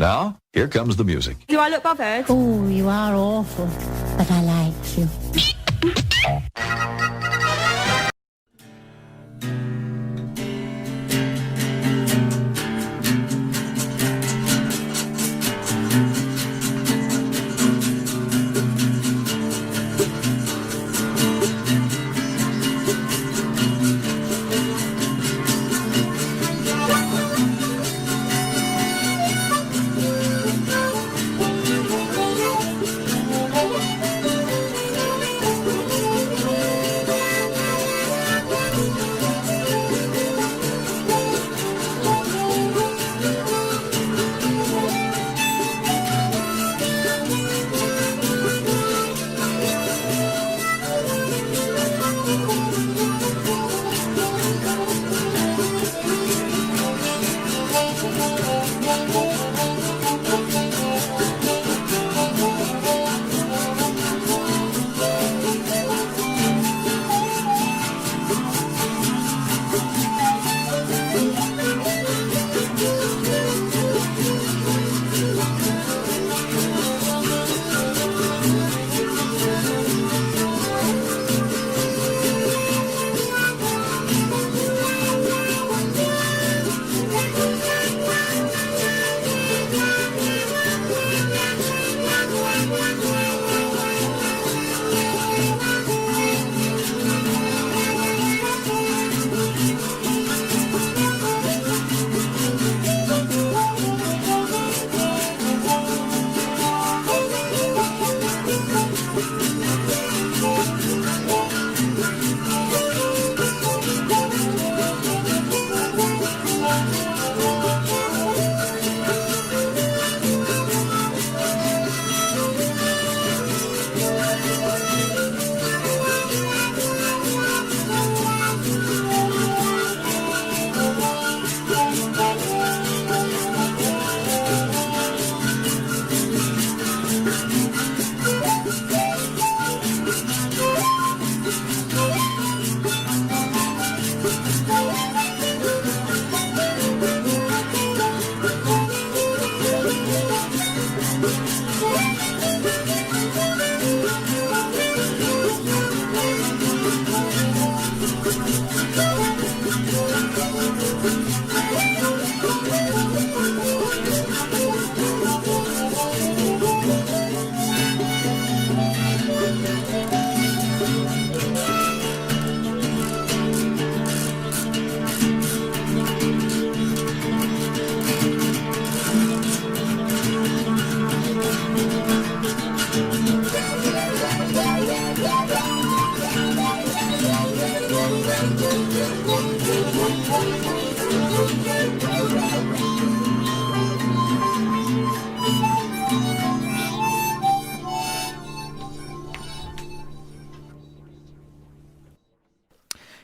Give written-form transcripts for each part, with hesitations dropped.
Now, here comes the music. Do I look bothered? Oh, you are awful, but I like you.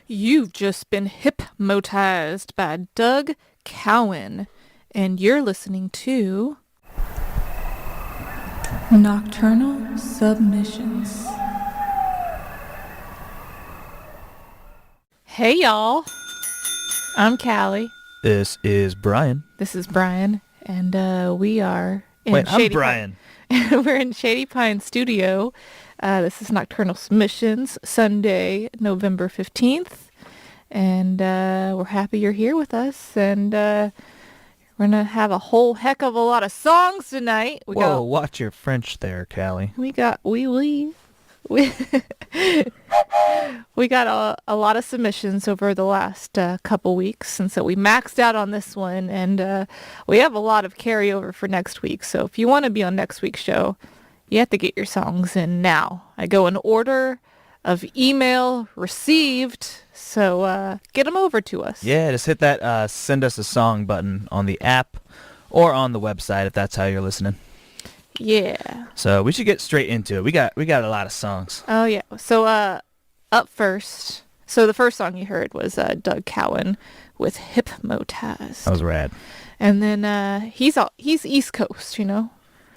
You've just been hypnotized by Doug Cowan, and you're listening to Nocturnal Submissions. Hey y'all, I'm Callie. This is Brian. This is Brian, and we are in Wait, I'm Shady Brian. We're in Shady Pine Studio. This is Nocturnal Submissions, Sunday, November 15th. And we're happy you're here with us. And we're going to have a whole heck of a lot of songs tonight. Whoa, watch your French there, Callie. We got a lot of submissions over the last couple weeks since we maxed out on this one. And we have a lot of carryover for next week. So if you want to be on next week's show, you have to get your songs in now. I go in order of email received, so get them over to us. Yeah, just hit that send us a song button on the app or on the website if that's how you're listening. Yeah. So we should get straight into it. We got a lot of songs. Oh yeah. So up first, so the first song you heard was Doug Cowan with Hypnotized. That was rad. And then he's East Coast, you know.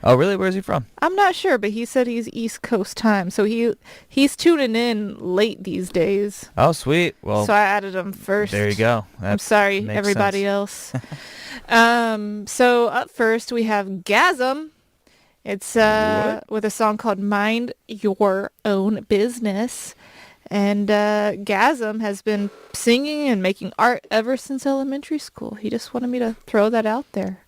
Oh, really? Where's he from? I'm not sure, but he said he's East Coast time, so he's tuning in late these days. Oh, sweet. Well, so I added him first. There you go. I'm sorry, everybody else. So up first we have Gasm. It's with a song called Mind Your Own Business. And Gasm has been singing and making art ever since elementary school. He just wanted me to throw that out there.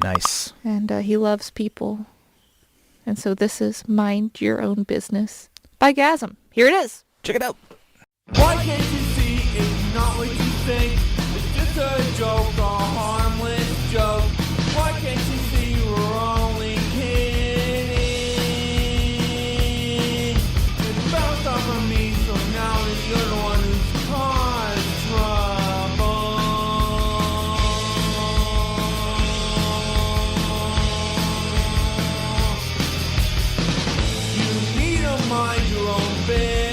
Nice. And he loves people. And so this is Mind Your Own Business by Gasm. Here it is. Check it out. Why can't you see it's not what you think? It's just a joke, a harmless joke. Why can't you see we're only kidding? It's bounced off of me, so now you're the one who's caused trouble. You need to mind your own business.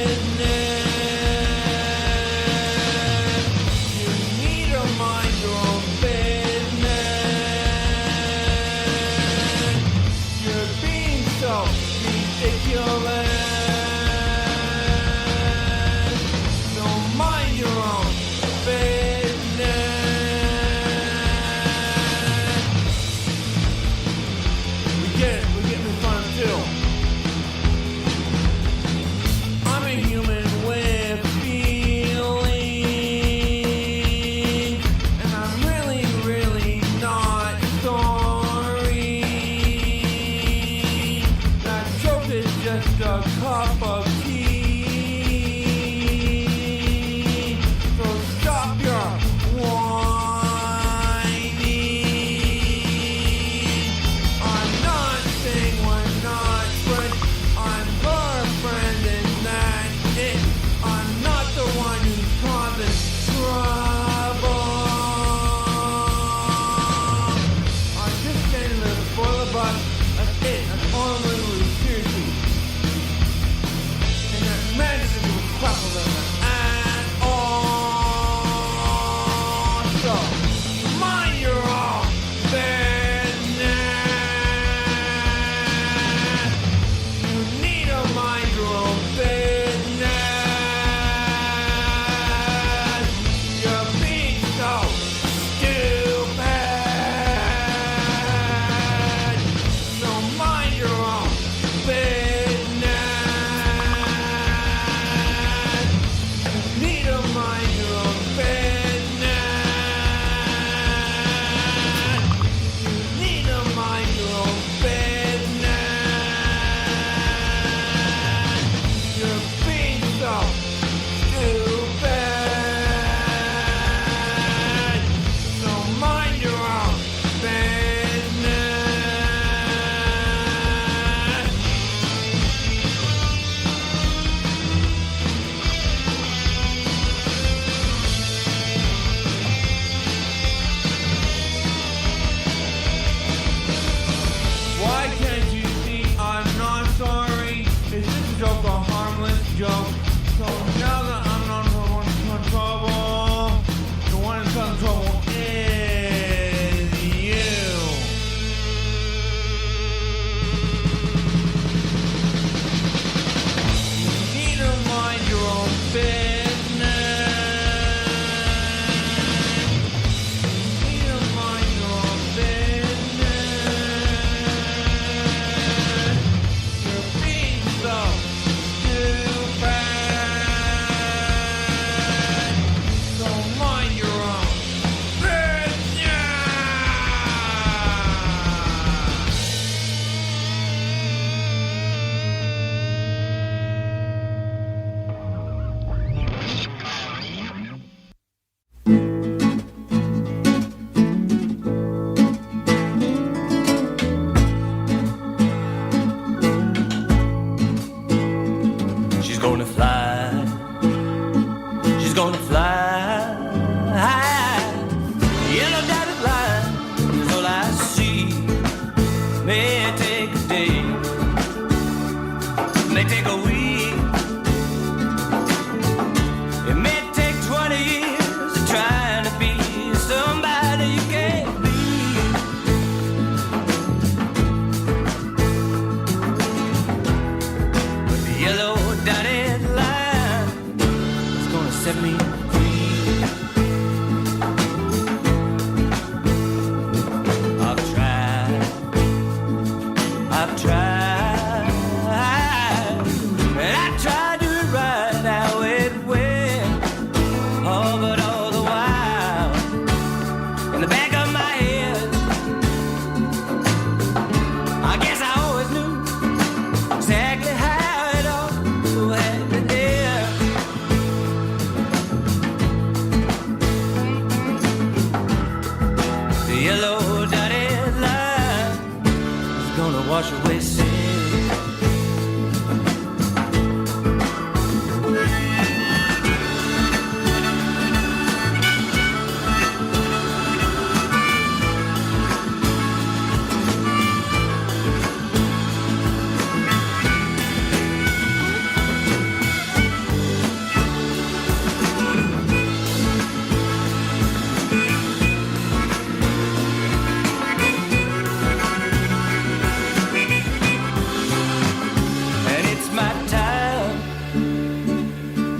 yellow dotted line is gonna wash away sin.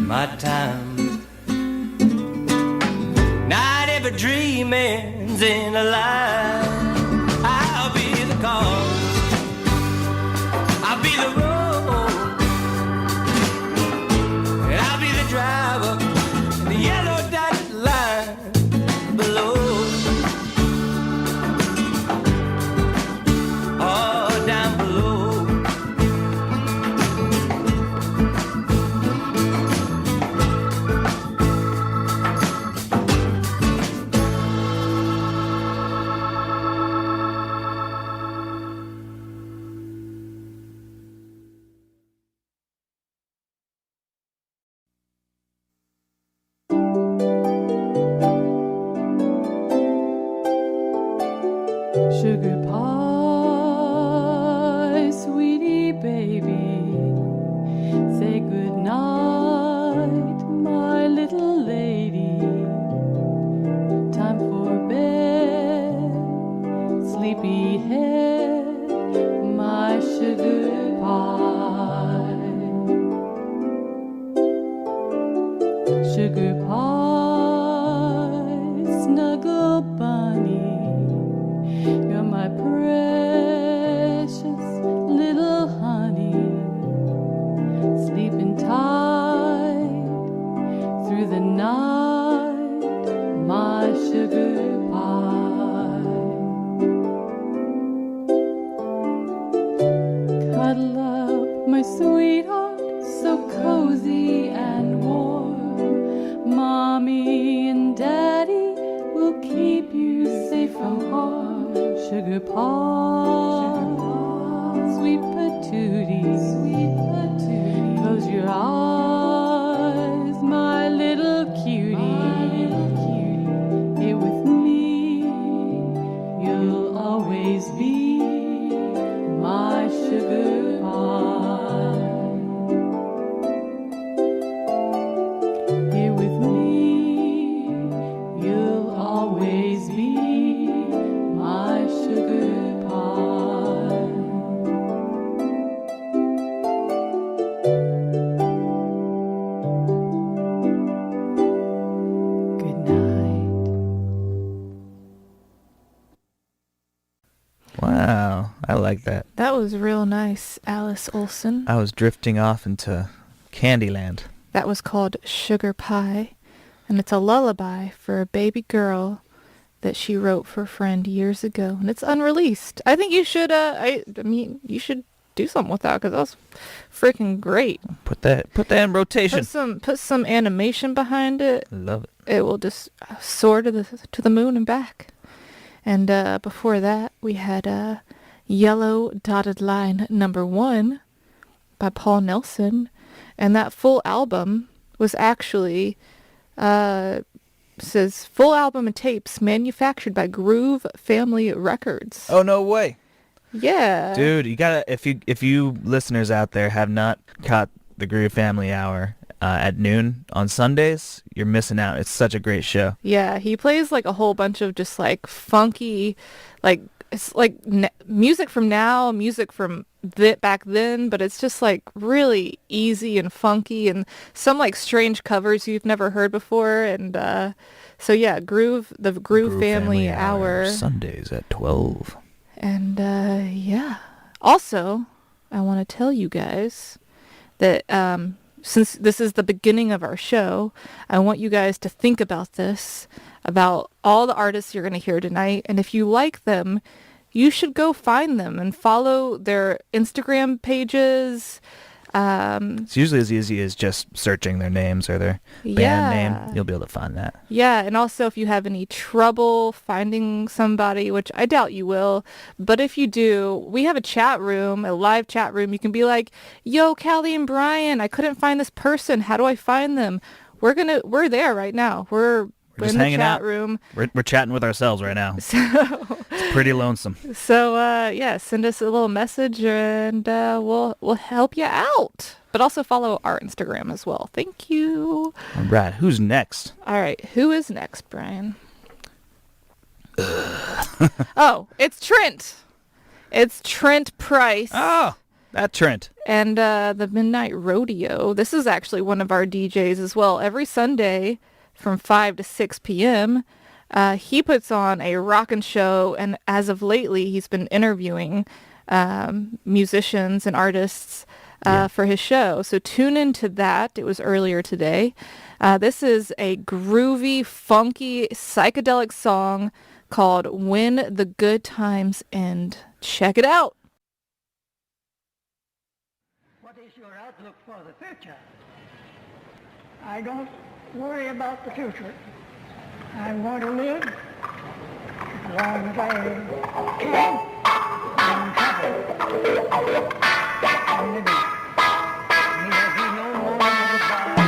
My time. Not every dream ends in a line. I'll be the cause, I'll be the road, and I'll be the driver in the yellow dotted line below. Oh, down below. Sugar pie, sweetie baby, say good night, my little lady. Time for bed, sleepy head, my sugar pie. Sugar pie, snuggle bunny, you're my precious little honey, sleeping tight through the night, my sugar pie. Cuddle up, my sweetheart, so cozy and warm. Mommy and Daddy will keep you safe from harm. Sugar pie, sweet patootie, sweet patootie. Close your eyes, my little cutie. Here with me, you'll always be my sugar pie. Here with me, you'll always be my sugar pie. Good night. Wow, I like that. That was real nice, Alice Olson. I was drifting off into Candyland. That was called Sugar Pie, and it's a lullaby for a baby girl that she wrote for a friend years ago, and it's unreleased. I think you should, I mean, you should do something with that, because that was freaking great. Put that in rotation. Put some animation behind it. Love it. It will just soar to the moon and back. And before that, we had Yellow Dotted Line #1 by Paul Nelson, and that full album was actually says full album and tapes manufactured by Groove Family Records. Oh, no way. Yeah. Dude, you gotta, if you listeners out there have not caught the Groove Family Hour at noon on Sundays, you're missing out. It's such a great show. Yeah, he plays like a whole bunch of just like funky, like it's like music from now, music from back then, but it's just like really easy and funky, and some like strange covers you've never heard before. And so yeah, the Groove Family Hour Sundays at 12. And yeah, also I want to tell you guys that since this is the beginning of our show, I want you guys to think about this, about all the artists you're going to hear tonight. And if you like them, you should go find them and follow their Instagram pages. It's usually as easy as just searching their names or their band name. You'll be able to find that. Yeah, and also if you have any trouble finding somebody, which I doubt you will, but if you do, we have a chat room, a live chat room. You can be like, yo, Callie and Brian, I couldn't find this person. How do I find them? We're there right now. We're just in the hanging chat out. room. We're chatting with ourselves right now. So, It's pretty lonesome. so yeah, send us a little message and we'll help you out. But also follow our Instagram as well. Thank you. All right, who's next? All right, who is next, Brian? Oh, it's Trent. It's Trent Price. Oh, that Trent. And the Midnight Rodeo. This is actually one of our DJs as well. Every Sunday from 5 to 6 p.m., he puts on a rockin' show, and as of lately, he's been interviewing musicians and artists for his show. So tune into that. It was earlier today. This is a groovy, funky, psychedelic song called When the Good Times End. Check it out. What is your outlook for the future? I don't worry about the future. I'm going to live as long as I can and happy. I'm living. Neither he no more goodbye.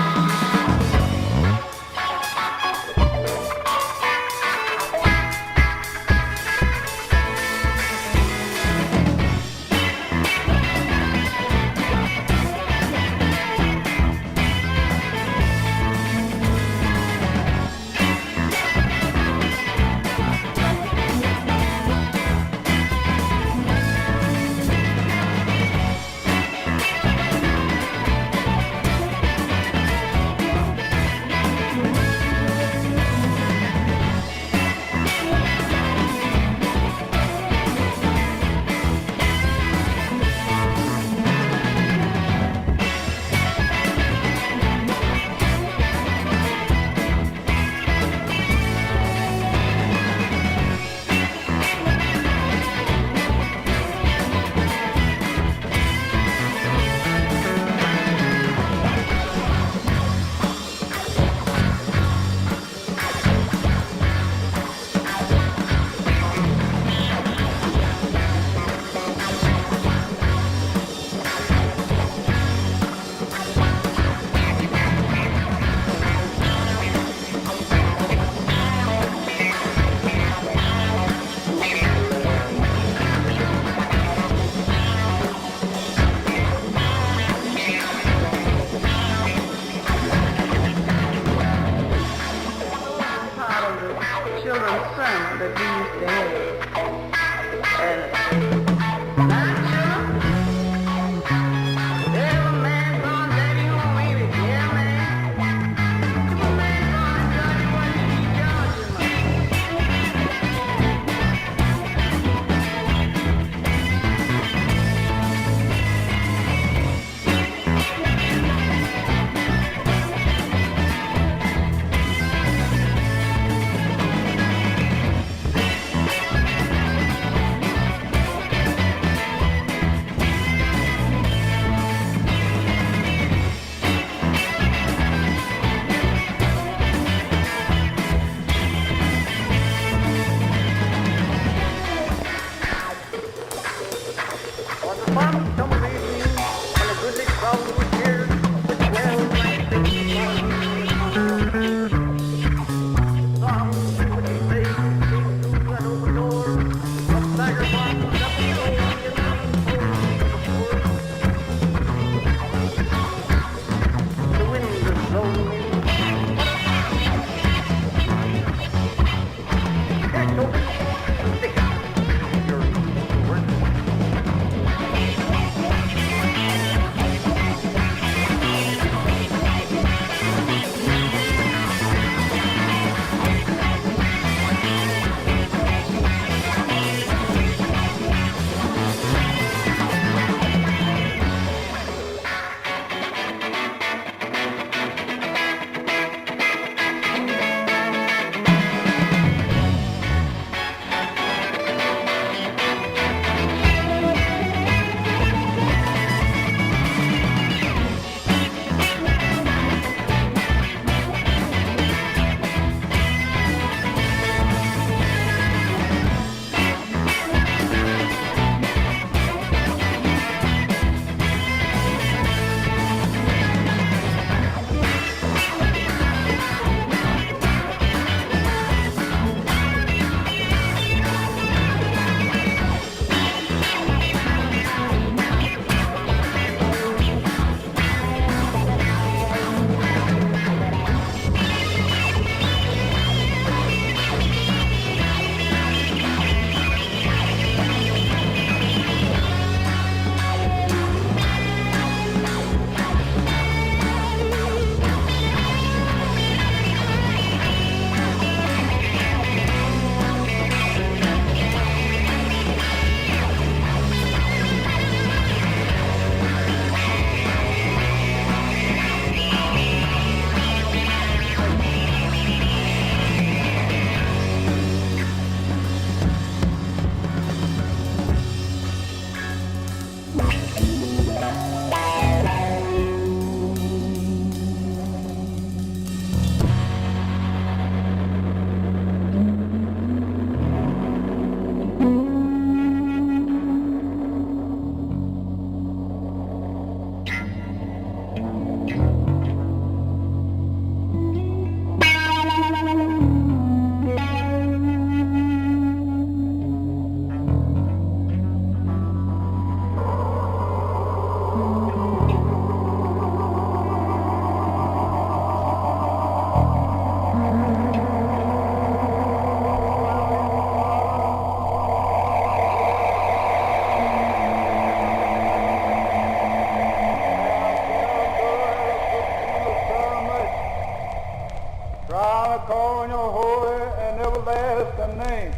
everlasting name.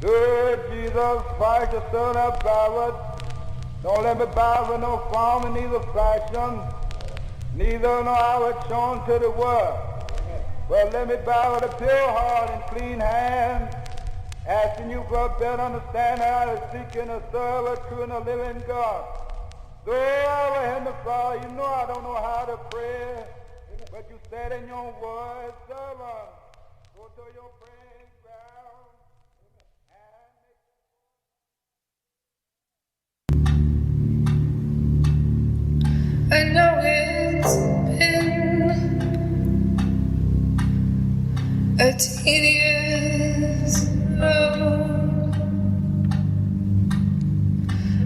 Good Jesus Christ, the Son of God, don't let me bow with no form and neither fashion, neither no outward shown to the world. But let me bow with a pure heart and clean hands, asking you for a better understanding how to seek and to serve a true and a living God. So, our Heavenly Father, you know I don't know how to pray, but you said in your word, servant, go to your praying ground and I know it's been a tedious road.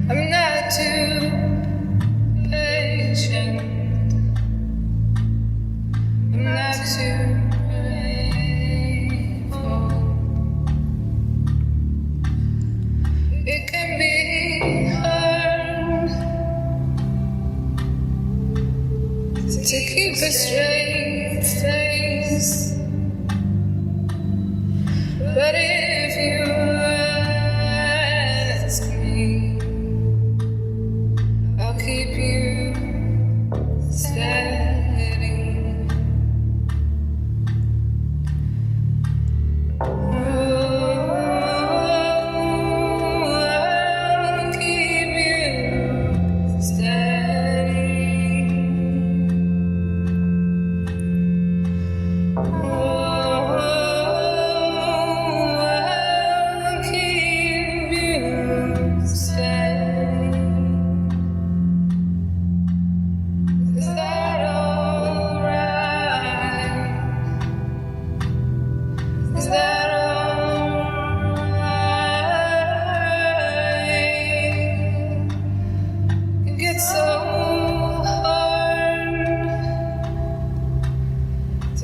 I'm not too patient. I'm not too grateful. It can be hard to keep a straight face. But if you ask me, I'll keep you steady. Oh, I'll keep you steady.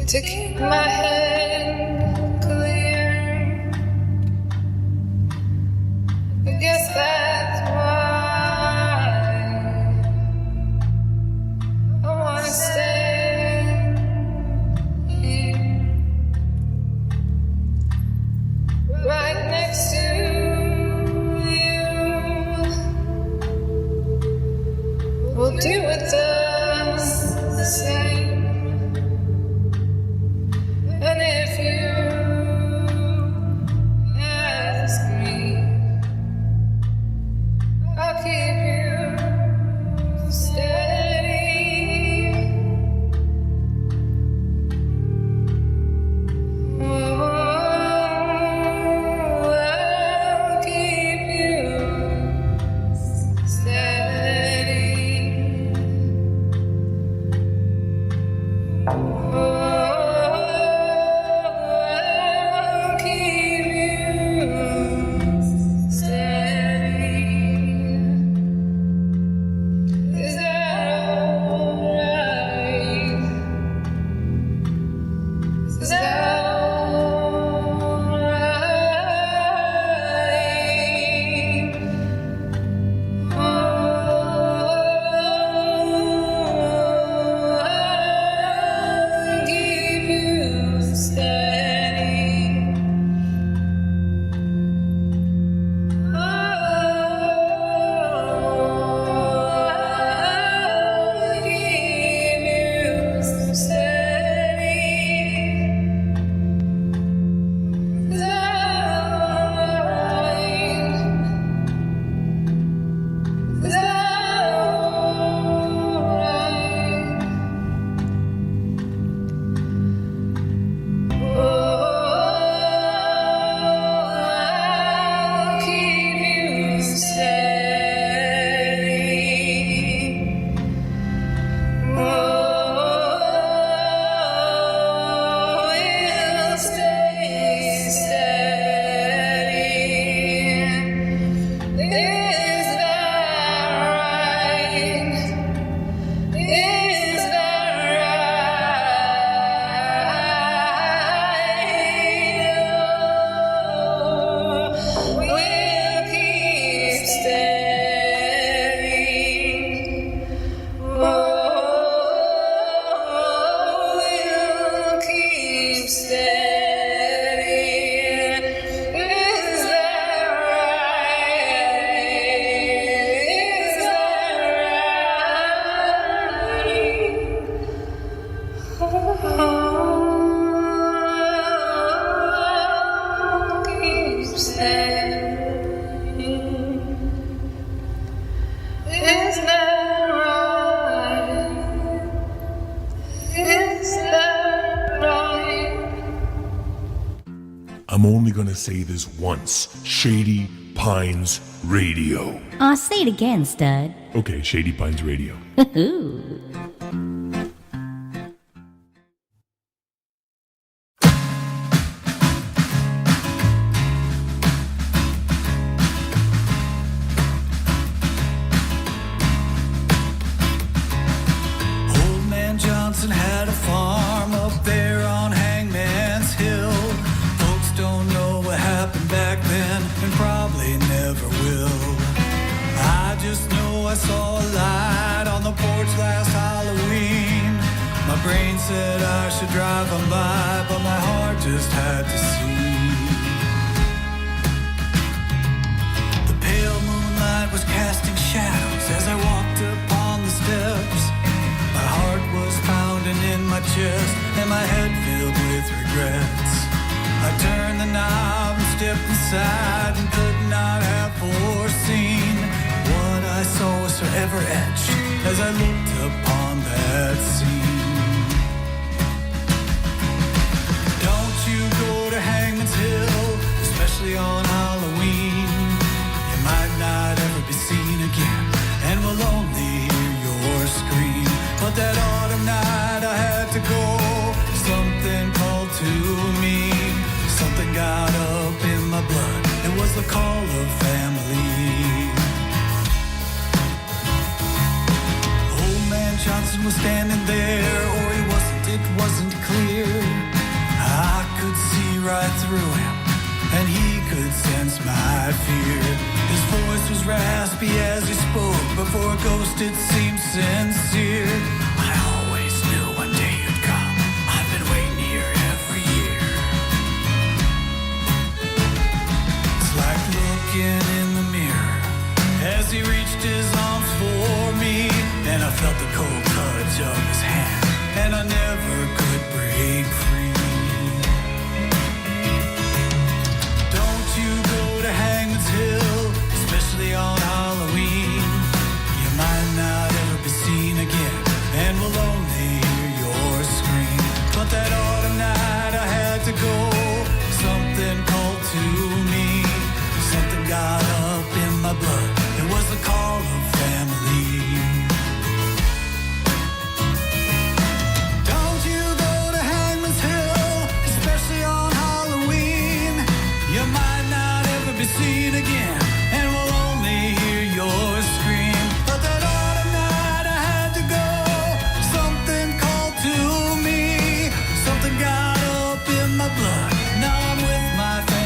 To keep my head clear, I guess that's why I wanna stay here, right next to you. We'll do it the same. I'm only gonna say this once. Shady Pines Radio. Aw, say it again, stud. Okay, Shady Pines Radio. Old Man Johnson had a farm up there on Hangman's Hill. Folks don't know what happened back then and probably never will. I just know I saw a light on the porch last Halloween. My brain said I should drive on by, but my heart just had to see. The pale moonlight was casting shadows as I walked upon the steps. My heart was pounding in my chest and my head filled with regrets. I turned the knob and stepped inside and could not have foreseen what I saw was forever etched as I looked upon that scene. Don't you go to Hangman's Hill, especially on Halloween. You might not ever be seen again and will only hear your scream. But that autumn night I had to go, something called to me. Something got up in my blood, it was the call of family. Old Man Johnson was standing there, or he wasn't, it wasn't clear. I could see right through him, and he could sense my fear. His voice was raspy as he spoke, but for a ghost it seemed sincere. I always knew one day you'd come, I've been waiting here every year. It's like looking in the mirror as he reached his arms for me, and I felt the cold touch of his hand, and I never could break free. Don't you go to Hangman's Hill, especially on Halloween. You might not ever be seen again and will only hear your scream. But that autumn night I had to go, something called to me. Something got up in my blood, it was the call of family. Don't you go to Hangman's Hill, especially on Halloween. You might not ever be seen again and will only hear your scream. But that autumn night I had to go, something called to me. Something got up in my blood, now I'm with my family.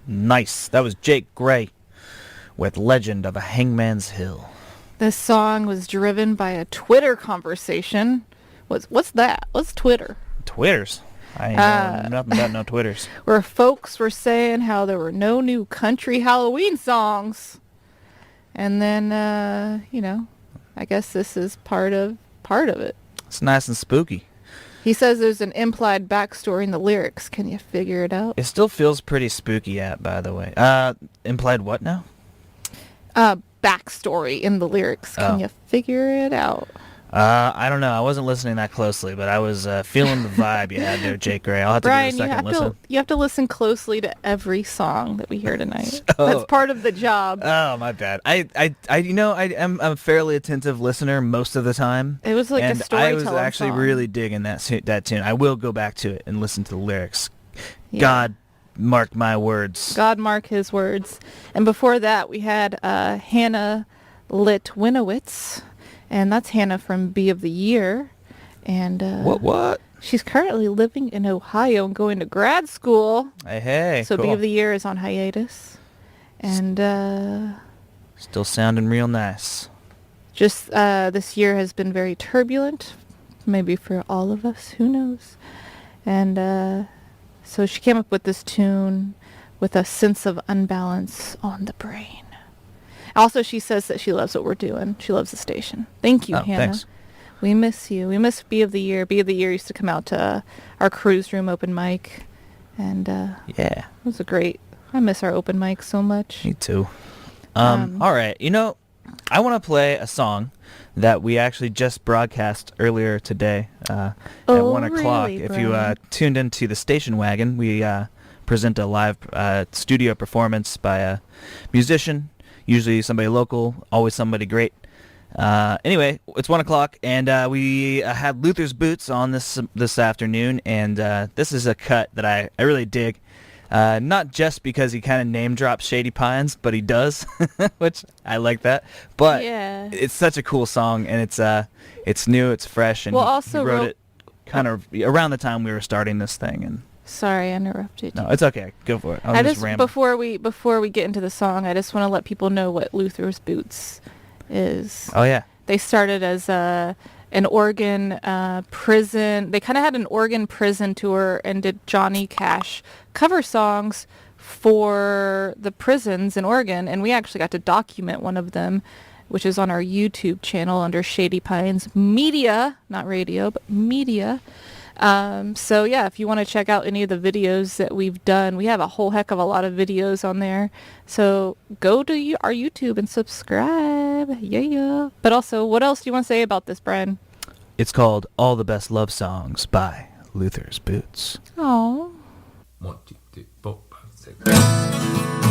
Nice. That was Jake Gray with Legend of a Hangman's Hill. This song was driven by a Twitter conversation. What's that? What's Twitter? Twitters? I ain't know nothing about no Twitters. Where folks were saying how there were no new country Halloween songs. And then, I guess this is part of it. It's nice and spooky. He says there's an implied backstory in the lyrics. Can you figure it out? It still feels pretty spooky, by the way. Implied what now? Backstory in the lyrics. Can you figure it out? I don't know. I wasn't listening that closely, but I was feeling the vibe you had there, Jake Gray. I'll have to Brian, give it a second listen. you have to listen closely to every song that we hear tonight. That's part of the job. Oh, my bad. I'm a fairly attentive listener most of the time. It was like a storytelling I was actually song. really digging that tune. I will go back to it and listen to the lyrics. Yeah. God mark my words. God mark his words. And before that, we had Hannah Litwinowitz, and that's Hannah from Bee of the Year. And What? she's currently living in Ohio and going to grad school. Hey, So cool. Bee of the Year is on hiatus. And Still sounding real nice. just this year has been very turbulent, maybe for all of us, who knows. And so she came up with this tune with a sense of unbalance on the brain. Also, she says that she loves what we're doing. She loves the station. Thank you, Hannah. Thanks. We miss you. We miss Bee of the Year. Bee of the Year used to come out to our cruise room open mic. And Yeah, it was a great... I miss our open mic so much. me too. All right. I want to play a song that we actually just broadcast earlier today at 1 o'clock. Really, If you Brian? tuned into the station wagon, we present a live studio performance by a musician, usually somebody local, always somebody great. Anyway, it's 1 o'clock, and we had Luther's Boots on this afternoon, and this is a cut that I really dig. Not just because he kind of name drops Shady Pines, but he does, which I like that. But Yeah. it's such a cool song, and it's new, it's fresh, and Well, he also wrote wrote- it kind of around the time we were starting this thing. And Sorry, I interrupted you. no, it's okay. Go for it. I just rambling. before we get into the song, I just want to let people know what Luther's Boots is. Oh yeah. They started as an Oregon prison. They kind of had an Oregon prison tour and did Johnny Cash cover songs for the prisons in Oregon, and we actually got to document one of them, which is on our YouTube channel under Shady Pines Media, not radio, but media. So yeah, if you want to check out any of the videos that we've done, we have a whole heck of a lot of videos on there. So go to our YouTube and subscribe. Yeah. But also, what else do you want to say about this, Brian? It's called All the Best Love Songs by Luther's Boots. Oh. 1, 2, 3, 4, 5, 6.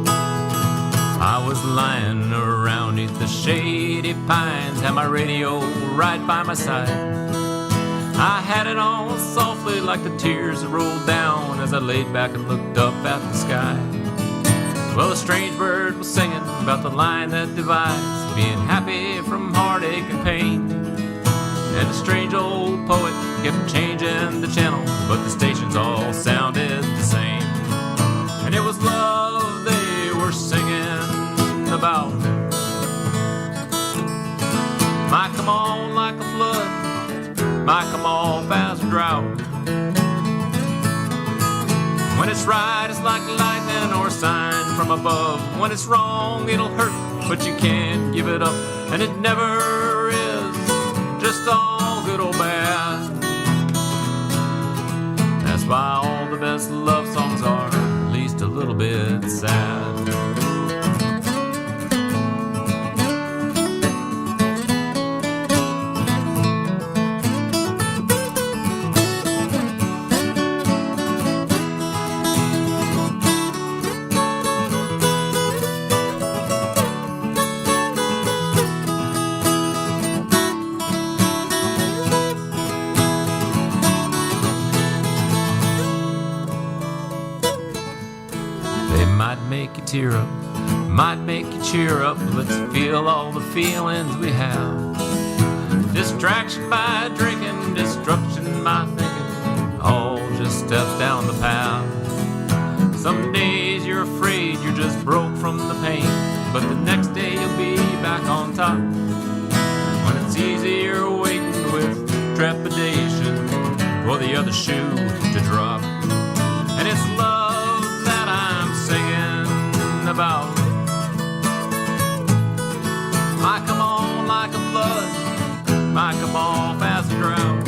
I was lying around neath the shady pines, had my radio right by my side. I had it on softly like the tears that rolled down as I laid back and looked up at the sky. Well, a strange bird was singing about the line that divides being happy from heartache and pain. And a strange old poet kept changing the channel, but the stations all sounded the same. And it was love they were singing about. Might come on like a flood, might come off as a drought. When it's right, it's like lightning or a sign from above. When it's wrong, it'll hurt, but you can't give it up. And it never is just all good or bad. That's why all the best love songs are at least a little bit sad. Make you tear up, might make you cheer up. Let's feel all the feelings we have. Distraction by drinking, destruction by thinking, all just steps down the path. Some days you're afraid you're just broke from the pain, but the next day you'll be back on top. When it's easier waiting with trepidation for the other shoe to drop. And it's love that I'm singing about. Might come on like a flood, might come off as a drought.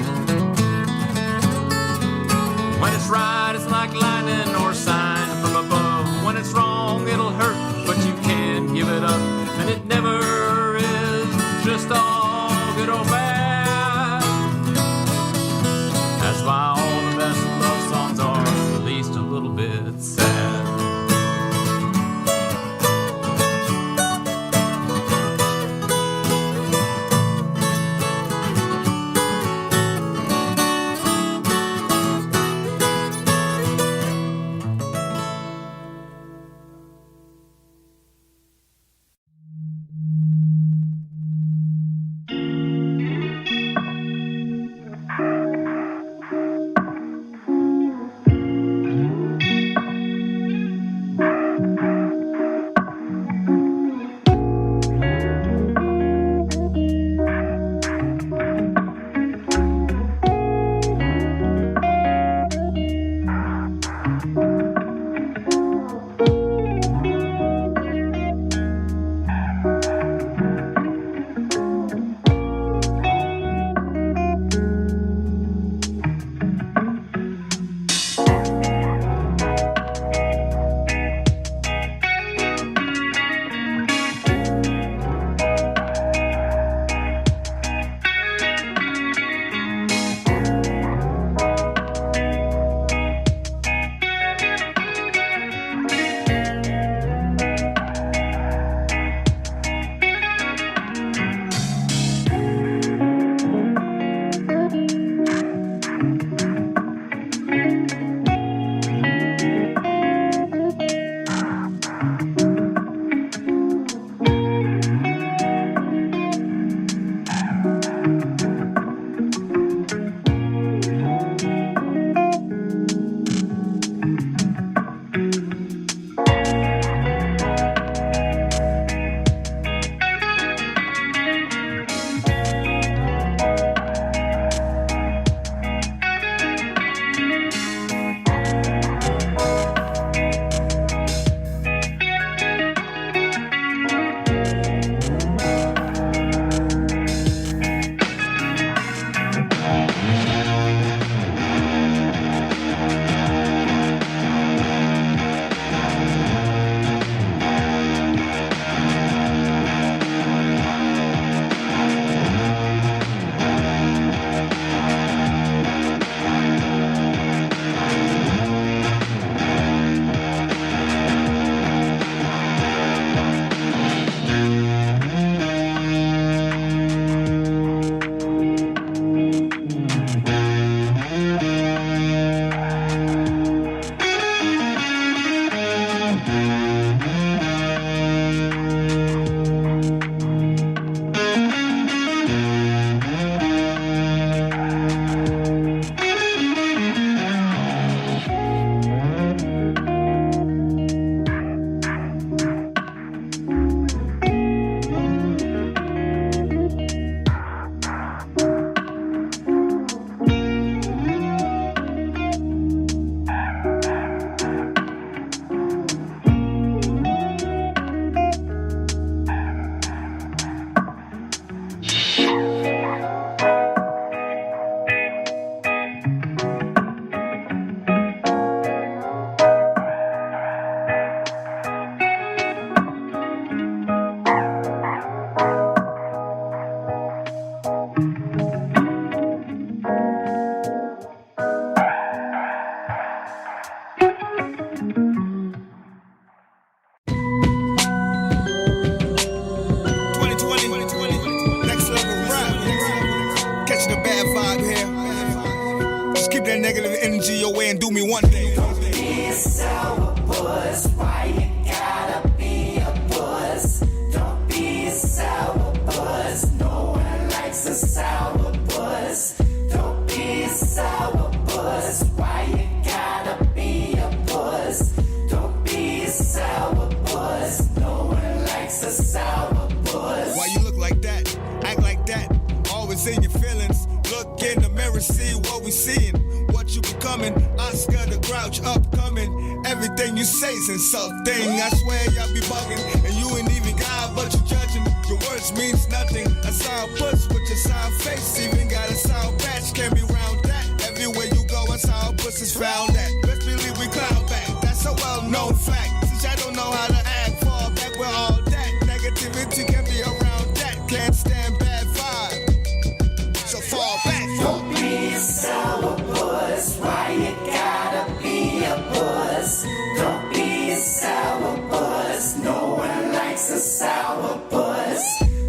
can do me one thing. Don't be a sourpuss. Why you gotta be a puss? Don't be a sourpuss. No one likes a sourpuss. Don't be a sourpuss. Why you gotta be a puss? Don't be a sourpuss. No one likes a sourpuss. Why you look like that? Act like that. Always in your feelings. Look in the mirror, see what we seeing. What you becoming. Oscar the Grouch upcoming. Everything you say's insulting. I swear y'all be bugging. And you ain't even God, but you judging. Your words means nothing. A sour puss with your sour face. Even got a sour patch, can't be round that. Everywhere you go, a sour puss is found at. Let's believe we clown back. That's a well-known fact. Since I don't know how to act, fall back with all that. Negativity can be around that. Can't stand bad vibe. So fall back. Don't be a sourpuss. Why you gotta be a puss? Don't be a sourpuss. No one likes a sourpuss.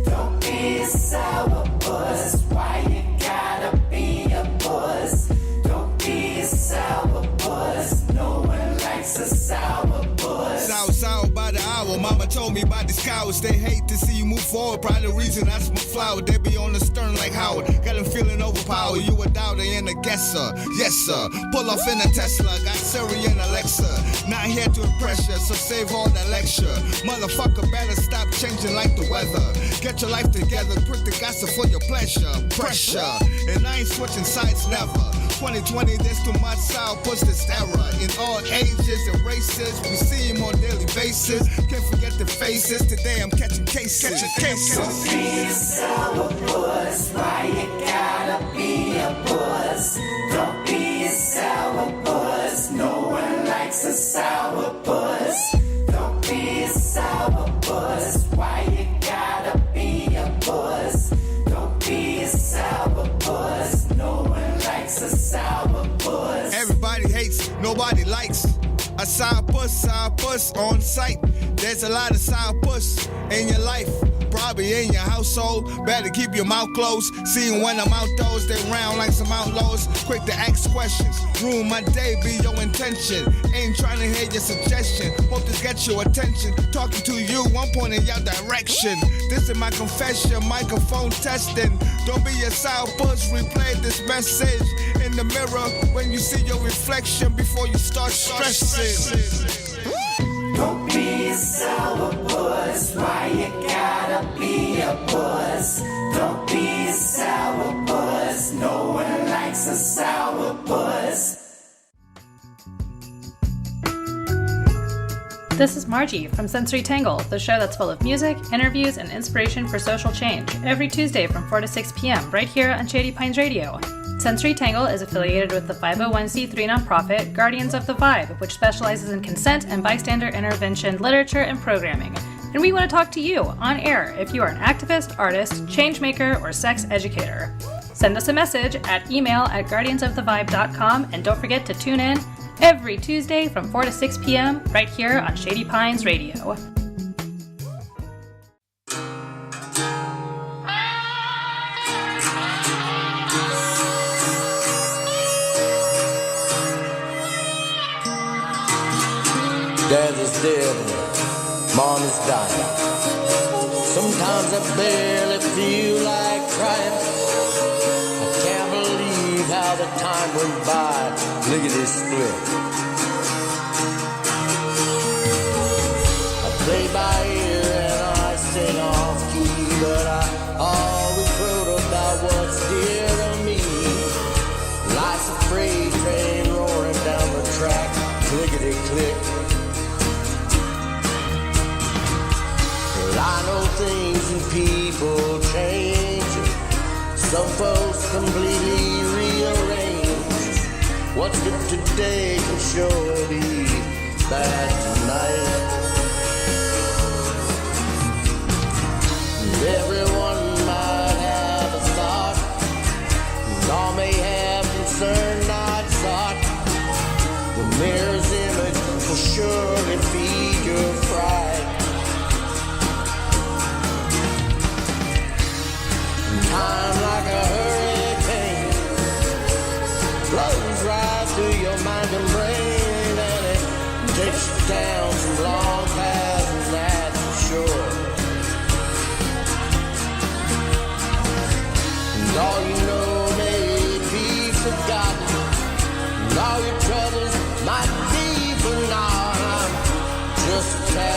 Don't be a sourpuss. Why you gotta be a puss? Don't be a sourpuss. No one likes a sourpuss. Sour by the hour. Mama told me about these cowards. They hate to see you move forward. Probably the reason that's my flower. They be on the stern like Howard. Got them feeling overpowered. You a doubter and a guesser. Yes, sir. Pull off in a Tesla. Got Siri and Alexa. Not here to impress you, so save all that lecture. Motherfucker better stop changing like the weather. Get your life together. Quit the gossip for your pleasure. Pressure. And I ain't switching sides never. 2020, there's too much sourpuss, this era. In all ages and races, we see him on a daily basis. Can't forget the faces. Today I'm catching cases. Don't be a sourpuss. Why you gotta be a puss? Don't be a sourpuss. No one likes a sourpuss. Don't be a sourpuss. Why you gotta be a puss? Don't be a sourpuss. No one likes a sourpuss. Everybody hates, nobody likes. A sourpuss on sight. There's a lot of sourpuss in your life. Probably in your household. Better keep your mouth closed. Seeing when I'm outdoors, they round like some outlaws. Quick to ask questions. Ruin my day, be your intention. Ain't trying to hear your suggestion. Hope this gets your attention. Talking to you, I'm pointing your direction. This is my confession, microphone testing. Don't be a sourpuss, replay this message in the mirror when you see your reflection before you start stressing. Don't be a sourpuss. Why you gotta be a puss? Don't be a sourpuss. No one likes a sourpuss. This is Margie from Sensory Tangle, the show that's full of music, interviews, and inspiration for social change, every Tuesday from 4 to 6 p.m. right here on Shady Pines Radio. Sensory Tangle is affiliated with the 501c3 nonprofit Guardians of the Vibe, which specializes in consent and bystander intervention literature and programming. And we want to talk to you on air if you are an activist, artist, changemaker, or sex educator. Send us a message at email@guardiansofthevibe.com, and don't forget to tune in every Tuesday from 4 to 6 p.m. right here on Shady Pines Radio. Dad is dead, Mom is dying. Sometimes I barely feel like crying. I can't believe how the time went by. Lickety split. I play by ear and I sing off key, but I always wrote about what's dear to me. Life's a freight train roaring down the track. Clickety click. I know things and people change. Some folks completely rearrange. What's good today can sure be bad tonight. Everyone might have a thought, and all may have concern not sought. The mirror's image will surely feed your fright. Time like a hurricane blows right through your mind and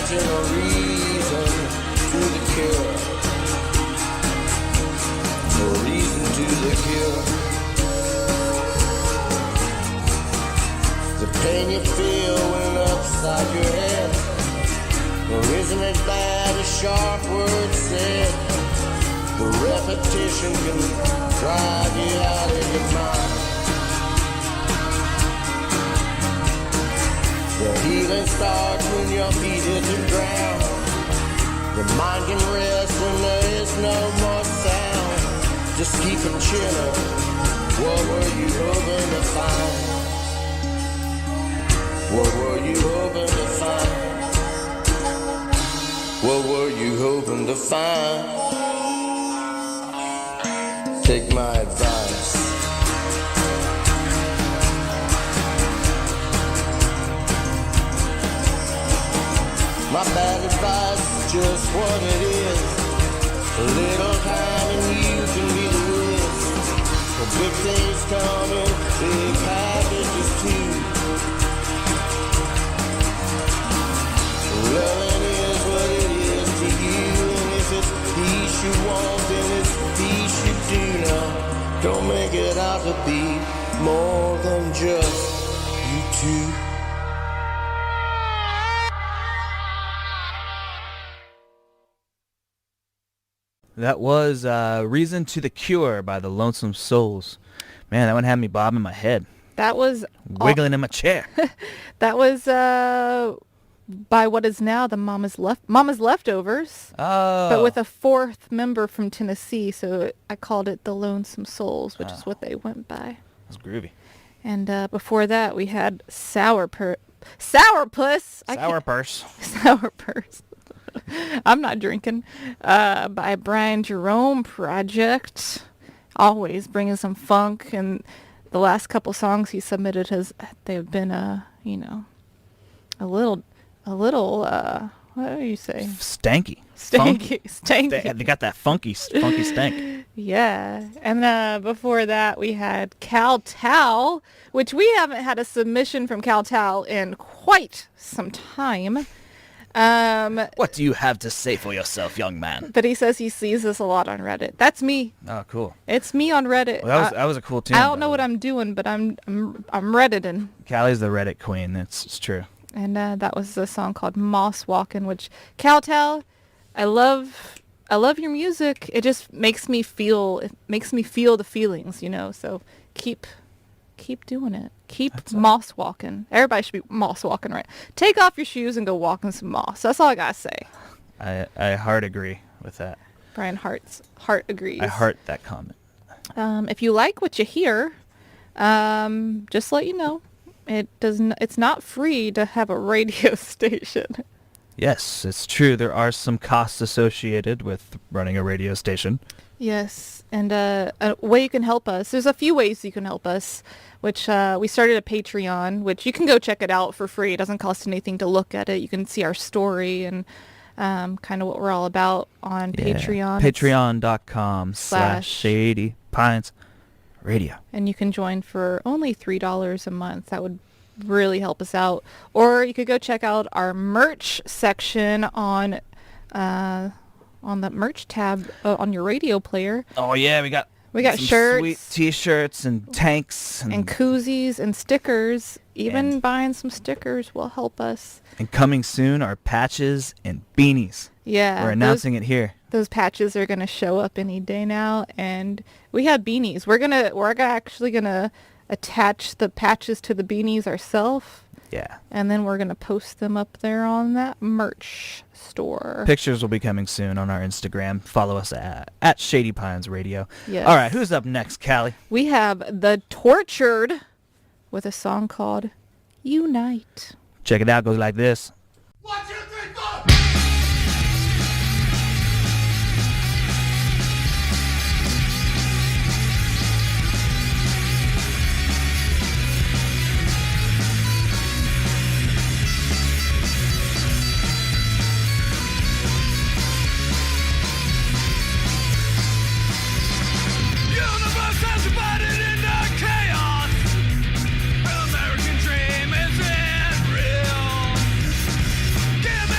imagine a reason to the cure. A reason to the cure. The pain you feel when upside your head, or isn't it bad a sharp word said? The repetition can drive you out of your mind. The healing starts when your feet hit the ground. The mind can rest when there is no more sound. Just keep it chilling. What were you hoping to find? What were you hoping to find? What were you hoping to find? Take my advice. My bad advice is just what it is. A little time and you can be the whiz. The big things coming, big packages too. Loving is what it is to you, and if it's peace you want, then it's peace you do now. Don't make it out to be more than just you two. That was Reason to the Cure by the Lonesome Souls. Man, that one had me bobbing my head. That was... wiggling in my chair. That was by what is now the Mama's Leftovers. Oh. But with a fourth member from Tennessee, so I called it the Lonesome Souls, which is what they went by. That's groovy. And before that, we had Sourpuss. Sourpuss. I'm not drinking. By Brian Jerome Project. Always bringing some funk, and the last couple songs he submitted they've been a little what do you say? Stanky. Stanky. They got that funky stank. Yeah. And before that, we had Cal Tal, which we haven't had a submission from Cal Tal in quite some time. What do you have to say for yourself, young man? But he says he sees this a lot on Reddit. That's me. Oh, cool. It's me on Reddit. Well, that was a cool tune. I don't know what I'm doing, but I'm Redditing. Callie's the Reddit queen. It's true. And that was a song called Moss Walkin', which Cal, I love your music. It just makes me feel the feelings, so keep doing it. Keep moss walking. Everybody should be moss walking, right? Take off your shoes and go walk in some moss. That's all I gotta say. I heart agree with that. Brian heart agrees. I heart that comment. If you like what you hear, just let you know, it's not free to have a radio station. Yes, it's true. There are some costs associated with running a radio station. Yes, and a way you can help us. There's a few ways you can help us, which we started a Patreon, which you can go check it out for free. It doesn't cost anything to look at it. You can see our story and kind of what we're all about on Patreon. Patreon.com/ShadyPinesRadio. And you can join for only $3 a month. That would really help us out. Or you could go check out our merch section on the merch tab on your radio player. Oh yeah, we got some shirts, sweet t-shirts and tanks and koozies and stickers. Even buying some stickers will help us. And coming soon are patches and beanies. Yeah, we're announcing it here. Those patches are gonna show up any day now, and we have beanies. We're actually gonna attach the patches to the beanies ourselves. Yeah. And then we're going to post them up there on that merch store. Pictures will be coming soon on our Instagram. Follow us at ShadyPinesRadio. Yes. All right, who's up next, Callie? We have The Tortured with a song called Unite. Check it out. Goes like this. 1, 2, 3, 4. American dream isn't real. Give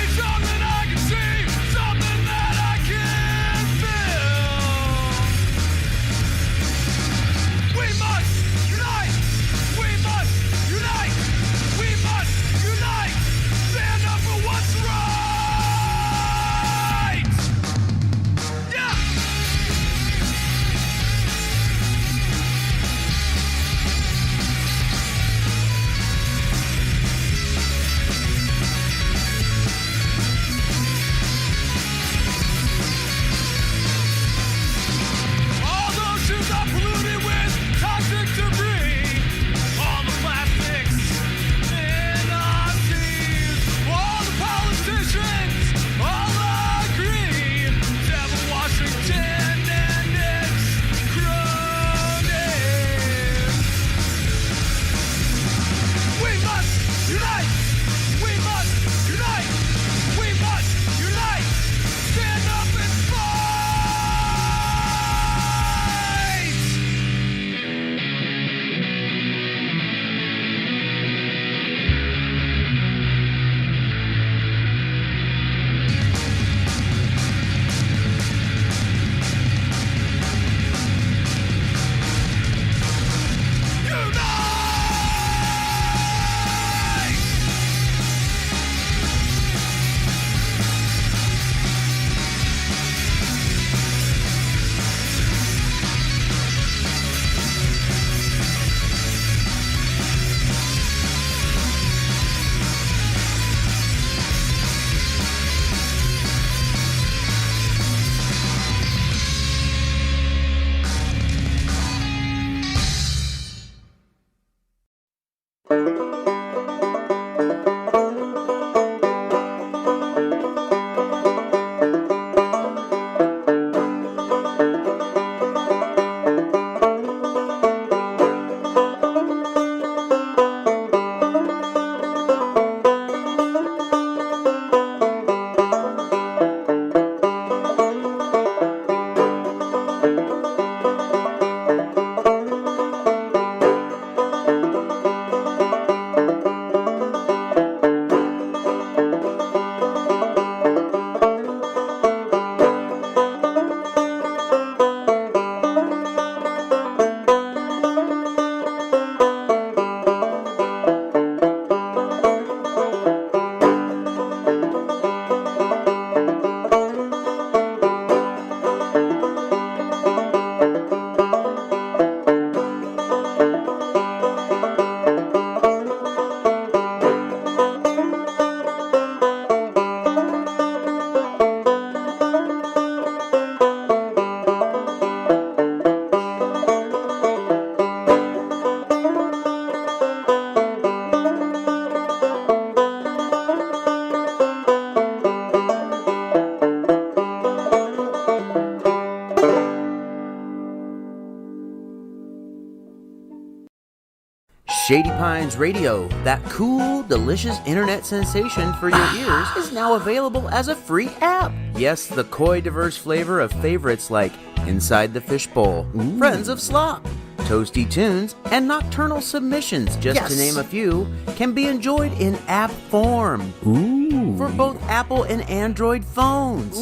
Shady Pines Radio, that cool, delicious internet sensation for your ears, is now available as a free app. Yes, the coy, diverse flavor of favorites like Inside the Fishbowl, Friends of Slop, Toasty Tunes, and Nocturnal Submissions, just to name a few, can be enjoyed in app form. For both Apple and Android phones.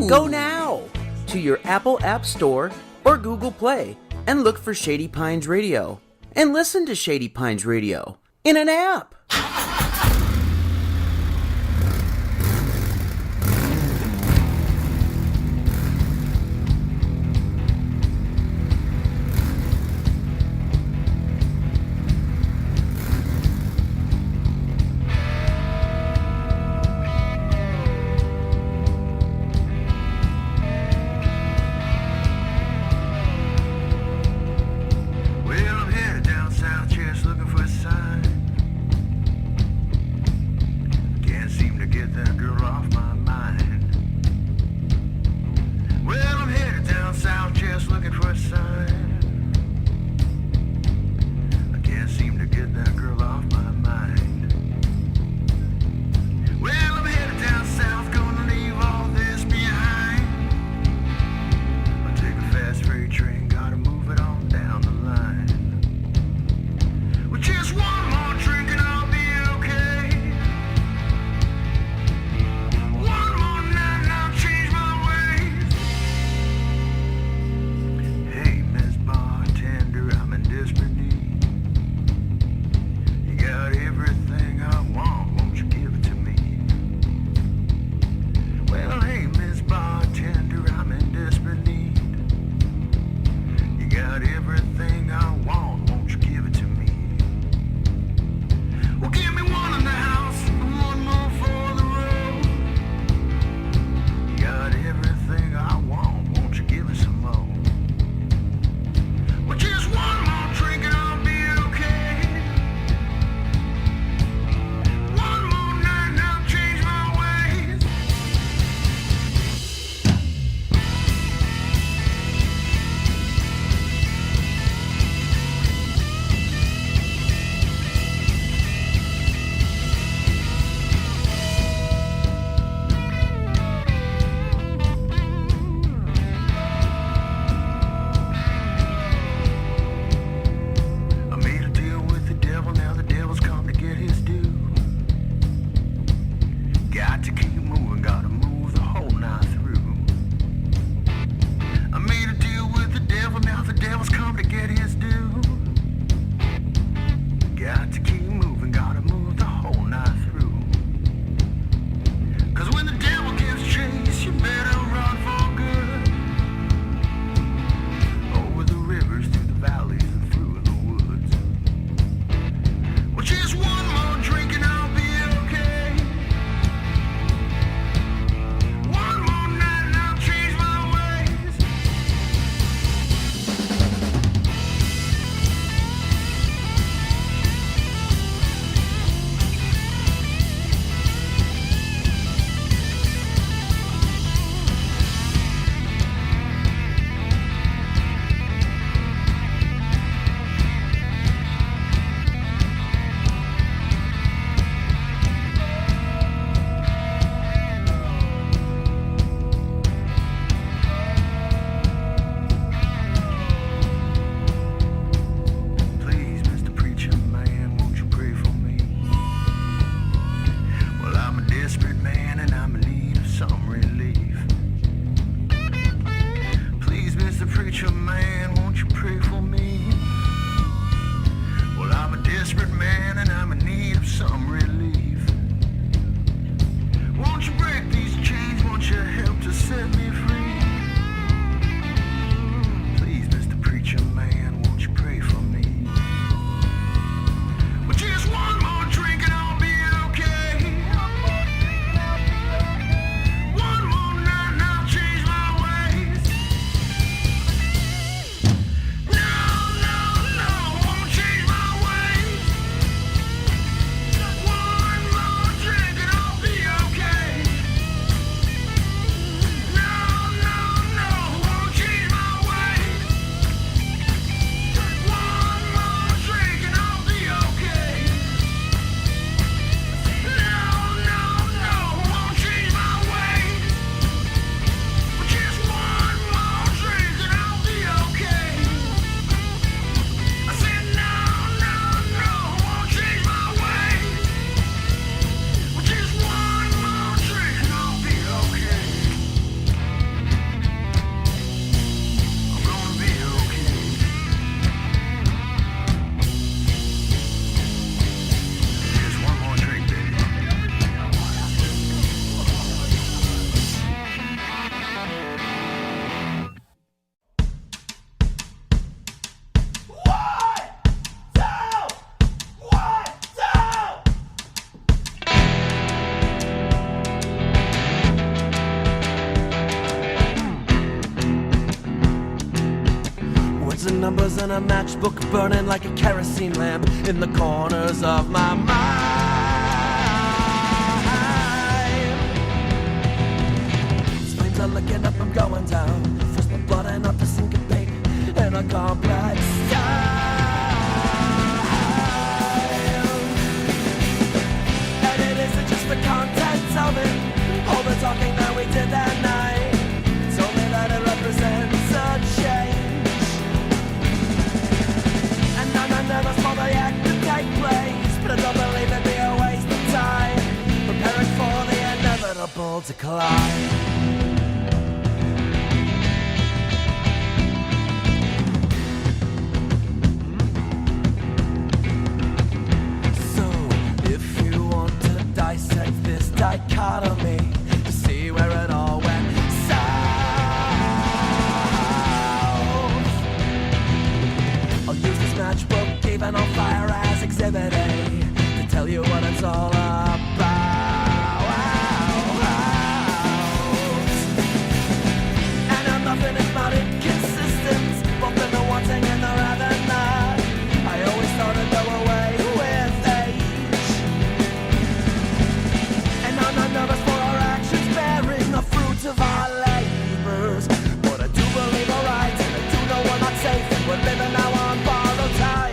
Go now to your Apple App Store or Google Play and look for Shady Pines Radio. And listen to Shady Pines Radio in an app. Hey, Miss and a matchbook burning like a kerosene lamp in the corners of my mind. These flames are licking up, I'm going down. First my blood and up to syncopate in a complex and it isn't just the contents of it, all the talking that we did that night. It's only that it represents a change. And I'm nervous for the act to take place, but I don't believe it'd be a waste of time preparing for the inevitable decline. Dissect this dichotomy to see where it all went south. I'll use this matchbook even on fire as exhibit A to tell you what it's all about. And I'm nothing if not inconsistent, both in the wanting and the rather not. I always thought I'd go away with age. I'm nervous for our actions bearing the fruit of our labors. But I do believe we're right, and I do know we're not safe, and we're living now on borrowed time.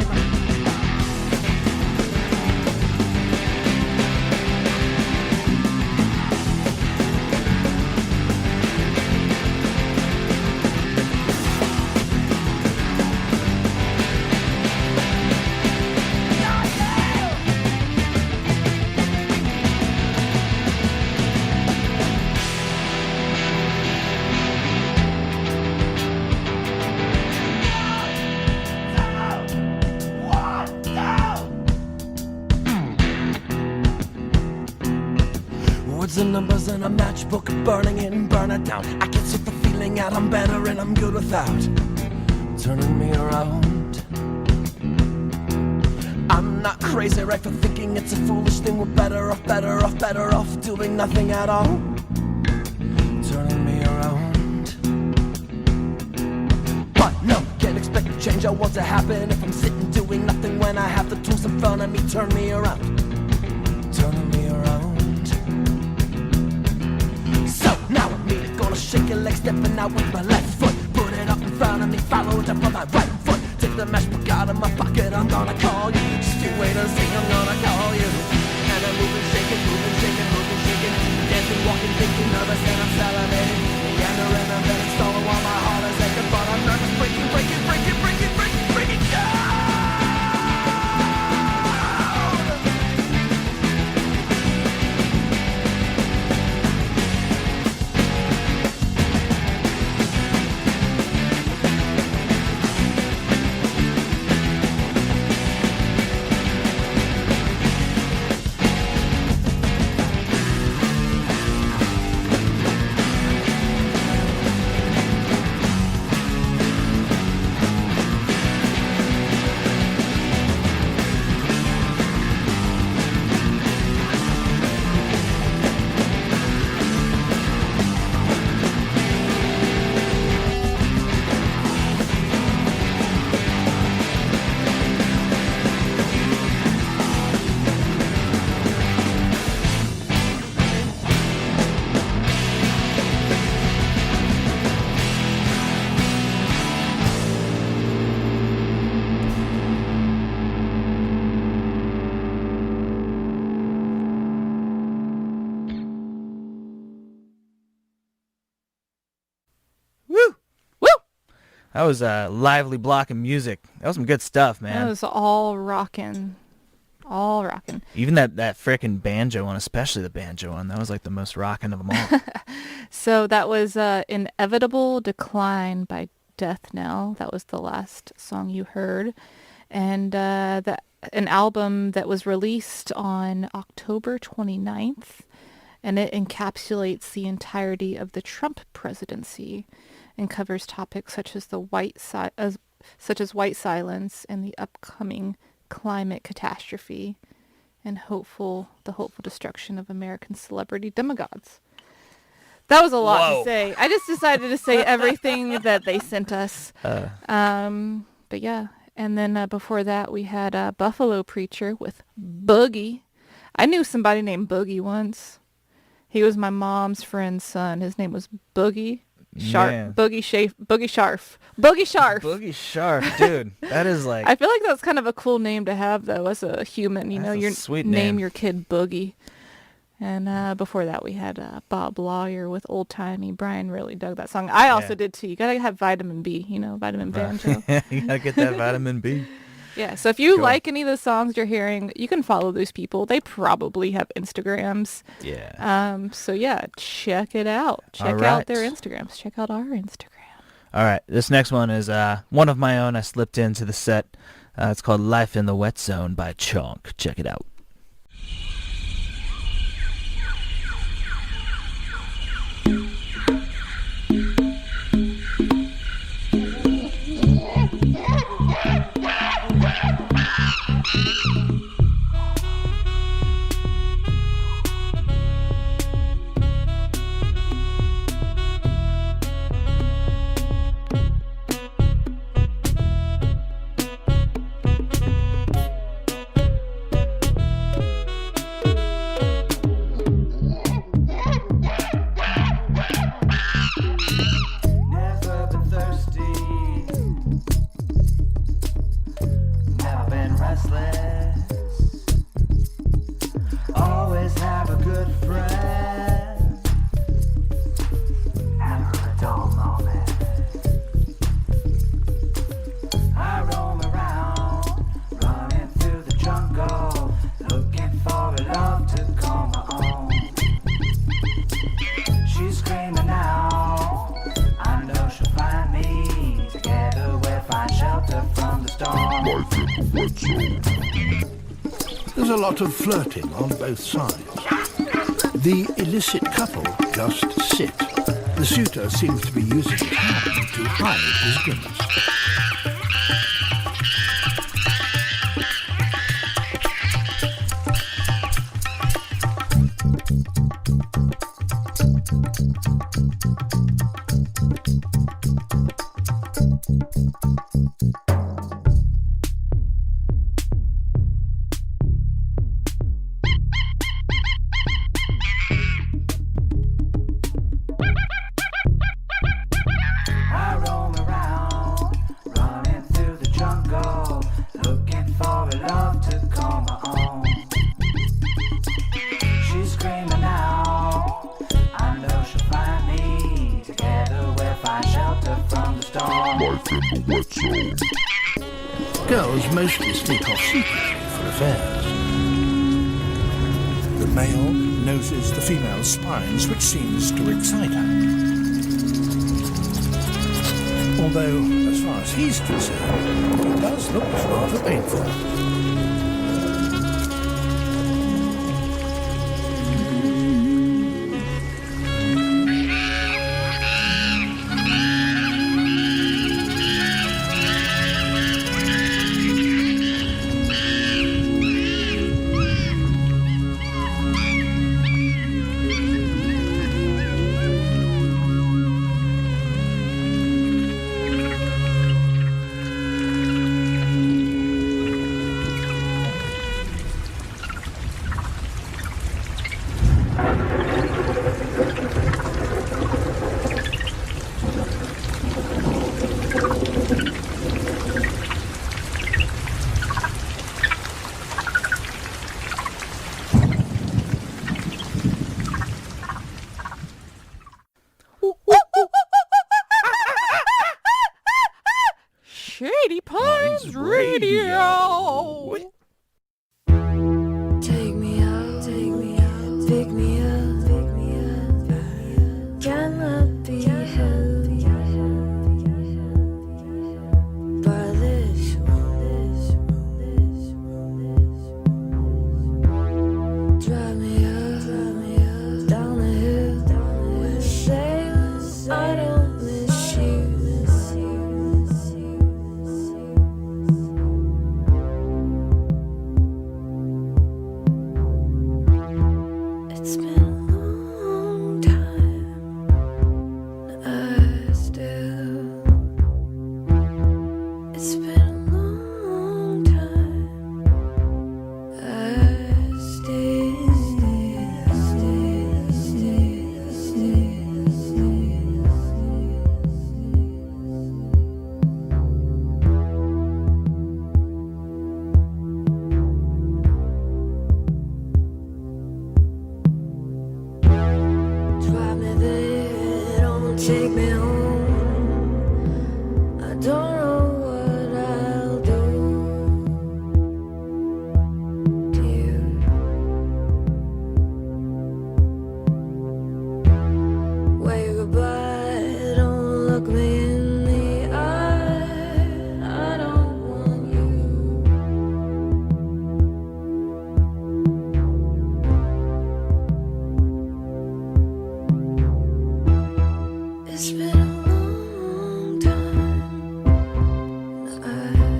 Words and numbers in a matchbook, burning it and burn it down. I can sort the feeling out, I'm better and I'm good without turning me around. I'm not crazy, right, for thinking it's a foolish thing. We're better off doing nothing at all. Turning me around. But no, can't expect the change I want to happen if I'm sitting doing nothing when I have the tools in front of me. Turn me around. Turning me around. Now I'm me gonna shake a leg, stepping out with my left foot. Put it up in front of me, follow it up on my right foot. Take the matchbook out of my pocket, I'm gonna call you. Just you wait and see, I'm gonna call you. And I'm moving, shaking, dancing, walking, thinking, nervous, and I'm salivating. Meandering, I'm getting stolen while my heart is aching, but I'm nervous, breaking down. That was a lively block of music. That was some good stuff, man. That was all rockin'. All rockin'. Even that frickin' banjo one, especially the banjo one, that was like the most rockin' of them all. So that was Inevitable Decline by Death Knell. That was the last song you heard. And an album that was released on October 29th. And it encapsulates the entirety of the Trump presidency and covers topics such as white silence and the upcoming climate catastrophe and the hopeful destruction of American celebrity demagogues. That was a lot to say. I just decided to say everything that they sent us. But yeah, and then before that we had Buffalo Preacher with Boogie. I knew somebody named Boogie once. He was my mom's friend's son. His name was Boogie Sharp. Man. Boogie Sharf. Boogie Sharf, dude. That is like... I feel like that's kind of a cool name to have, though, as a human. You know, you sweet name name. your kid Boogie. And before that, we had Bob Lawyer with Old Timey. Brian really dug that song. I also did, too. You got to have vitamin B, you know, vitamin banjo. You got to get that vitamin B. Yeah, so if you like any of the songs you're hearing, you can follow those people. They probably have Instagrams. Yeah. So yeah, check it out. Check out their Instagrams. Check out our Instagram. All right, this next one is one of my own. I slipped into the set. It's called Life in the Wet Zone by Chonk. Check it out. There's a lot of flirting on both sides. The illicit couple just sit. The suitor seems to be using his hand to hide his grimace. Girls mostly sneak off secretly for affairs. The male noses the female's spines, which seems to excite her. Although, as far as he's concerned, it does look rather painful. take me home. I don't know what I'll do to you. Wave goodbye, don't look me in the eye. I don't want you. It's been a long time, I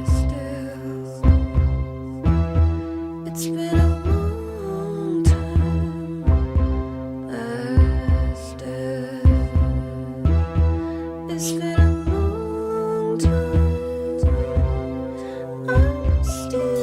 still. It's been a long time, I still. It's been a long time, I'm still.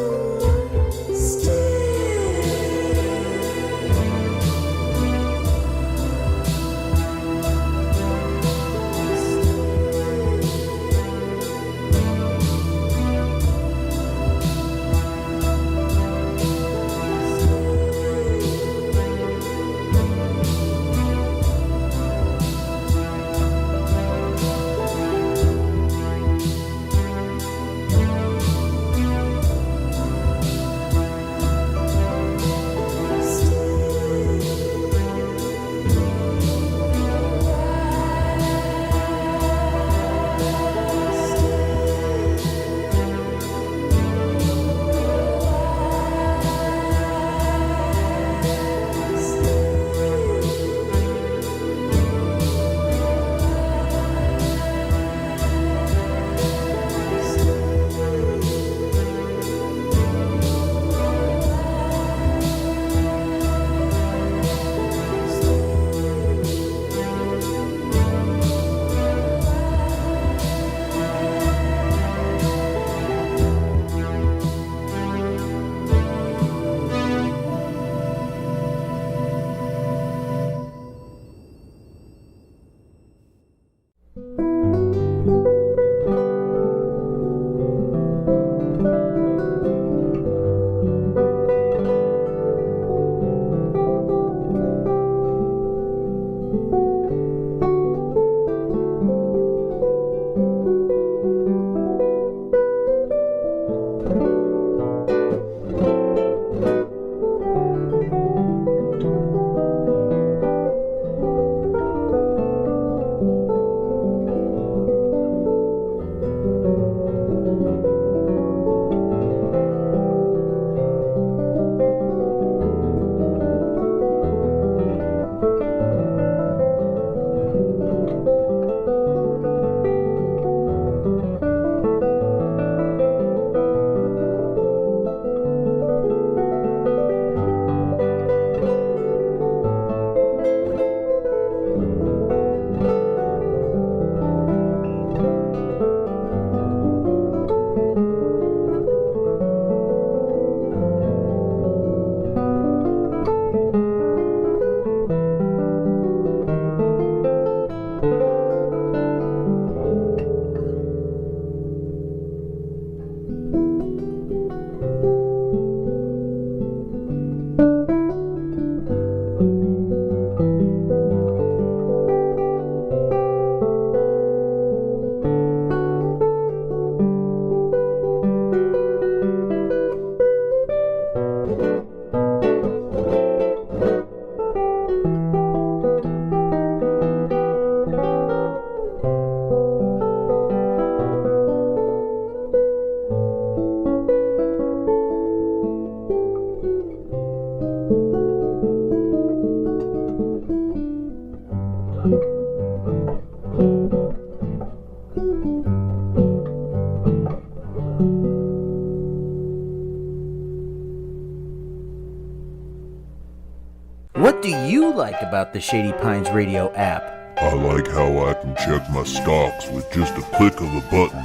What do you like about the Shady Pines Radio app? I like how I can check my stocks with just a click of a button.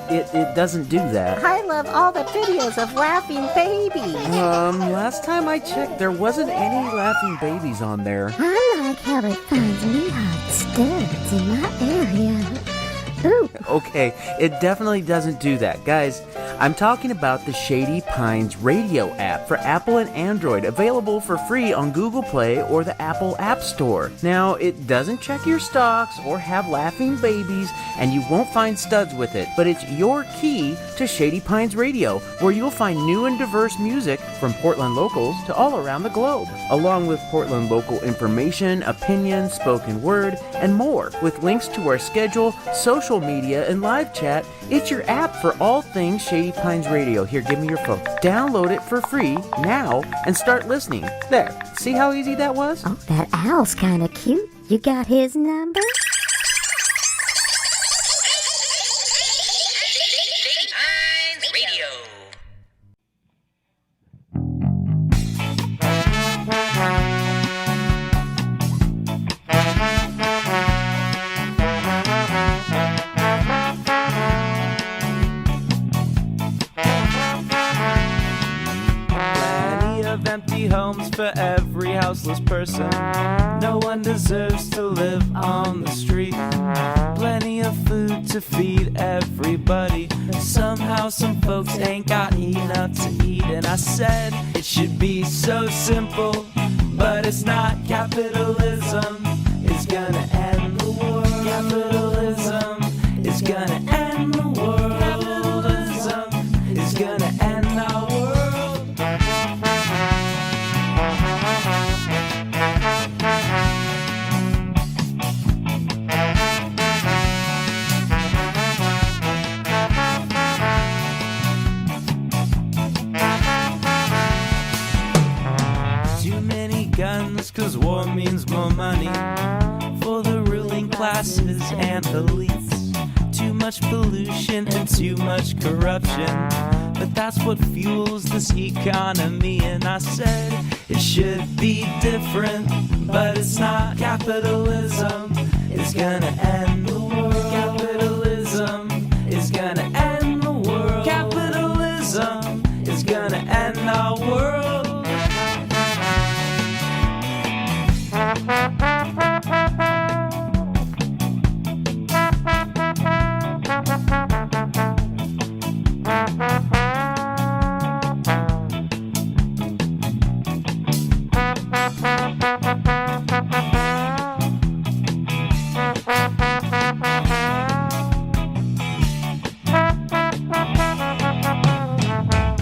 It doesn't do that. I love all the videos of laughing babies. Last time I checked, there wasn't any laughing babies on there. I like how it finds me hot studs in my area. Ooh. Okay, it definitely doesn't do that. Guys, I'm talking about the Shady Pines Radio app for Apple and Android, available for free on Google Play or the Apple App Store. Now, it doesn't check your stocks or have laughing babies, and you won't find studs with it, but it's your key to Shady Pines Radio, where you'll find new and diverse music from Portland locals to all around the globe, along with Portland local information, opinions, spoken word, and more, with links to our schedule, social media, and live chat. It's your app for all things Shady Pines Radio. Here, give me your phone. Download it for free now and start listening. There. See how easy that was? Oh, that owl's kind of cute. You got his number? Empty homes for every houseless person. No one deserves to live on the street. Plenty of food to feed everybody. Somehow some folks ain't got enough to eat. And I said it should be so simple, but it's not. Capitalism is gonna end the world. Capitalism is gonna end the world. Capitalism is gonna end our world. Guns, 'cause war means more money for the ruling classes and elites. Too much pollution and too much corruption, but that's what fuels this economy. And I said it should be different, but it's not. Capitalism is gonna end the world. Capitalism is gonna end the world. Capitalism is gonna end our world.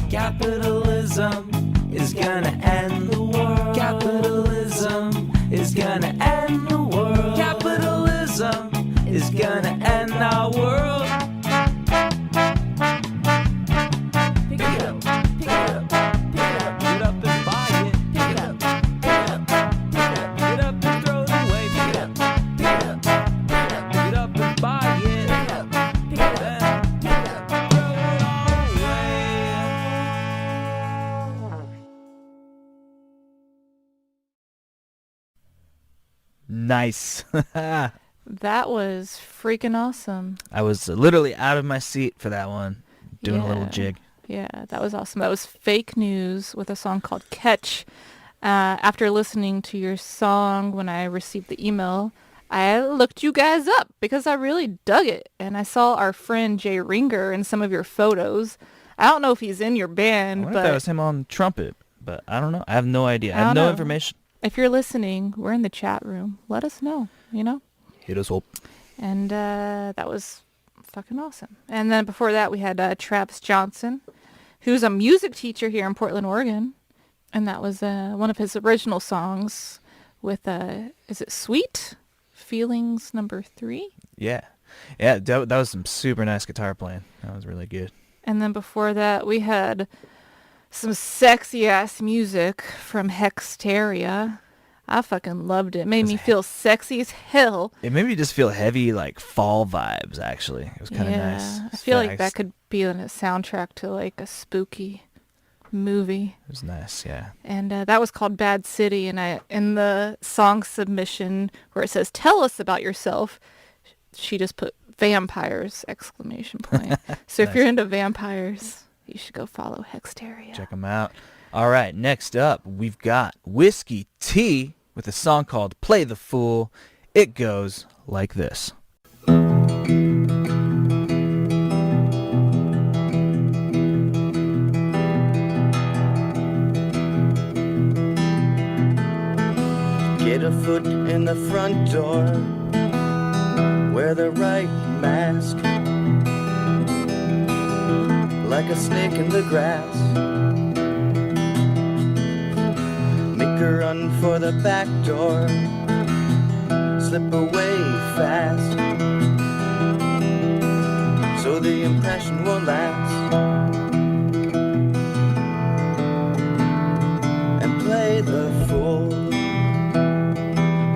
Capitalism is gonna end the world. Capitalism is gonna end the world. Capitalism is gonna end our world. Pick it up, pick it up, pick it up, get up and buy it. Pick it up, pick it up, pick it up, get up and throw it away. Pick it up, pick it up, pick it up, get up and buy it. Pick it up, pick it up, pick it up, throw it all away. Nice. That was freaking awesome. I was literally out of my seat for that one, doing a little jig. Yeah, that was awesome. That was Fake News with a song called Catch. After listening to your song, when I received the email, I looked you guys up because I really dug it. And I saw our friend Jay Ringer in some of your photos. I don't know if he's in your band, I wonder but if that was him on trumpet, but I don't know. I have no idea. I have no information. If you're listening, we're in the chat room. Let us know, you know? Hit us up. And that was fucking awesome. And then before that, we had Travis Johnson, who's a music teacher here in Portland, Oregon. And that was one of his original songs with, is it Sweet? Feelings number 3? Yeah. Yeah, that was some super nice guitar playing. That was really good. And then before that, we had some sexy-ass music from Hexteria. I fucking loved it. Made me feel sexy as hell. It made me just feel heavy, like fall vibes, actually. It was kind of nice. I feel like that could be in a soundtrack to like a spooky movie. It was nice, yeah. And that was called Bad City. And in the song submission where it says, "Tell us about yourself," she just put vampires, exclamation point. So if you're into vampires, you should go follow Hexteria. Check them out. All right, next up, we've got Whiskey T with a song called Play the Fool. It goes like this. Get a foot in the front door, wear the right mask, like a snake in the grass. Make a run for the back door, slip away fast, so the impression won't last. And play the fool,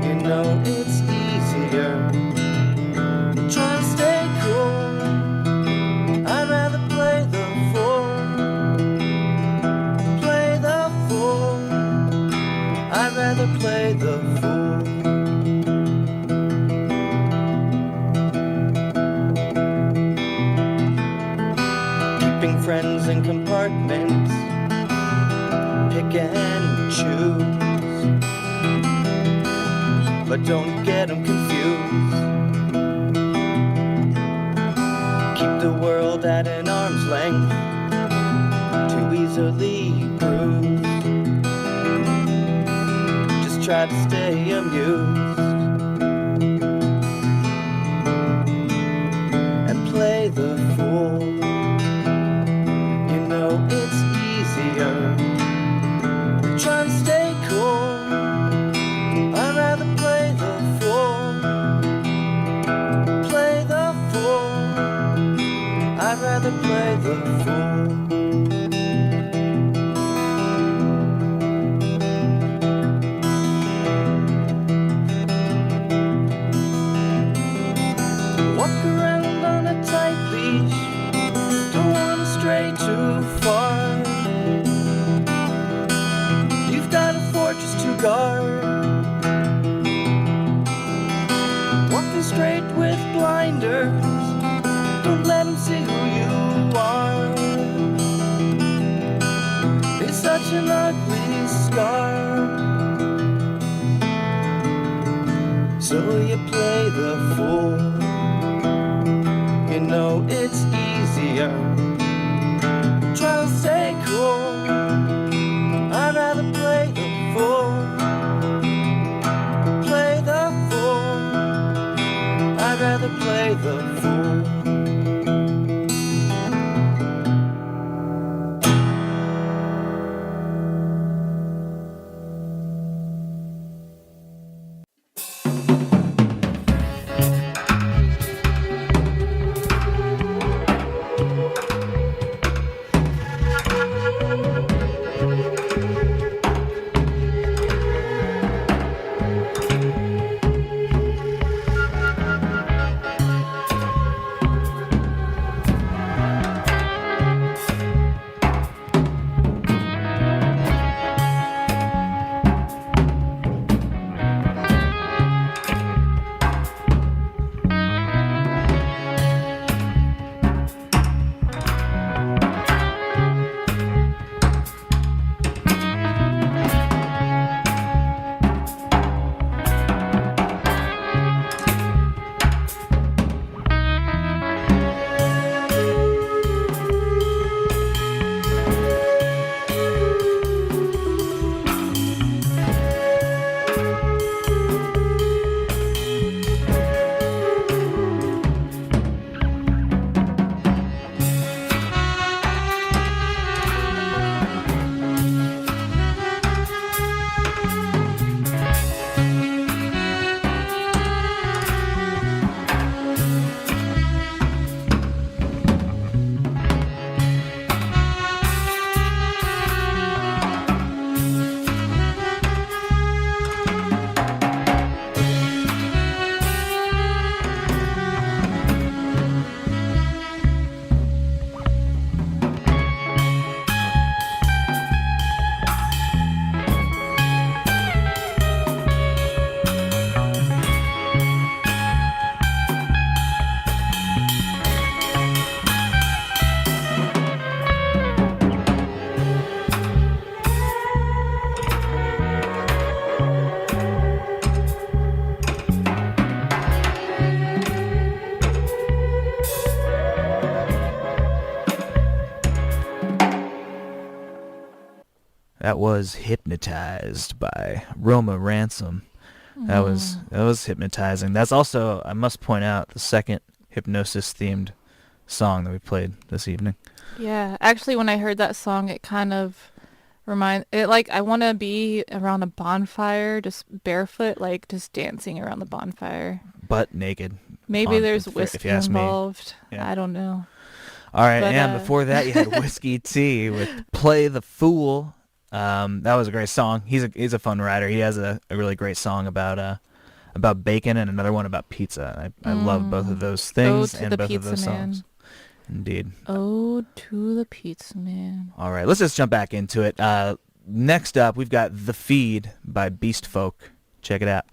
you know it's easier. Try to stay cool, I'd rather play the fool. Play the fool, I'd rather play the fool. Keeping friends in compartments, pick and choose, but don't get them confused. Keep the world at an arm's length, too easily bruised. Just try to stay amused and play the fool. You know it's easier. Try to stay cool, I'd rather play the fool. Play the fool, I'd rather play the fool. Walk around on a tight leash, don't want to stray too far. You've got a fortress to guard, walking straight with blinders, don't let them see who you are. It's such an ugly scar, so you play the fool. You know it's easier. Try to stay cool, I'd rather play the fool. Play the fool, I'd rather play the fool. That was Hypnotized by Roma Ransom. That was hypnotizing. That's also, I must point out, the second hypnosis-themed song that we played this evening. Yeah, actually, when I heard that song, it kind of I want to be around a bonfire, just barefoot, like just dancing around the bonfire. Butt naked. Maybe there's whiskey if you ask involved. Me. Yeah. I don't know. All right, But, and before that, you had Whiskey T with "Play the Fool." That was a great song. He's a fun writer. He has a really great song about bacon and another one about pizza. I love both of those things and both of those songs. Indeed. Ode to the Pizza Man. All right, let's just jump back into it. Next up, we've got "The Feed" by Beast Folk. Check it out.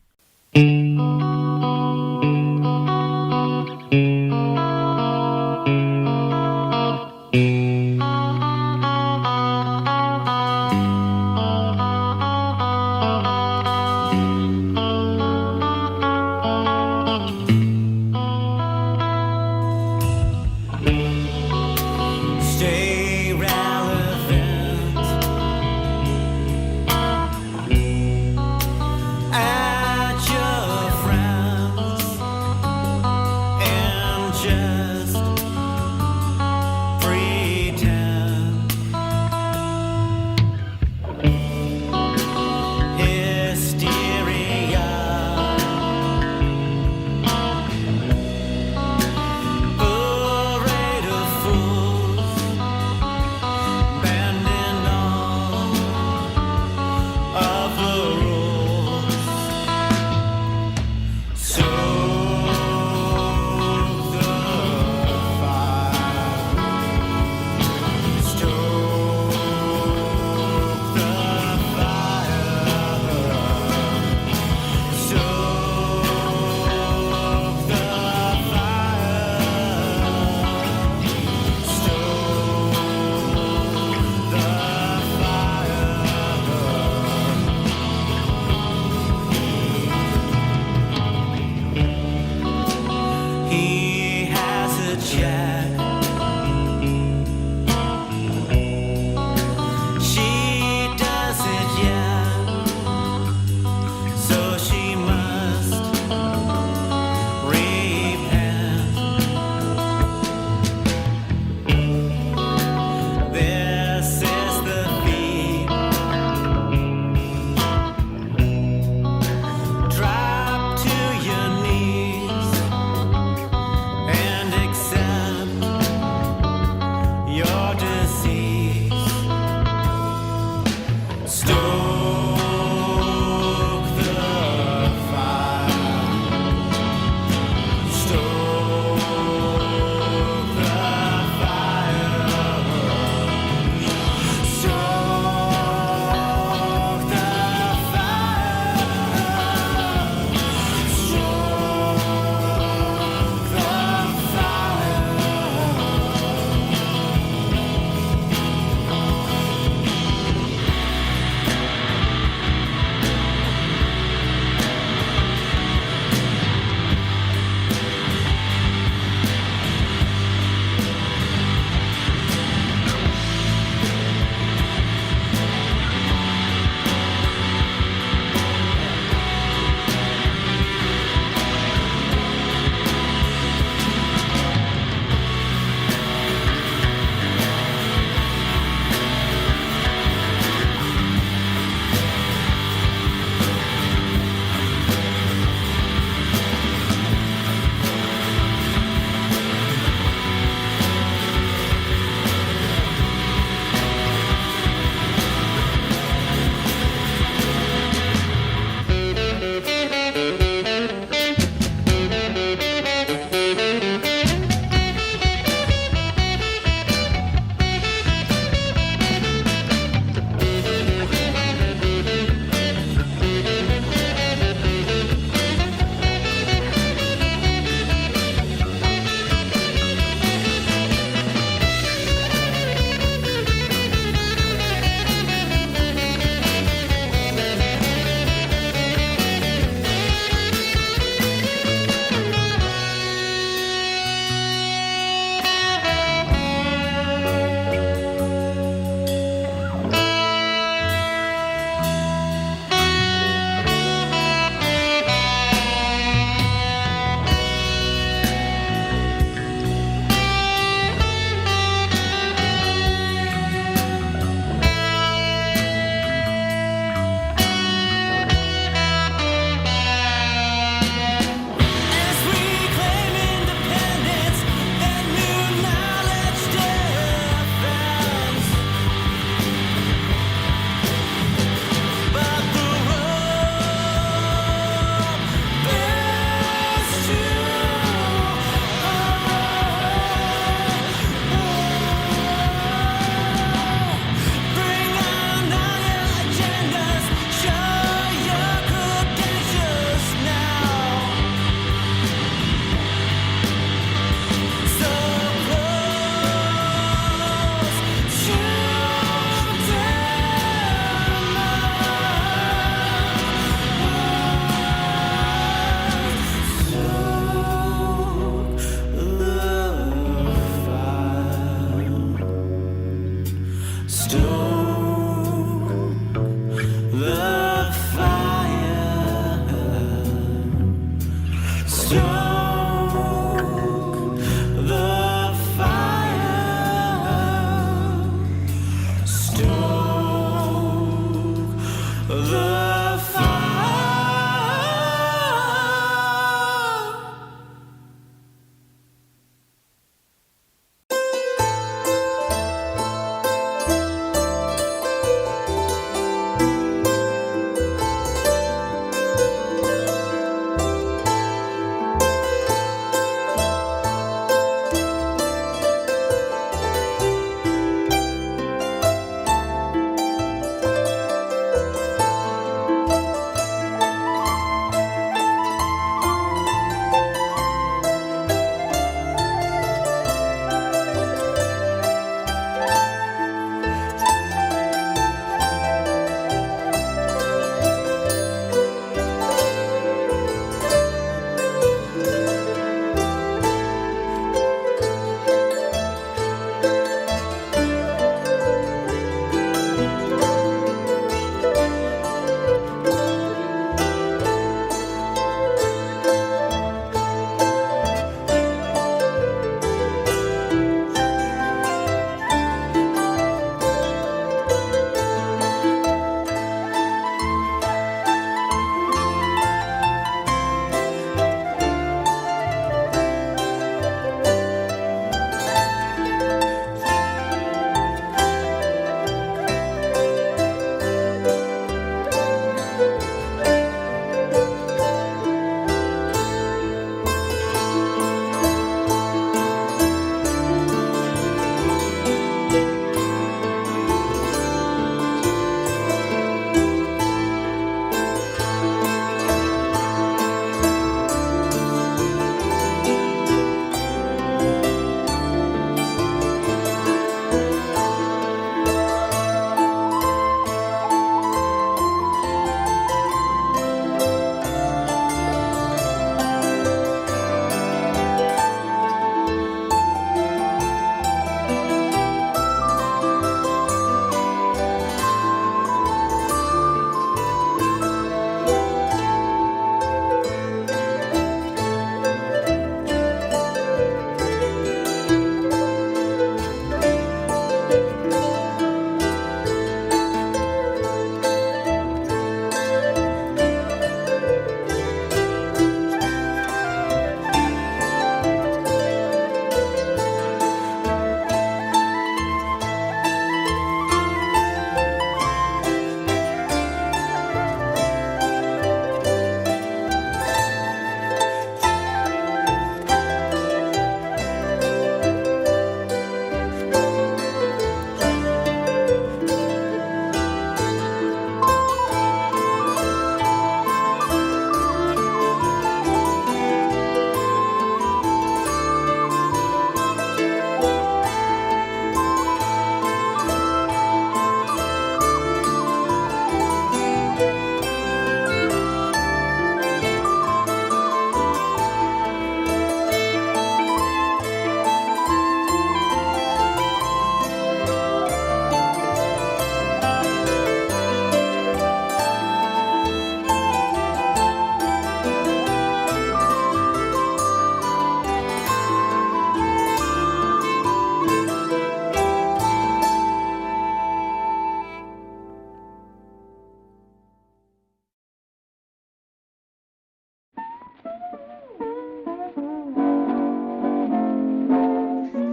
Stoke the fire. Stoke the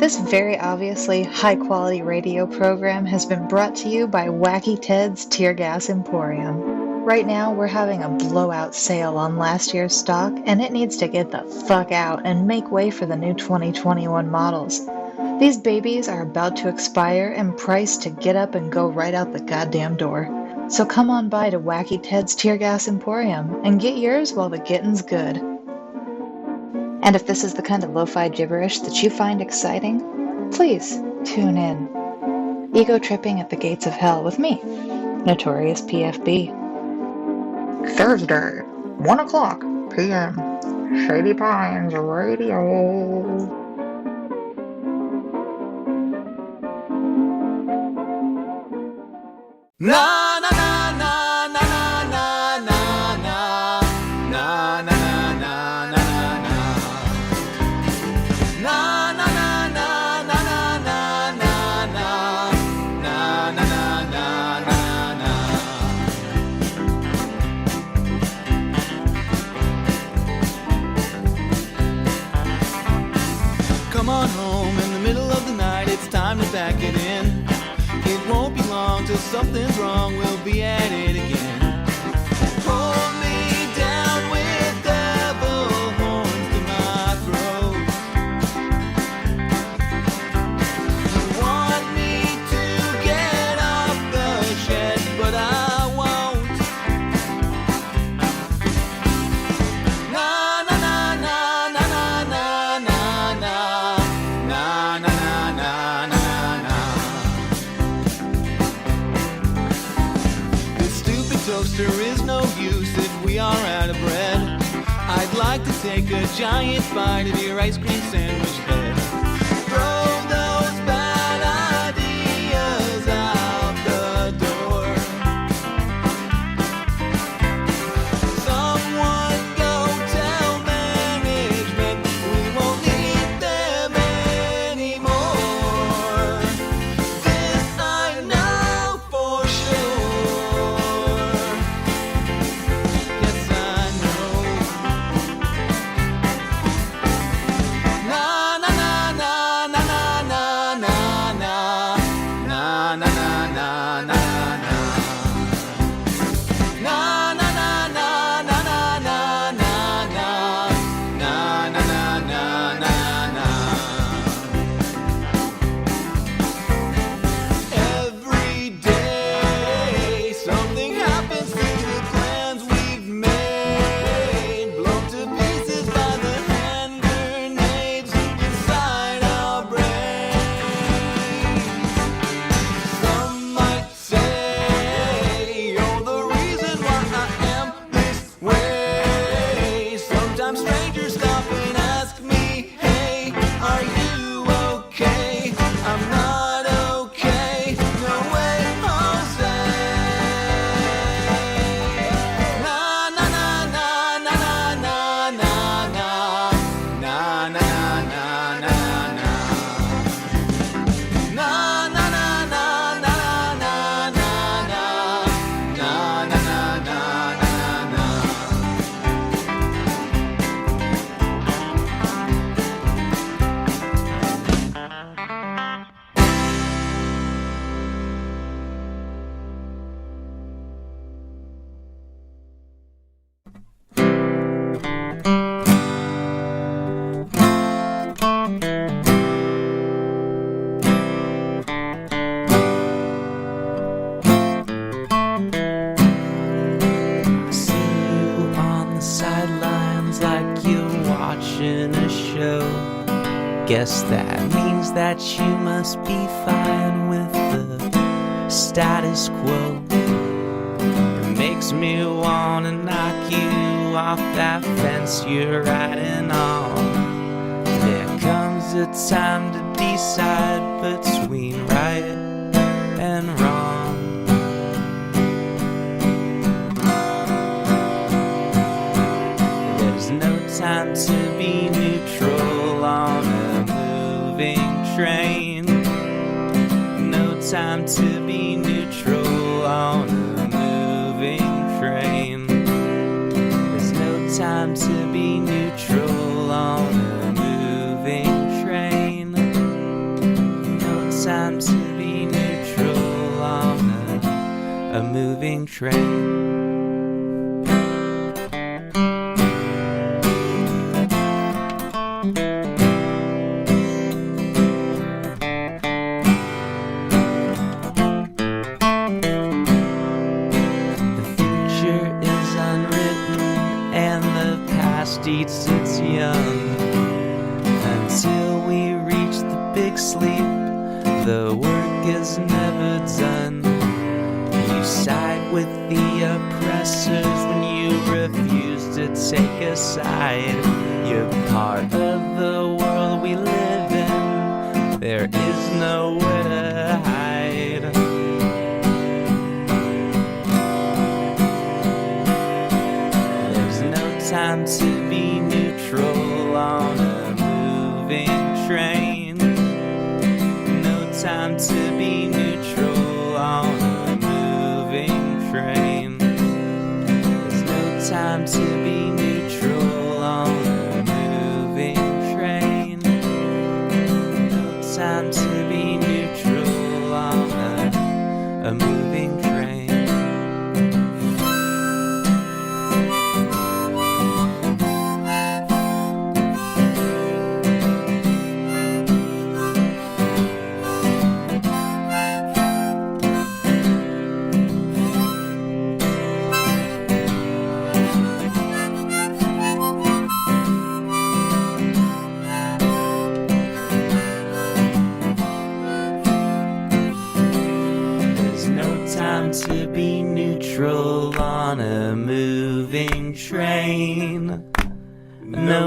This very obviously high-quality radio program has been brought to you by Wacky Ted's Tear Gas Emporium. Right now, we're having a blowout sale on last year's stock, and it needs to get the fuck out and make way for the new 2021 models. These babies are about to expire and priced to get up and go right out the goddamn door. So come on by to Wacky Ted's Tear Gas Emporium and get yours while the getting's good. And if this is the kind of lo-fi gibberish that you find exciting, please tune in. Ego tripping at the gates of hell with me, Notorious PFB. Thursday, 1 o'clock p.m. Shady Pines Radio. Na na na na na na na na na na na na na na. till something's wrong, we'll be at it again. Hold me down with devil horns to my throat. You want me to get off the shed, but I won't. Na na na na na na na na na na na na na. This stupid toaster is no use if we are out of bread. I'd like to take a giant bite of your ice cream sandwich bed. Throw those bad ideas out the door. Someone go tell management we won't need them anymore. This I know for sure. Yes, I know. Na na na na na na na na na na na na na na. Na na na na na na na na na na na na na. Every day something happens to the plans we've made, blown to pieces by the hand grenades inside our brains. Some might say you're the reason why I am this way. Sometimes strangers stop and ask me, hey, are you okay? I'm not okay. No way, Jose. Na na na na na na na na na na na na na na. Na na na na na na na na na na na na. See you on the sidelines like you're watching a show. Guess that means that you must be fine with the status quo. It makes me wanna knock you off that fence you're riding on. There comes a time to decide between right and wrong. There's no time to be neutral on a moving train. No time to be neutral on a moving train. There's no time to be neutral on a moving train. No time to be neutral on a moving train. Eats its young until we reach the big sleep. The work is never done. You side with the oppressors when you refuse to take a side. You're part of the world we live in. There is nowhere to hide. There's no time to be neutral on a moving train. No time to be neutral on a moving train. There's no time to be neutral on a moving train.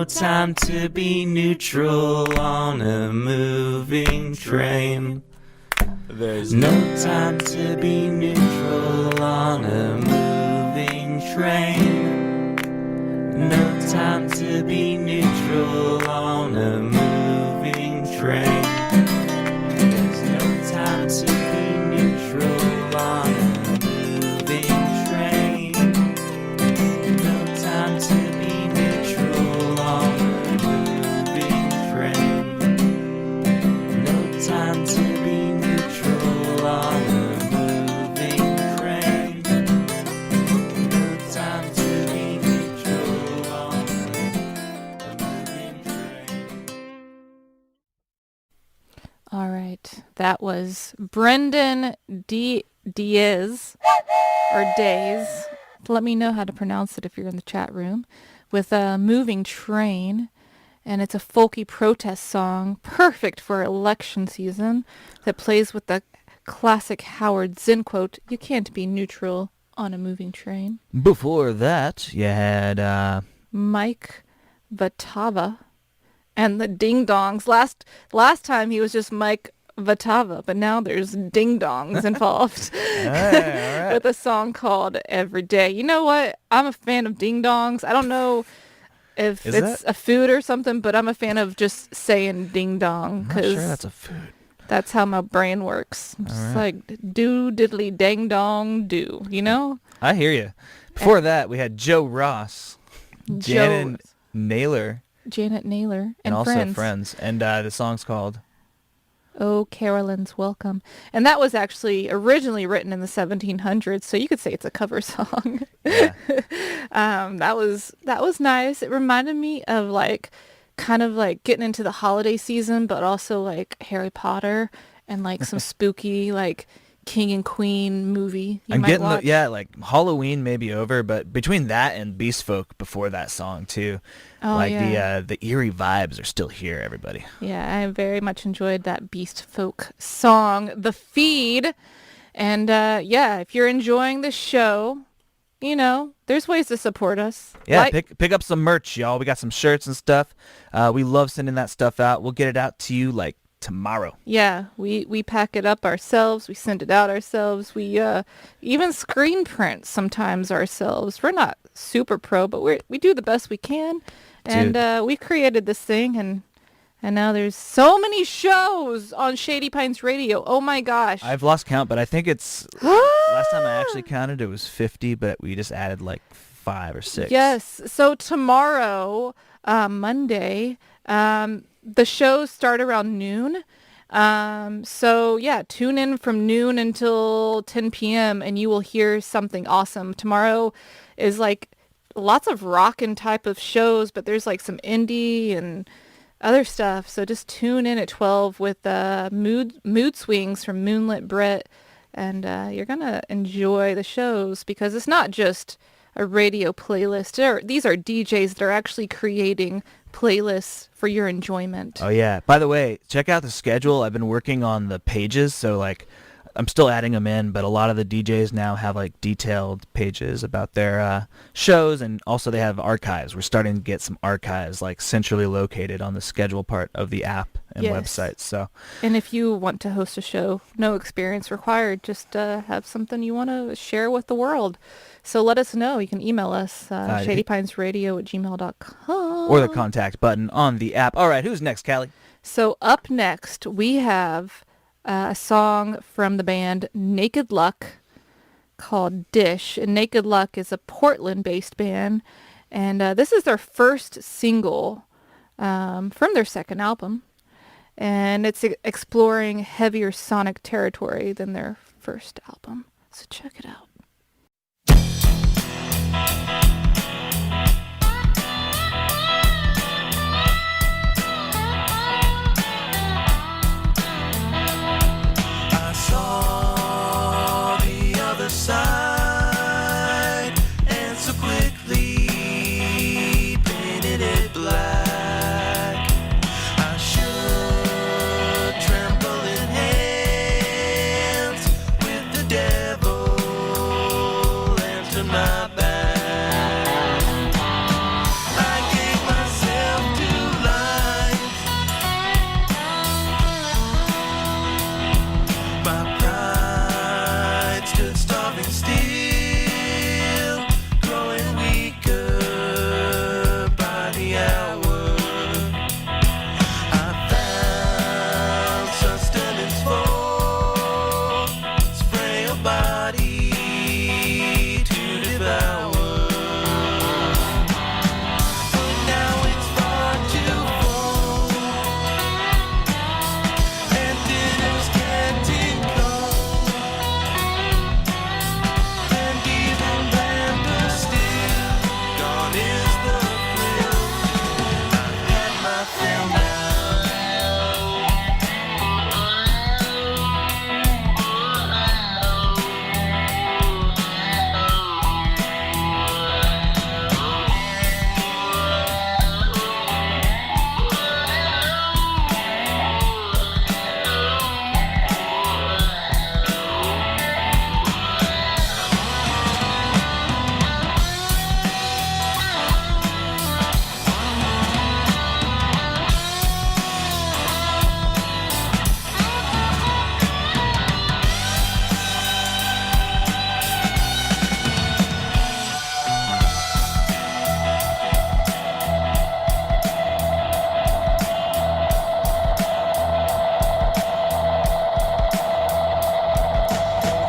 no time to be neutral on a moving train. There's no time to be neutral on a moving train. No time to be neutral on a moving train. There's no time to be neutral on a moving train. No time to be neutral on a moving train. No time to be neutral on a moving train. No time to be neutral on a moving train. All right. That was Brendan Diaz, or Days. Let me know how to pronounce it if you're in the chat room. With a Moving Train. And it's a folky protest song, perfect for election season, that plays with the classic Howard Zinn quote, "You can't be neutral on a moving train." Before that, you had Mike Vatava and the Ding Dongs. Last time he was just Mike Vatava, but now there's Ding Dongs involved. all right. With a song called Every Day. You know what? I'm a fan of Ding Dongs. I don't know if Is it's that- a food or something, but I'm a fan of just saying ding dong. I'm not sure that's a food. That's how my brain works. I'm just like, do diddly dang dong do, you know? I hear you. Before that, we had Joe Ross, Janet Naylor, and also Friends. And the song's called Oh, Carolyn's Welcome. And that was actually originally written in the 1700s, so you could say it's a cover song. Yeah. That was nice. It reminded me of like kind of like getting into the holiday season, but also like Harry Potter and like some spooky like King and Queen movie you I'm might getting watch. like Halloween may be over, but between that and Beast Folk before that song too, Oh, like yeah. the eerie vibes are still here, everybody. Yeah, I very much enjoyed that Beast Folk song, The Feed. And yeah, if you're enjoying the show, you know, there's ways to support us. Yeah, pick up some merch, y'all. We got some shirts and stuff. We love sending that stuff out. We'll get it out to you like tomorrow. Yeah, we pack it up ourselves. We send it out ourselves. We even screen print sometimes ourselves. We're not super pro, but we do the best we can. And we created this thing, and now there's so many shows on Shady Pines Radio. Oh my gosh. I've lost count, but I think it's last time I actually counted it was 50, but we just added like 5 or 6. Yes. So tomorrow, Monday, the shows start around noon. So yeah, tune in from noon until 10 p.m. and you will hear something awesome. Tomorrow is like lots of rockin' type of shows, but there's like some indie and other stuff. So just tune in at 12 with Mood Swings from Moonlit Brett, and you're gonna enjoy the shows because it's not just a radio playlist. These are DJs that are actually creating playlists for your enjoyment. Oh yeah. By the way, check out the schedule. I've been working on the pages, so like I'm still adding them in, but a lot of the DJs now have like detailed pages about their shows, and also they have archives. We're starting to get some archives like centrally located on the schedule part of the app and Yes. website. So, and if you want to host a show, no experience required, just have something you want to share with the world. So let us know. You can email us, shadypinesradio@gmail.com. or the contact button on the app. All right, who's next, Callie? So up next, we have a song from the band Naked Luck called Dish. And Naked Luck is a Portland-based band. And this is their first single from their second album. And it's exploring heavier sonic territory than their first album. So check it out. I saw the other side and so quickly painted it black. I should tremble in hands with the devil and turn my back. feel now.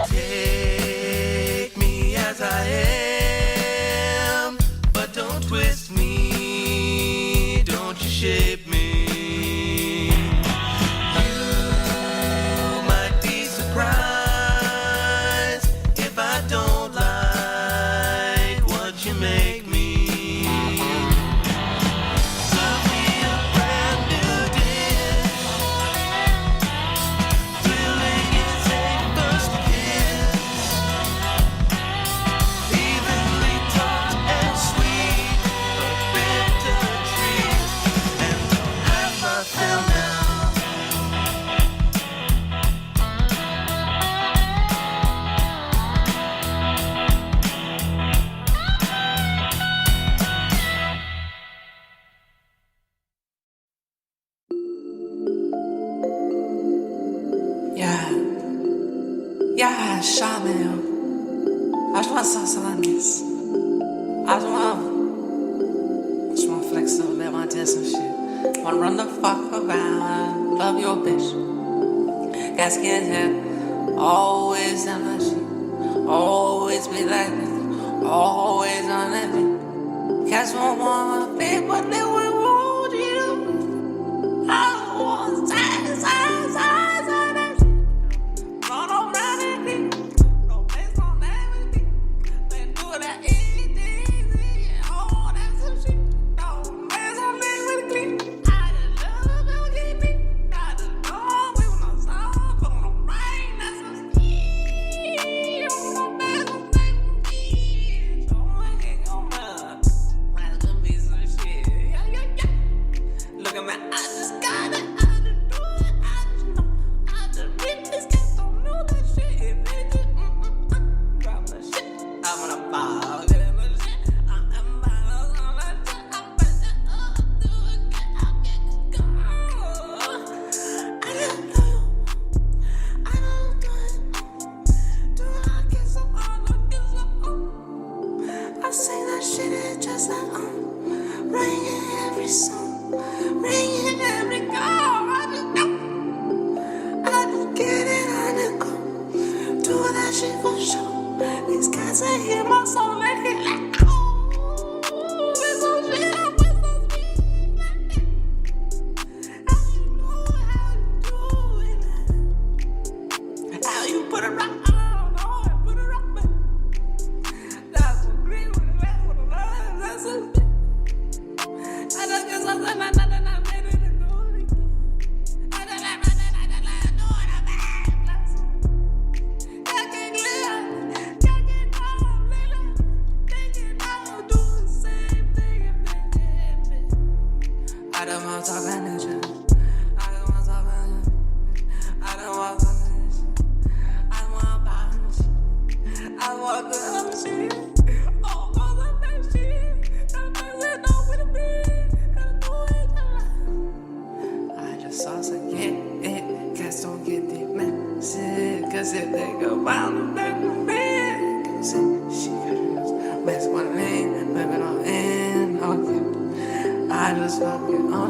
Take me as I am, but don't twist me, don't you shape me. You might be surprised if I don't like what you make me. Serve me a brand new dish, thrilling is a first kiss. Evenly tart and sweet, a bitter treat, and don't have my fill now. Yeah, Shaman. I just want salsa on this. I just want flex a little bit, want to do some shit. Want to run the fuck around, love your bitch. Got skin hair, always on my shit. Always be like this, always on that beat. Cats won't want my feet, but they will want you. I want size on that shit. Run around and beat. No place on that beat. They do that easy. Oh, that's some shit. No place on that with clean. I just love you, keep me. I just love we want no sun, but on the rain, that's some shit. No place on that with me. So I can't go mad. That's gonna be some shit. Yeah. Look at me, I just got it. I just do it. I just know. I just read this cats don't know that shit. If they just drop the shit, I'm gonna ball. Get in the shit. I'm balls on that shit. I'm pressing up to it. I'll get go. I just know you. I don't do it. Do I get so hard? I get so I say that shit is just like ringing every song, ringing every call. I just know. I just get it on the go. Do that shit for sure. These guys that hear my song, they hit like, oh, it's so shit. I'm with so speed like that. How you know how you do it? How you put it right? I don't know how to put it right, but that's what green with the rest with the love. That's so shit. I just get something I made it to go again. I just like do it again. I can't live. Can't get down, lately. Can't get down, do the same thing if they can. I don't want to talk about nature. I don't want to talk about nature. I don't want to talk about nature. I want balance. I want the other shit. All of that shit. That person know with a big. Gotta do it. I just saw some get it. Cats don't get the message. Cause if they go round and back and back, can say shit. Best one name, baby, don't end. Okay. I just fucking on,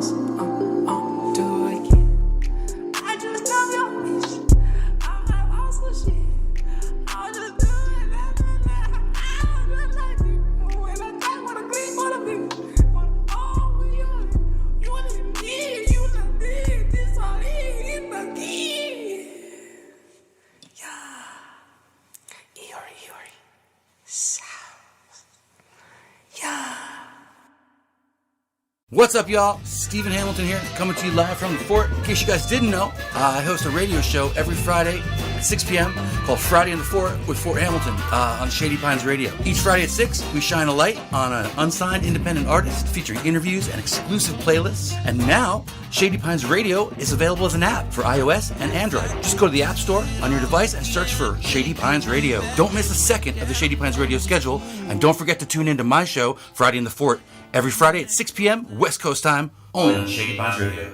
do it again. I just love your bitch. I have also shit. I'll just do it. I just like you. When I talk, when I clean, what I be. Oh, you want to be, you want to be. This all in the key. Yeah. Eeyore. Sounds. Yeah. What's up, y'all? Steve Stephen Hamilton here, coming to you live from the fort. In case you guys didn't know, I host a radio show every Friday at 6 p.m. called Friday in the Fort with Fort Hamilton on Shady Pines Radio. Each Friday at 6, we shine a light on an unsigned independent artist, featuring interviews and exclusive playlists. And now, Shady Pines Radio is available as an app for iOS and Android. Just go to the App Store on your device and search for Shady Pines Radio. Don't miss a second of the Shady Pines Radio schedule, and don't forget to tune into my show, Friday in the Fort, every Friday at 6 p.m. West Coast time, only on Shady Pines Radio.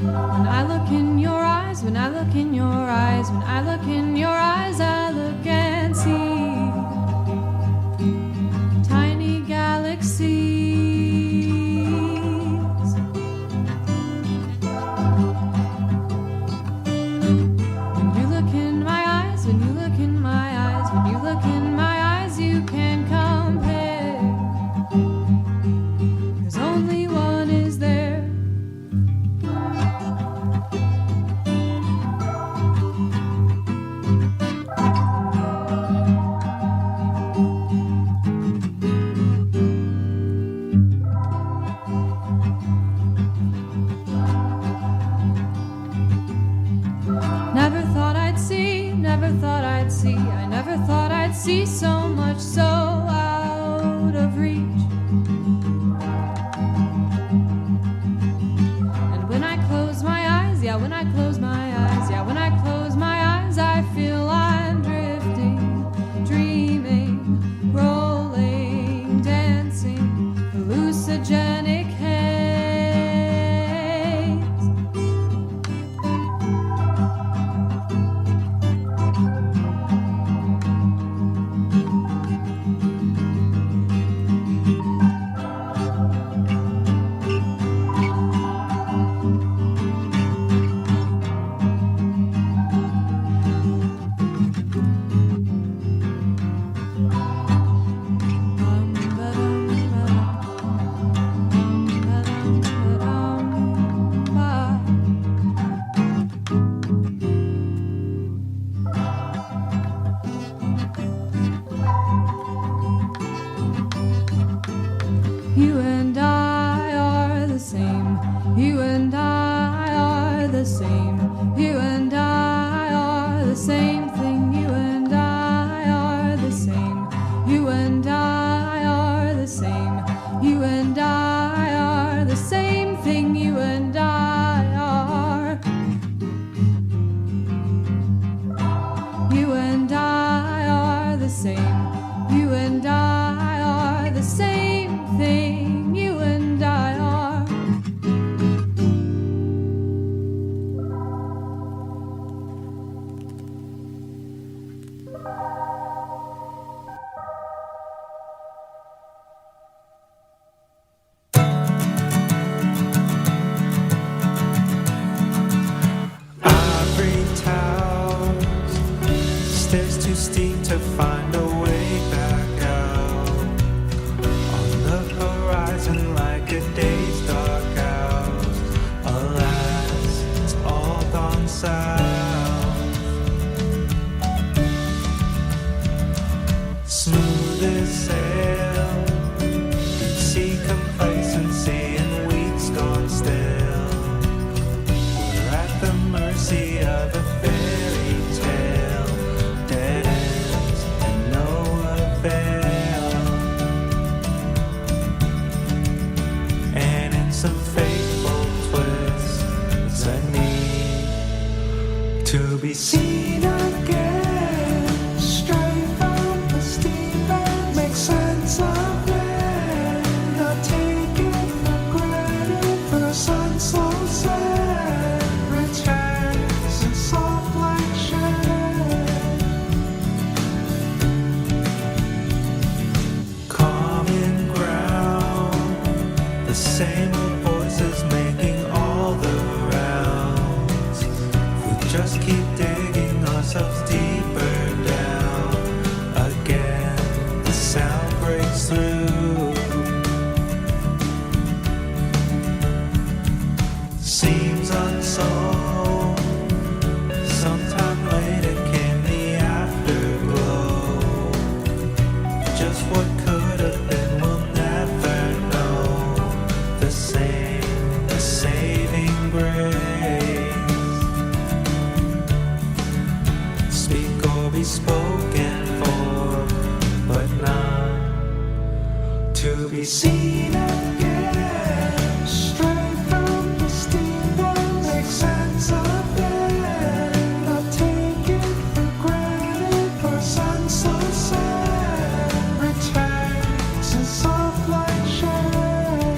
When I look in your eyes, when I look in your eyes, when I look in your eyes, I look and see tiny galaxies. When you look in my eyes, when you look in my eyes, when you look in my eyes, you can't compare. 'Cause only one is there. Never thought I'd see, never thought I'd see, I never thought I'd see so much so out of reach. And when I close my eyes, yeah, when I close my eyes, yeah, when I close my eyes, I feel I'm drifting, dreaming, rolling, dancing, hallucinogenic haze. You and I are the same. You and I are the same. You and I are the same thing. You and I are the same. You and I are the same. You and I are the same thing. You and I are. You and I are the same. You and I are the same thing. You and I are. Ivory towers, stairs too steep to find a way back out. On the horizon, like a day's dark hours. Alas, it's all gone south. Smooth as sail, deep sea complacency and weeks gone stale. We're at the mercy of a fairy tale, dead ends and no avail. And in some fateful twists, I need to be seen again, straight from the steep and make sense of it. Not taking for granted for the sun so sad, returns and soft like shade. Common ground, the same old voices making all the rounds. We just keep digging our spoken for, but not to be seen again. Straight from the steamboat, make sense of it. Not take it for granted, for sun so sad. Return to soft light shine,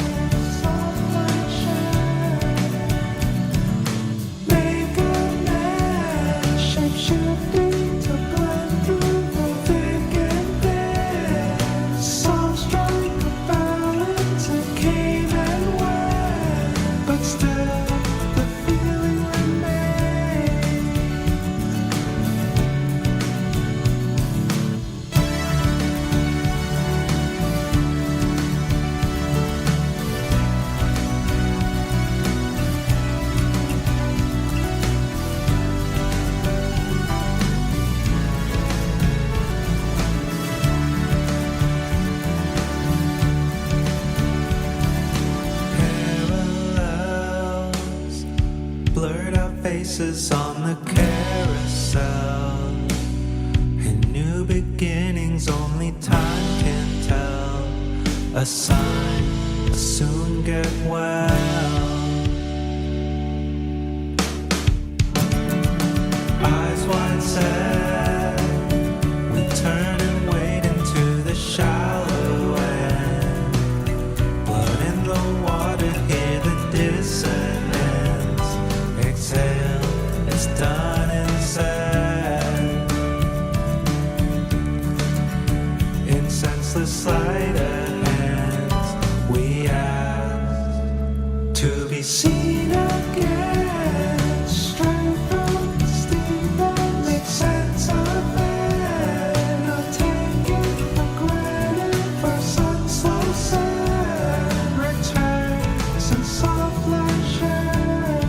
soft light shine. Make a man shape-shifting to blend through the thick and thin. Some strike a balance and came and went, but still the feeling remains. Parallels, blurred out faces on the carousel, and new beginnings only time can tell. A sign, soon get well. Eyes wide set, we turn and wade into the shallow end. Blood in the water, hear the dissonance. Exhale, it's done and said. In senseless sleight of hands, we ask to be seen again. Straight from the steamboat, make sense of it. Not take it for granted, for sun so sad. Return some soft light shine.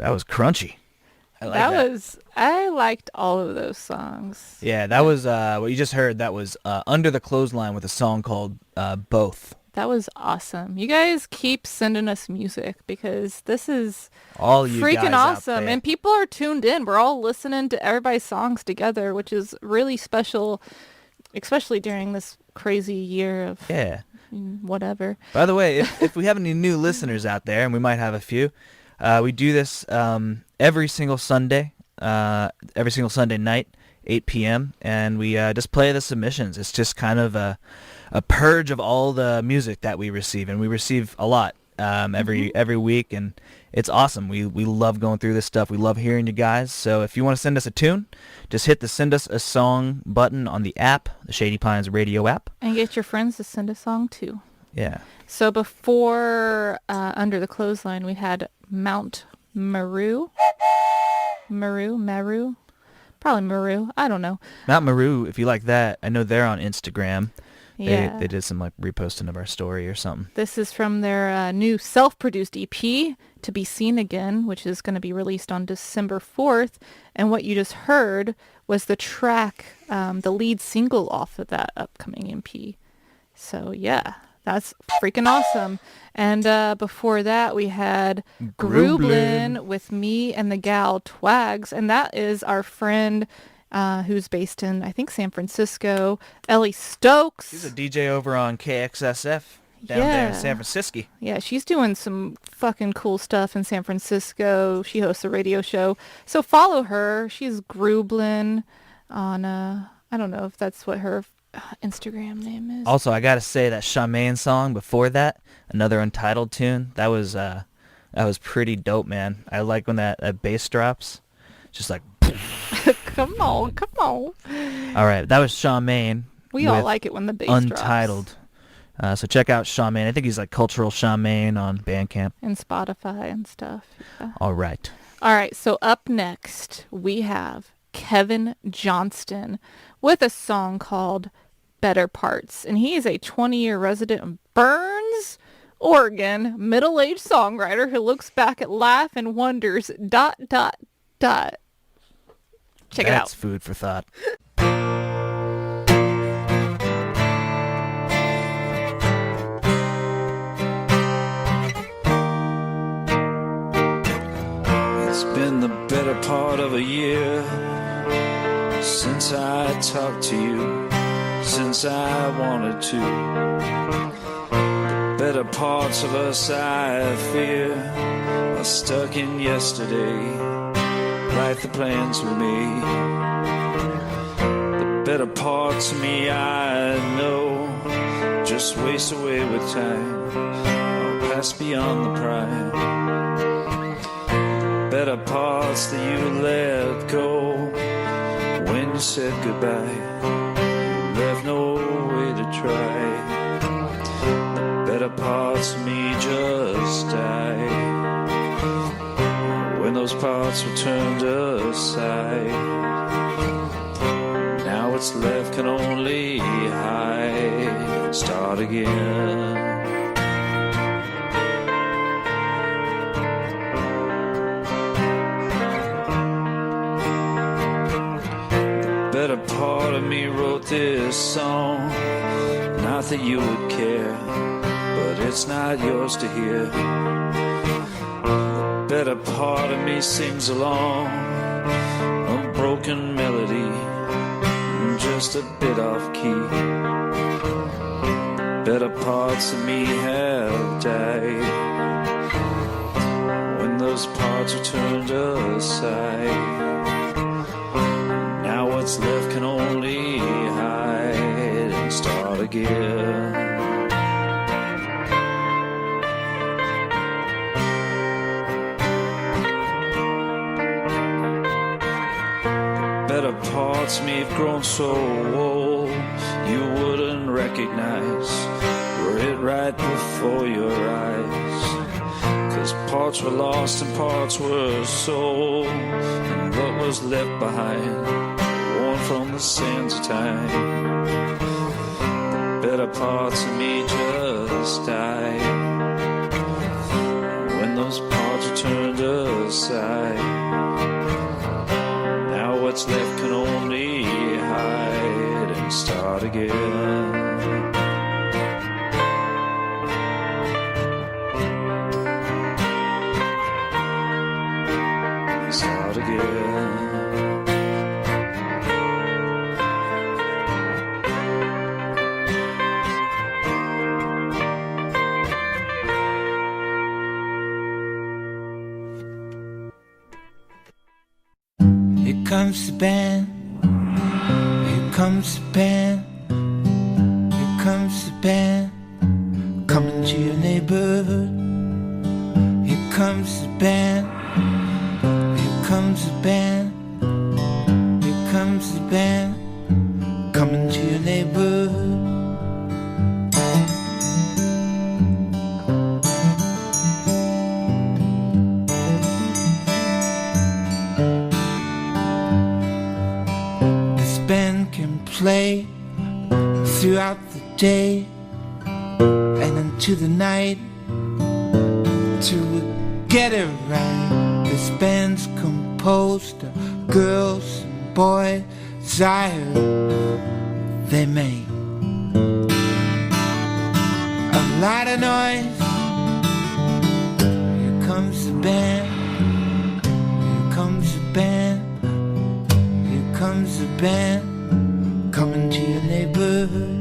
That was crunchy. I like that. I liked all of those songs. Yeah, that was what you just heard. That was Under the Clothesline with a song called Both. That was awesome. You guys keep sending us music because this is all you freaking guys out awesome. there. And people are tuned in. We're all listening to everybody's songs together, which is really special, especially during this crazy year of whatever. By the way, if we have any new listeners out there, and we might have a few, we do this every single Sunday night, 8 p.m., and we just play the submissions. It's just kind of a purge of all the music that we receive, and we receive a lot every week, and it's awesome. We love going through this stuff. We love hearing you guys. So if you want to send us a tune, just hit the Send Us a Song button on the app, the Shady Pines Radio app. And get your friends to send a song too. Yeah. So before Under the Clothesline, we had Mount Meru. Probably Meru. I don't know. Mount Meru, if you like that, I know they're on Instagram. Yeah. They did some like reposting of our story or something. This is from their new self-produced EP, To Be Seen Again, which is going to be released on December 4th. And what you just heard was the track, the lead single off of that upcoming EP. So yeah, that's freaking awesome. And before that, we had Grublin with Me and the Gal Twags. And that is our friend who's based in, I think, San Francisco, Ellie Stokes. She's a DJ over on KXSF down there in San Francisco. Yeah, she's doing some fucking cool stuff in San Francisco. She hosts a radio show. So follow her. She's Grublin on, I don't know if that's what her Instagram name is. Also, I got to say that Charmaine song before that, another Untitled tune, that was pretty dope, man. I like when that bass drops. Just like... Come on. All right, that was Charmaine. We all like it when the bass Untitled. So check out Charmaine. I think he's like Cultural Charmaine on Bandcamp. And Spotify and stuff. Yeah. All right, so up next, we have Kevin Johnston with a song called Better Parts. And he is a 20-year resident of Burns, Oregon, middle-aged songwriter who looks back at life and wonders, ... Check it out. That's food for thought. It's been the better part of a year since I talked to you, since I wanted to. The better parts of us, I fear, are stuck in yesterday. Write the plans with me. The better parts of me, I know, just waste away with time. I'll pass beyond the prime. Better parts that you let go when you said goodbye. You left no way to try. The better parts of me just died when those parts were turned aside. Now what's left can only hide and start again. The better part of me wrote this song, not that you would care, but it's not yours to hear. Better part of me sings along a broken melody, just a bit off key. Better parts of me have died when those parts are turned aside. Now what's left can only hide and start again. Better parts of me have grown so old you wouldn't recognize, were it right before your eyes. 'Cause parts were lost and parts were sold, and what was left behind, worn from the sands of time. The better parts of me just died when those parts were turned aside. dear. Here comes the band, here comes the band, here comes the band, coming to your neighborhood. Here comes the band, here comes the band, here comes the band, coming to your neighborhood. Play throughout the day and into the night to get it right. This band's composed of girls and boys. I heard they make a lot of noise. Here comes the band, here comes the band, here comes the band, coming to your neighborhood.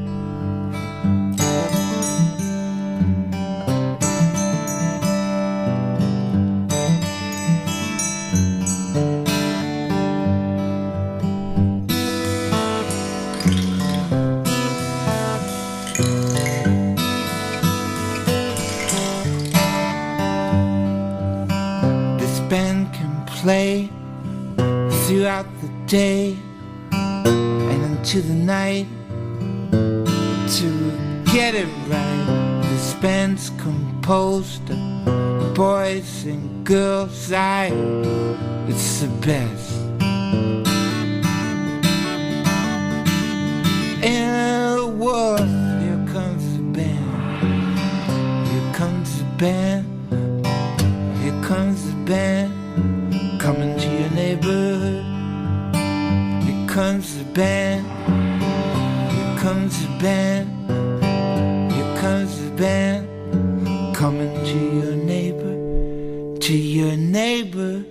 This band can play throughout the day to the night to get it right. This band's composed of boys and girls. It's the best in the world. Here comes the band, here comes the band, here comes the band, coming to your neighborhood. Here comes the band, here comes the band, here comes the band, coming to your neighborhood.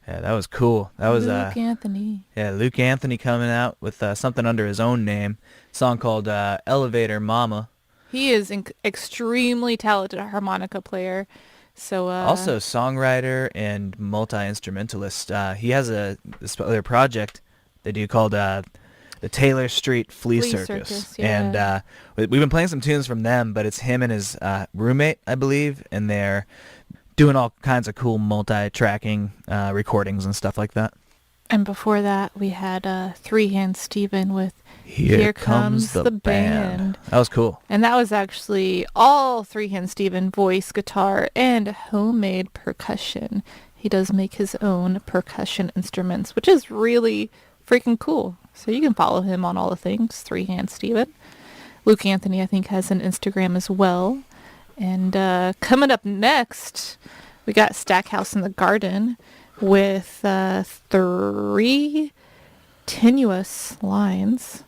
Yeah, that was cool. That was Luke Anthony. Yeah, Luke Anthony coming out with something under his own name. Song called Elevator Mama. He is extremely talented harmonica player. So also songwriter and multi-instrumentalist. He has this other project they do called the Taylor Street Flea Circus. Yeah. And we've been playing some tunes from them, but it's him and his roommate, I believe, and they're doing all kinds of cool multi-tracking recordings and stuff like that. And before that, we had Three Hand Steven with Here Comes the Band. That was cool. And that was actually all Three Hand Steven voice, guitar, and homemade percussion. He does make his own percussion instruments, which is really freaking cool. So you can follow him on all the things, Three Hand Steven. Luke Anthony, I think, has an Instagram as well. And coming up next, we got Stackhouse in the Garden with 3 tenuous lines.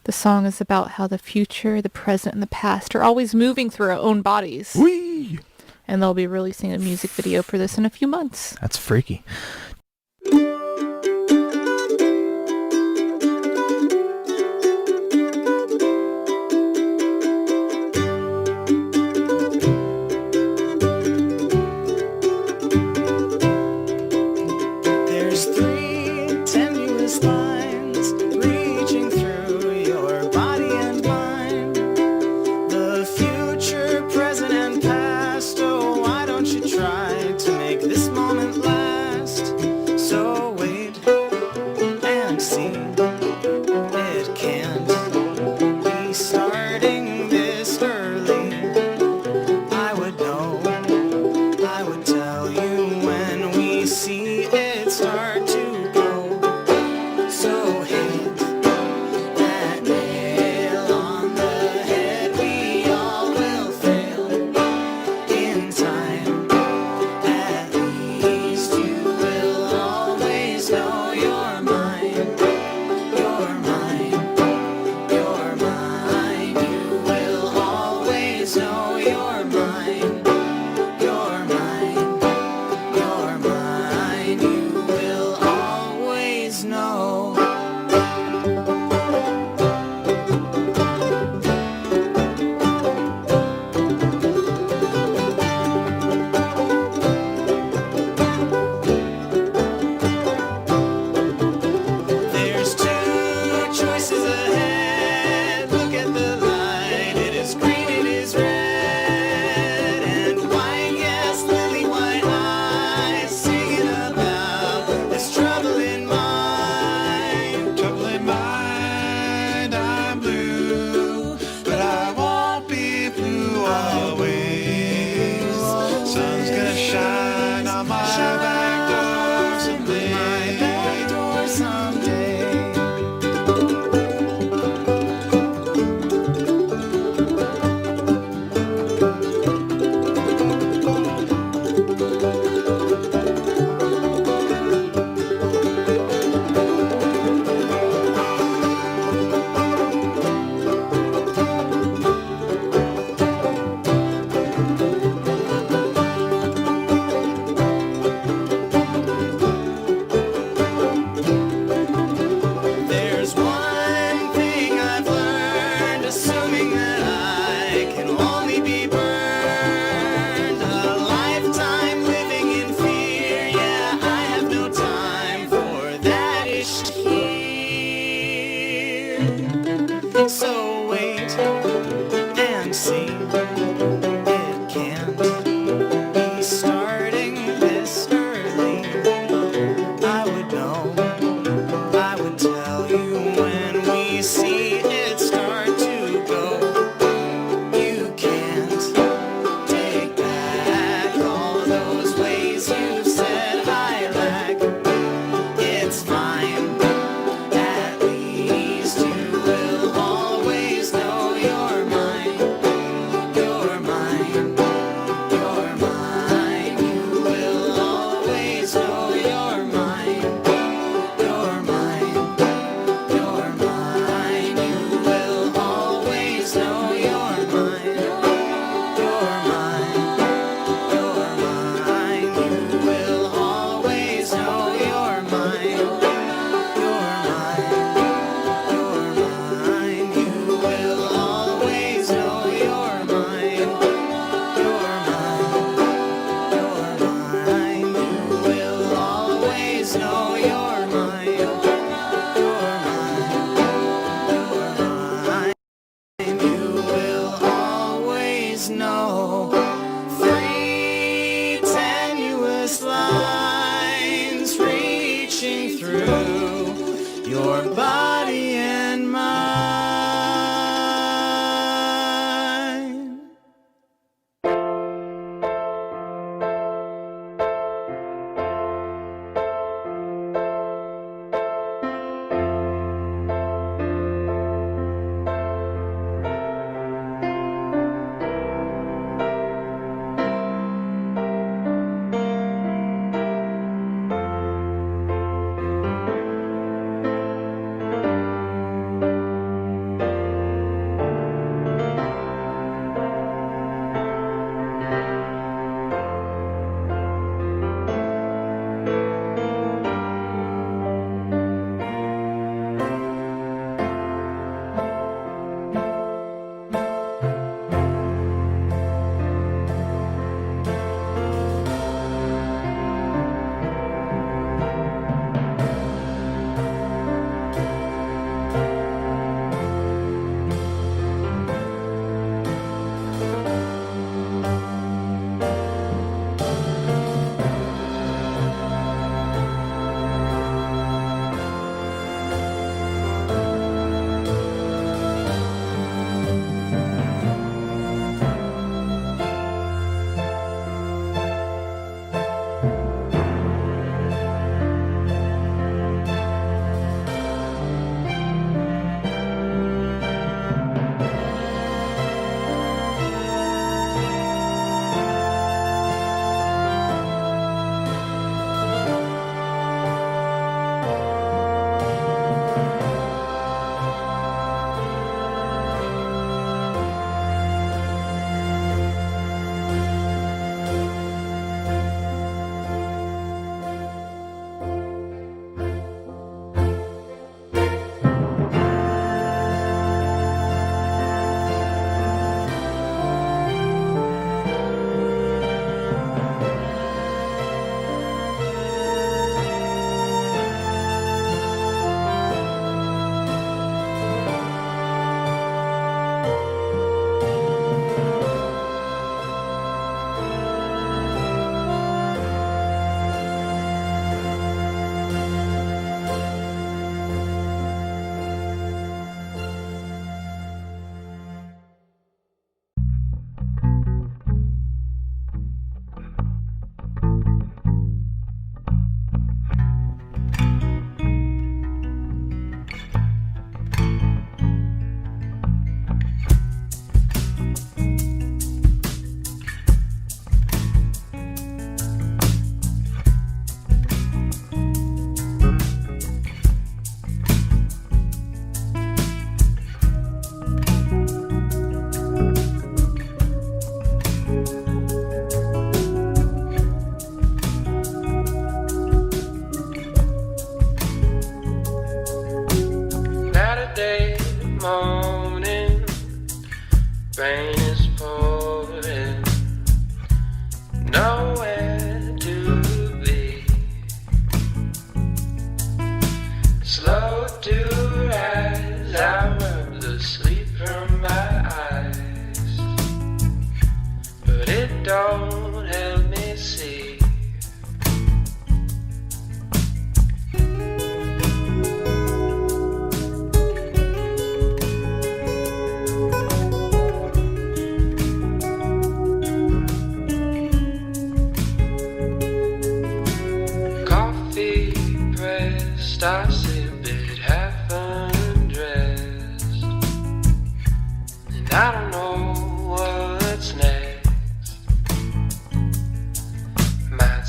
The song is about how the future, the present, and the past are always moving through our own bodies. Whee! And they'll be releasing a music video for this in a few months. That's freaky. Try to make this moment last.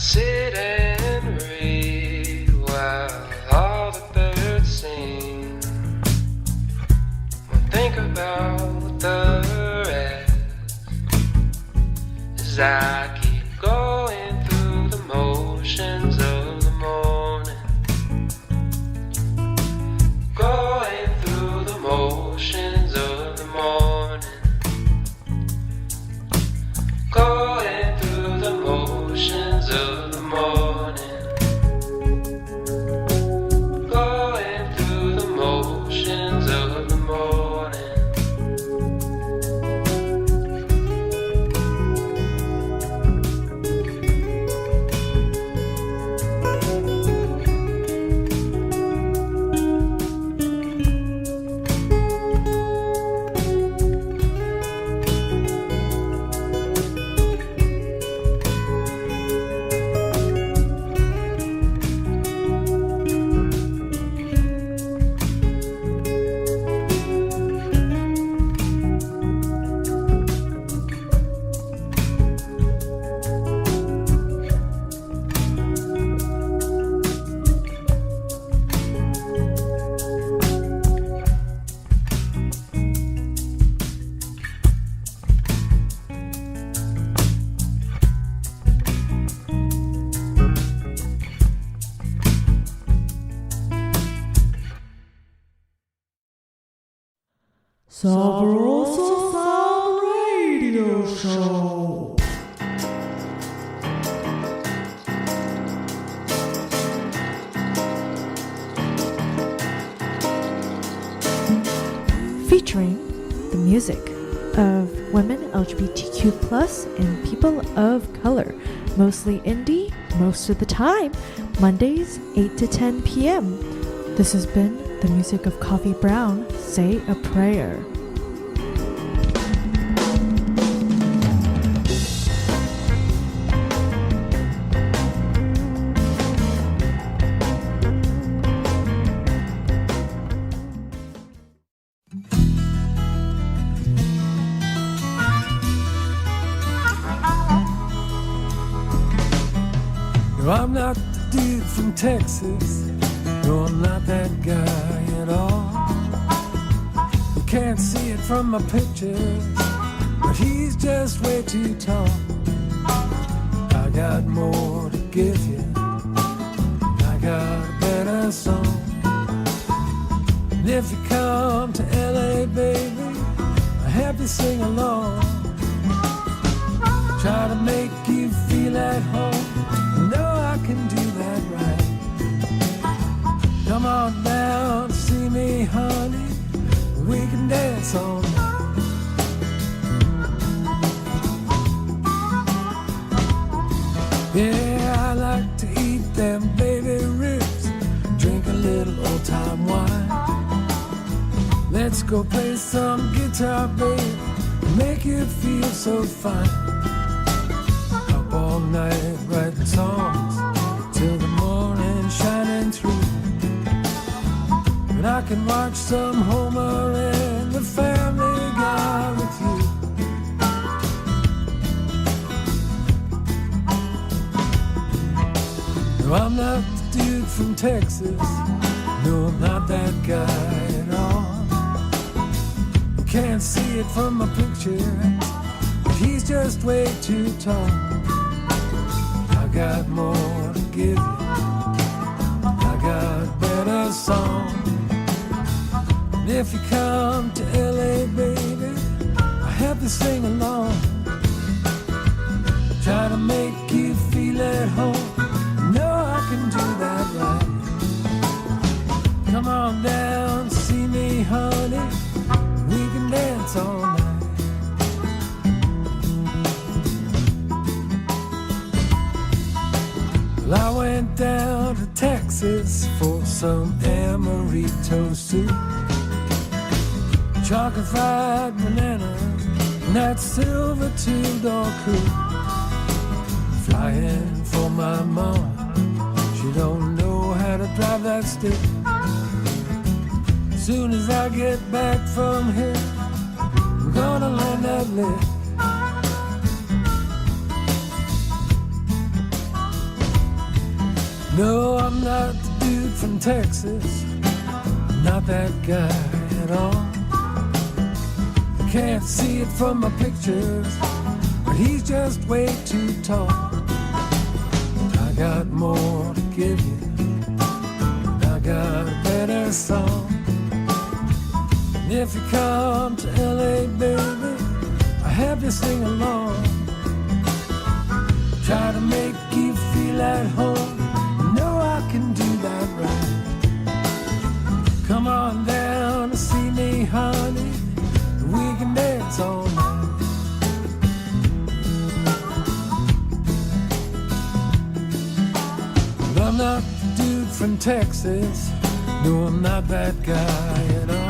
sit and read while all the birds sing. Won't think about the rest as I keep going through the motions of the morning. Going through the motions of the morning. Going through the motions of the morning. Going through the motions of the morning. Sabroso Sound Radio Show. Featuring the music of women, LGBTQ+, and people of color. Mostly indie, most of the time. Mondays, 8 to 10 p.m. This has been the music of Coffee Brown, Say a Prayer. No, I'm not the dude from Texas. No, I'm not that guy at all. You can't see it from my pictures, but he's just way too tall. I got more to give you. I got a better song. And if you come to LA, baby, I have you sing along. Try to make you feel at home. You know I can do that right. Come on down, see me, honey. We can dance all night. Yeah, I like to eat them baby ribs, drink a little old time wine. Let's go play some guitar, babe, make you feel so fine. Up all night writing songs till the morning shining through. And I can watch some Homer and the Family Guy with you. No, I'm not the dude from Texas. No, I'm not that guy at all. You can't see it from my picture, but he's just way too tall. I got more to give you. I got a better song. And if you come to LA, baby, I have to sing along. Try to make you feel at home. No, I can do that right. Come on down, see me, honey. We can dance all night. Well, I went down to Texas for some Amaretto soup, chocolate fried bananas, and that silver two-door coupe. Flying for my mom, she don't know how to drive that stick. Soon as I get back from here, I'm gonna learn that lick. No, I'm not the dude from Texas. I'm not that guy at all. You can't see it from my pictures, but he's just way too tall. I got more to give you. I got a better song. And if you come to LA, baby, I have you sing along. Try to make you feel at home. You know I can do that right. Come on down to see me, honey. We can dance all night. But I'm not the dude from Texas. No, I'm not that guy at all.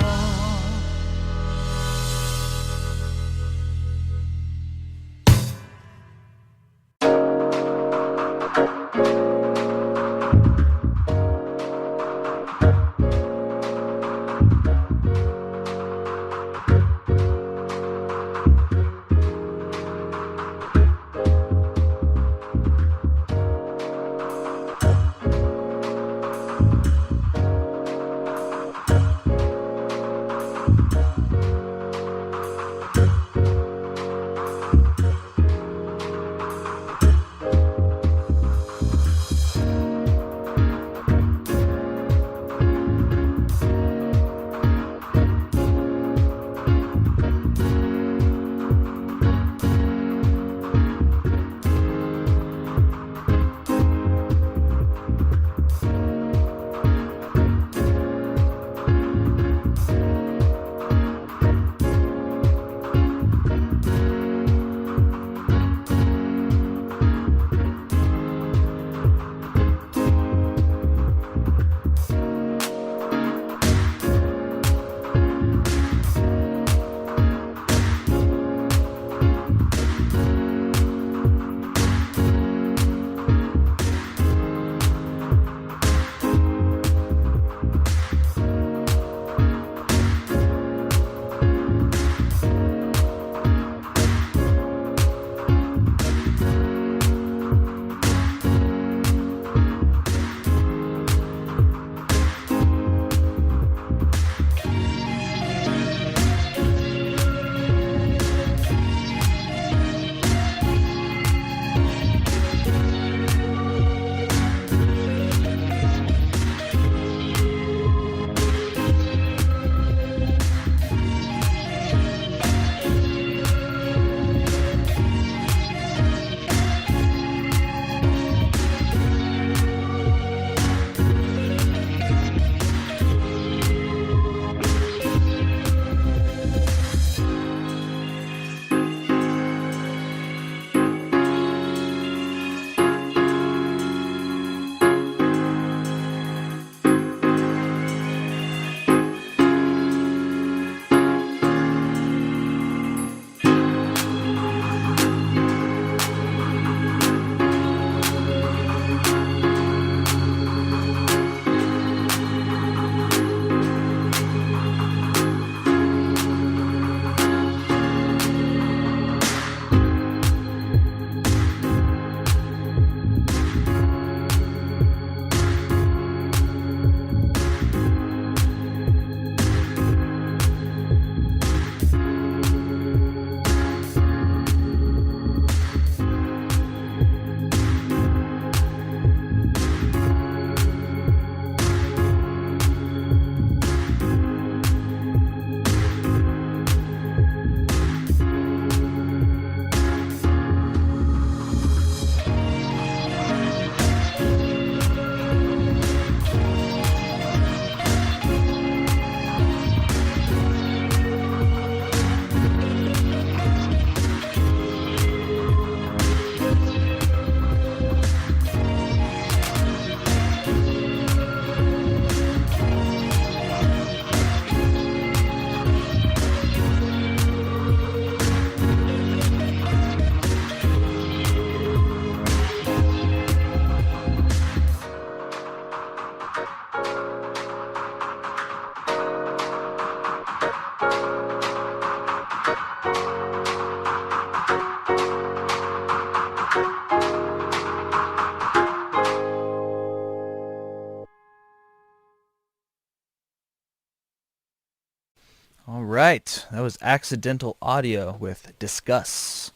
right. That was Accidental Audio with Discuss.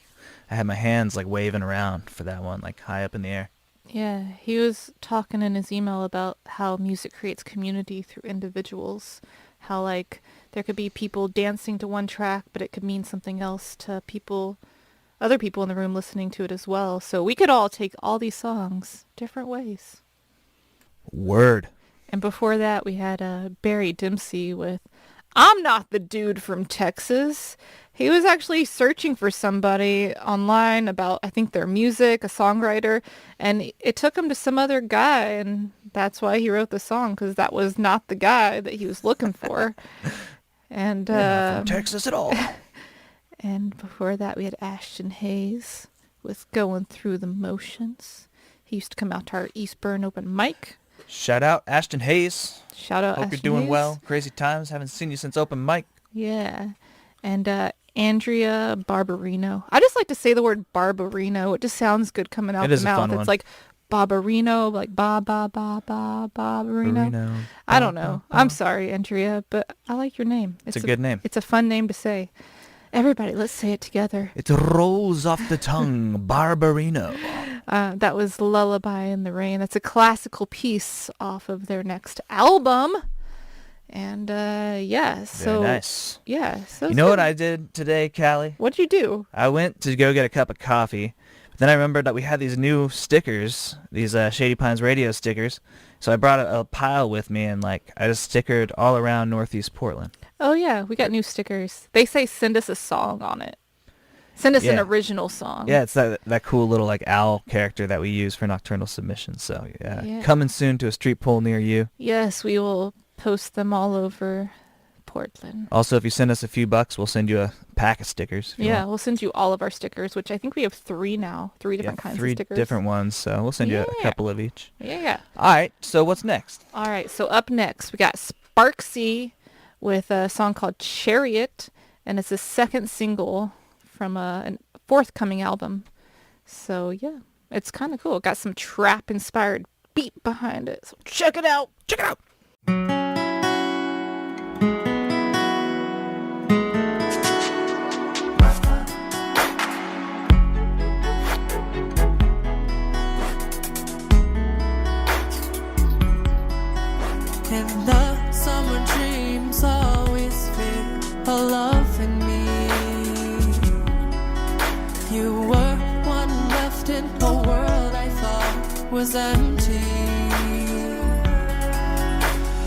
I had my hands like waving around for that one, like high up in the air. Yeah, he was talking in his email about how music creates community through individuals. How like there could be people dancing to one track, but it could mean something else to people, other people in the room listening to it as well. So we could all take all these songs different ways. Word. And before that, we had Barry Dempsey with I'm Not the Dude from Texas. He was actually searching for somebody online about, I think, their music, a songwriter, and it took him to some other guy, and that's why he wrote the song, because that was not the guy that he was looking for. And not from Texas at all. And before that, we had Ashton Hayes with Going Through the Motions. He used to come out to our Eastburn open mic. Shout out Ashton Hayes. Shout out Hope Ashton you're doing Hayes. well. Crazy times. Haven't seen you since open mic. Yeah. And Andrea Barbarino. I just like to say the word Barbarino. It just sounds good coming out It the is a mouth. fun It's one. like Barbarino, like Barbarino. Barbarino. I don't know. I'm sorry, Andrea, but I like your name. It's a good name. It's a fun name to say. Everybody, let's say it together. It rolls off the tongue. Barbarino. That was Lullaby in the Rain. That's a classical piece off of their next album. And yeah, so Very nice. Yeah, so You know what I did today, Callie? What'd you do? I went to go get a cup of coffee. But then I remembered that we had these new stickers, these Shady Pines Radio stickers. So I brought a pile with me, and like I just stickered all around Northeast Portland. Oh yeah, we got new stickers. They say send us a song on it. Send us an original song. Yeah, it's that cool little like owl character that we use for Nocturnal Submissions. So yeah, coming soon to a street pole near you. Yes, we will post them all over Portland. Also, if you send us a few bucks, we'll send you a pack of stickers. If you want. We'll send you all of our stickers, which I think we have 3 now. 3 different kinds of stickers. 3 different ones, so we'll send you a couple of each. Yeah. All right, so what's next? All right, so up next, we got Sparksy with a song called Chariot, and it's the second single from a forthcoming album. So, yeah, it's kind of cool. Got some trap-inspired beat behind it, so check it out. Check it out. And the summer dreams always feel a love in me. You were one left in a world I thought was empty.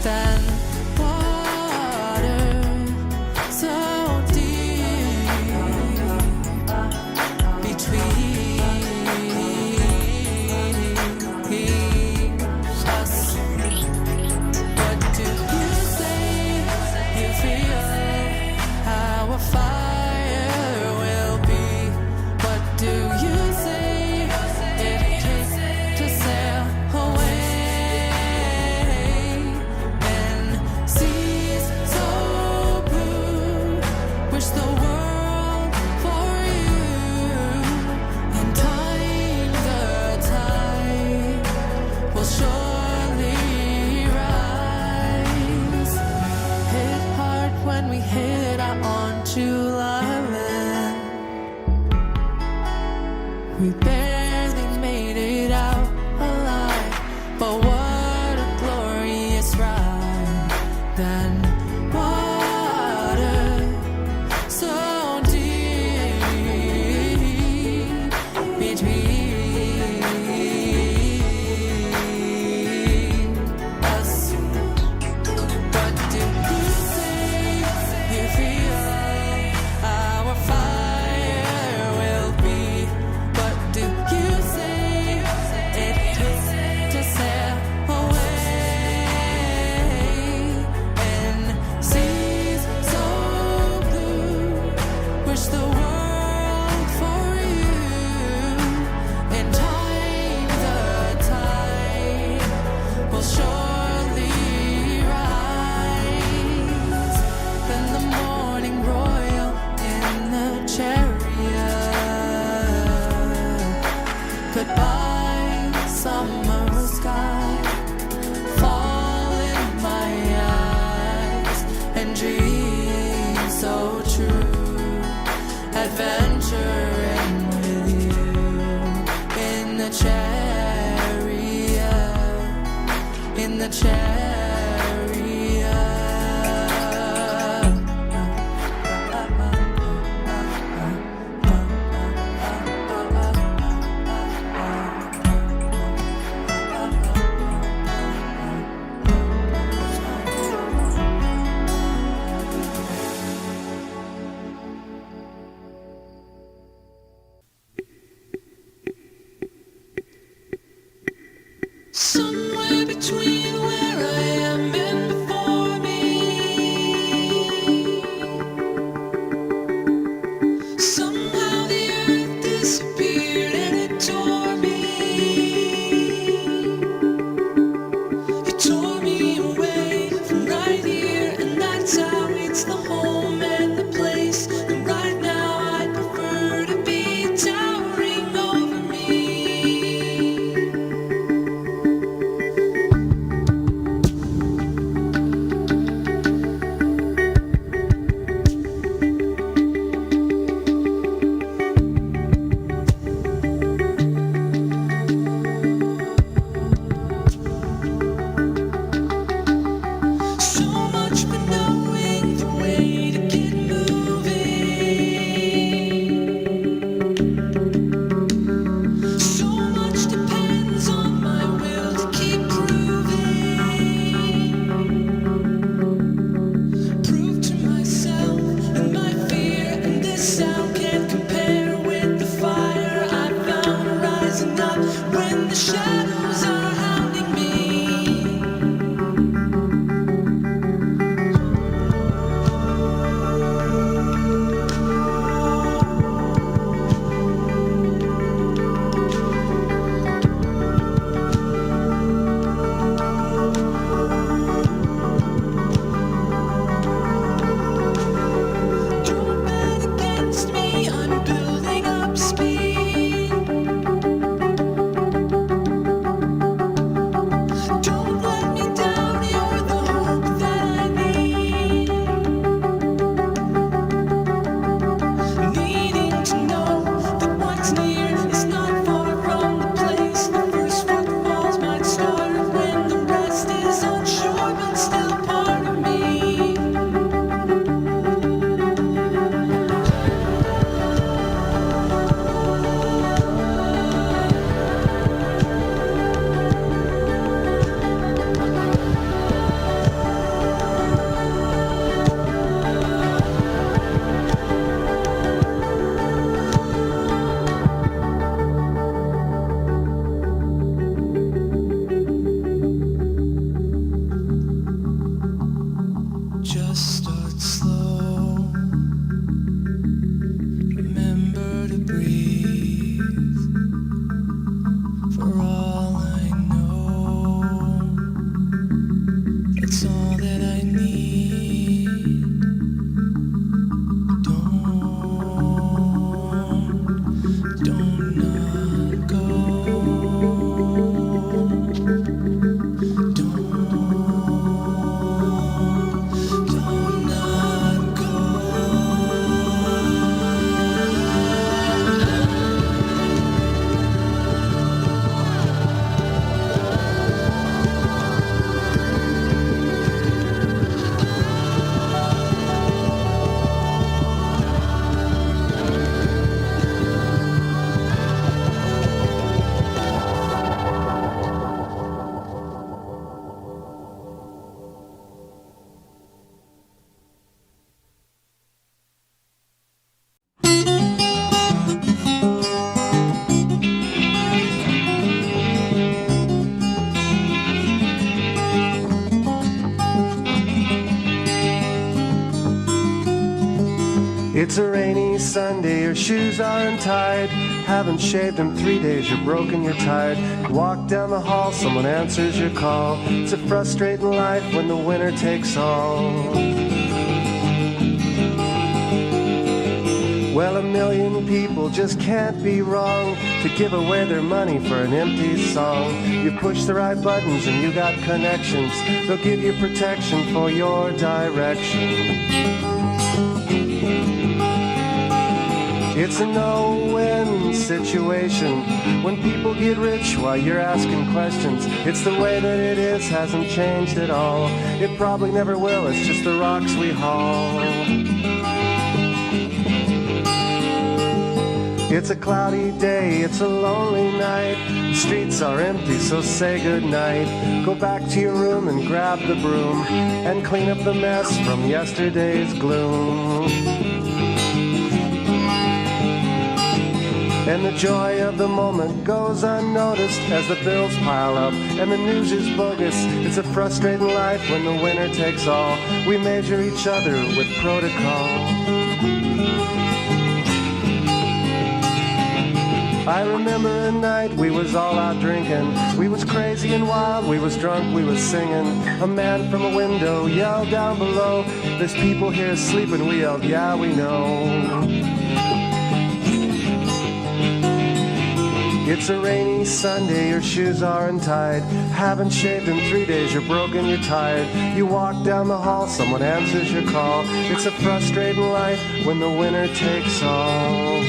Then water so deep between us. What do you say? You feel how a fire will be. What do you say? It takes to sail away and seas so blue. Wish the world for you. In time, the tide will surely rise. Hit hard when we hit out onto island. We barely made it out alive, but what a glorious ride. Then water so deep between us. What do you say? You feel our fire will be. What do you say? It takes to sail away and seas so blue. Wish the world for you. In time, the tide will surely rise. Then the morning royal in the chariot. Goodbye, summer sky. Fall in my eyes and dreams so adventuring with you in the chariot, in the chariot. Somewhere between where I am and before me, somehow the earth disappeared and it tore me. You tore me away from right here, and that's how it's the home and the place. And right now I prefer to be towering over me. So much for knowing the way to get moving. So much depends on my will to keep proving. Prove to myself and my fear, and this sound can't compare with the fire I found rising up when the shadows are hounding me. Don't bet against me, I'm building up speed. Don't let me down, you're the hope that I need. Needing to know that what's near is not far from the place. The first footfalls might start when the rest is unsure, but still part of me. Just start slow. Remember to breathe. For all I know, it's all that I need. Don't not go. Don't not go. It's a rainy Sunday, your shoes are untied. Haven't shaved in 3 days, you're broken, you're tired. Walk down the hall, someone answers your call. It's a frustrating life when the winner takes all. Well, a million people just can't be wrong to give away their money for an empty song. You push the right buttons and you got connections. They'll give you protection for your direction. It's a no-win situation when people get rich while you're asking questions. It's the way that it is, hasn't changed at all. It probably never will, it's just the rocks we haul. It's a cloudy day, it's a lonely night. The streets are empty, so say goodnight. Go back to your room and grab the broom and clean up the mess from yesterday's gloom. And the joy of the moment goes unnoticed as the bills pile up and the news is bogus. It's a frustrating life when the winner takes all. We measure each other with protocol. I remember a night we was all out drinking. We was crazy and wild, we was drunk, we was singing. A man from a window yelled down below, "There's people here sleeping." We yelled, "Yeah, we know." It's a rainy Sunday, your shoes are untied. Haven't shaved in 3 days, you're broken, you're tired. You walk down the hall, someone answers your call. It's a frustrating life when the winner takes all.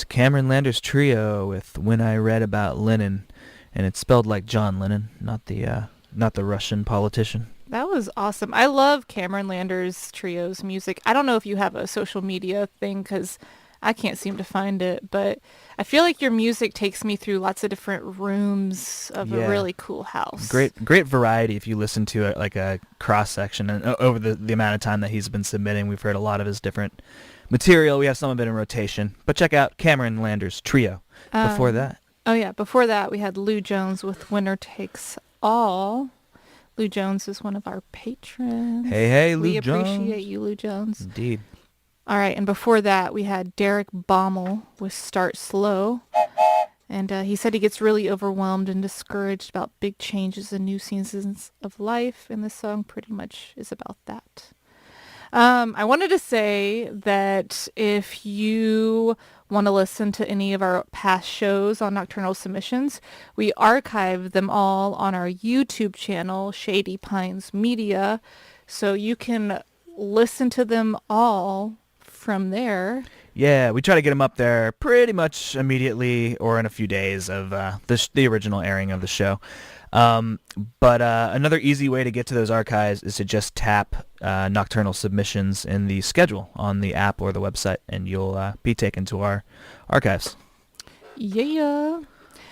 Cameron Landers Trio with When I Read About Lenin, and it's spelled like John Lennon, not the Russian politician. That was awesome. I love Cameron Landers Trio's music. I don't know if you have a social media thing because I can't seem to find it, but I feel like your music takes me through lots of different rooms of a really cool house. Great variety if you listen to it, like a cross section, and over the amount of time that he's been submitting, we've heard a lot of his different material. We have some of it in rotation, but check out Cameron Landers Trio. Before that we had Lou Jones with Winner Takes All. Lou Jones is one of our patrons. Hey, Lou Jones. We appreciate you, Lou Jones. Indeed. All right, and before that, we had Derek Baumel with Start Slow. And he said he gets really overwhelmed and discouraged about big changes and new seasons of life, and this song pretty much is about that. I wanted to say that if you want to listen to any of our past shows on Nocturnal Submissions, we archive them all on our YouTube channel, ShadyPinesMedia, so you can listen to them all from there. Yeah, we try to get them up there pretty much immediately or in a few days of the original airing of the show. But another easy way to get to those archives is to just tap Nocturnal Submissions in the schedule on the app or the website, and you'll be taken to our archives. Yeah.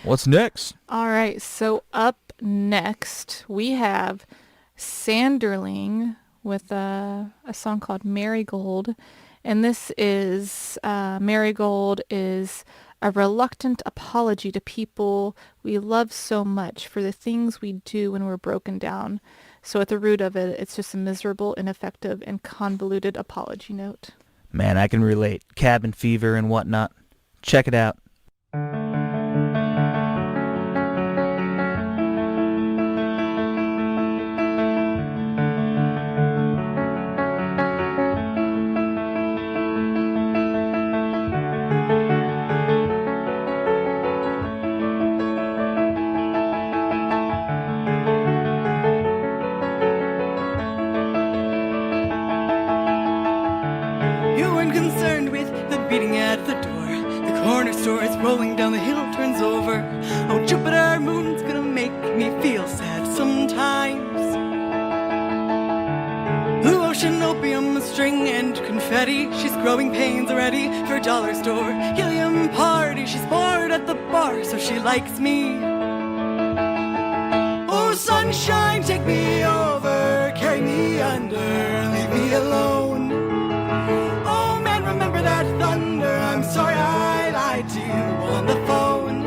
What's next? All right, so up next we have Sanderling with a song called Marigold. And this is, Marigold is a reluctant apology to people we love so much for the things we do when we're broken down. So at the root of it, it's just a miserable, ineffective, and convoluted apology note. Man, I can relate. Cabin fever and whatnot. Check it out. Rolling down the hill turns over. Oh, Jupiter moon's gonna make me feel sad sometimes. Blue ocean, opium, a string, and confetti. She's growing pains already for dollar store. Helium party, she's bored at the bar, so she likes me. Oh, sunshine, take me over, carry me under, leave me alone. Oh, man, remember that thunder, I'm sorry I lied to you on the phone.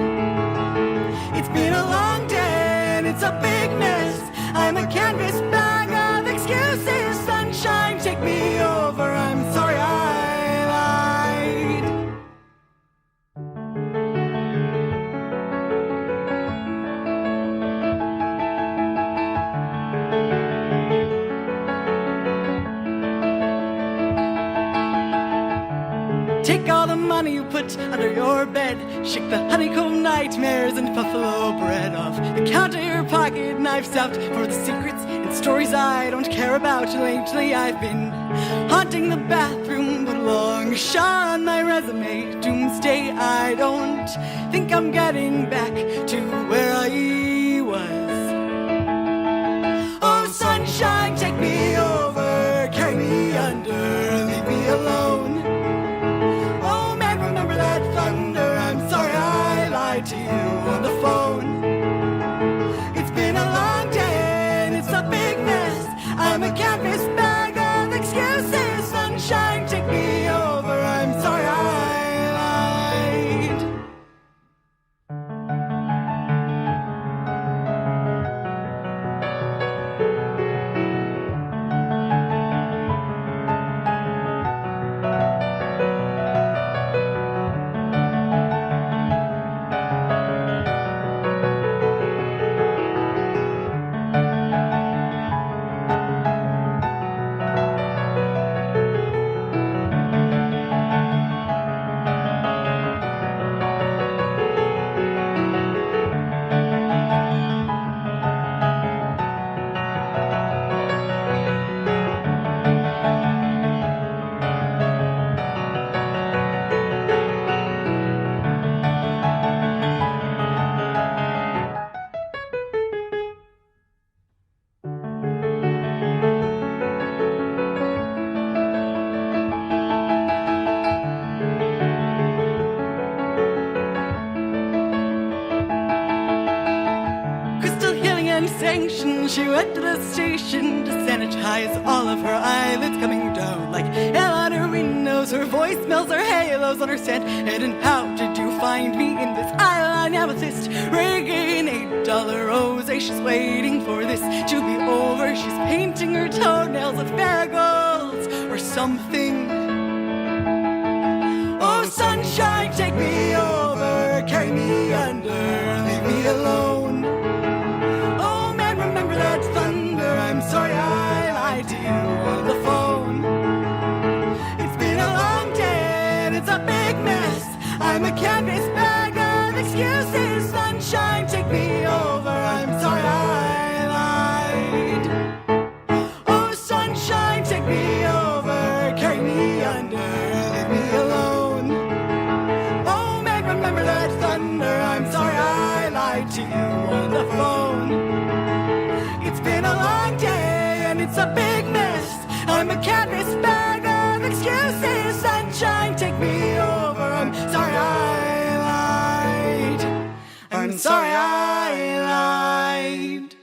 It's been a long day and it's a big mess. I'm a canvas bag of excuses. Sunshine, take me over. I'm sorry I lied. Take all the money you put under your bed. Shake the honeycomb nightmares and buffalo bread off the counter, your pocket knives out for the secrets and stories I don't care about. Lately I've been haunting the bathroom, but a long shot on my resume. Doomsday, I don't think I'm getting back to where I was. Oh, sunshine, take me over, carry me under, leave me alone. To you on the phone. It's been a long day and it's a big mess. I'm a canvas bag of excuses. Sunshine, take me over. I'm sorry I lied. She went to the station to sanitize all of her eyelids coming down like hell on her windows. Her voicemails are halos on her scent. And how did you find me in this eyeline amethyst? Ringing $8 rose. She's waiting for this to be over. She's painting her toenails with marigolds or something. Oh, sunshine, take me over, carry me under, leave me alone. Remember that thunder, I'm sorry I lied to you on the phone. a big mess. I'm a canvas bag of excuses. Sunshine, take me over. I'm sorry I lied. I'm sorry I lied.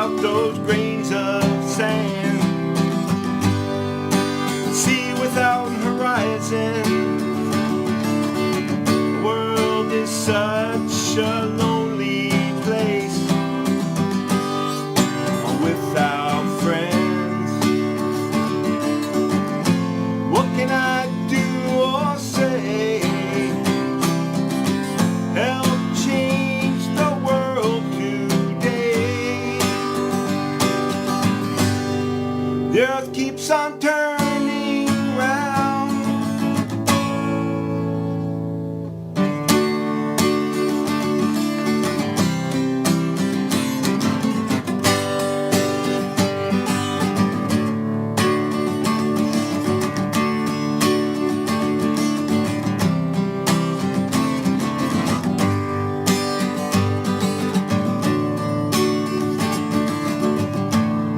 without those grains of sand, sea without horizon. The world is such a lonely place without friends. What can I do or say? Help change the world today. The earth keeps on turning round.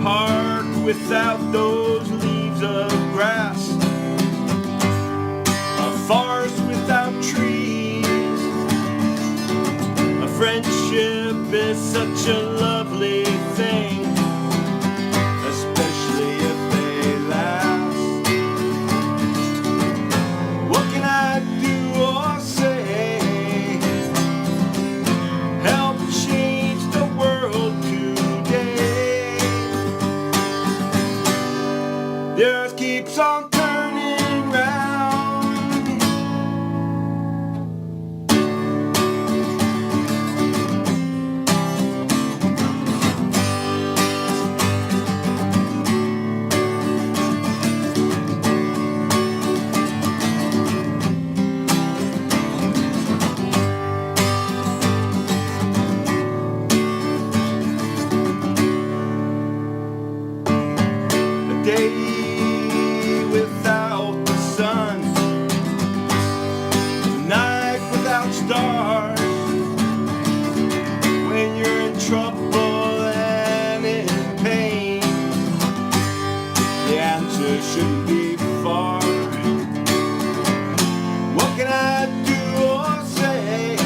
Park without those leaves of grass, a forest without trees. A friendship is such a lovely thing, especially if they last. What can I do or say? Help change the world today. The earth keeps on turning round. A day without the sun, a night without stars. When you're in trouble and in pain, the answer shouldn't be far. What can I do or say?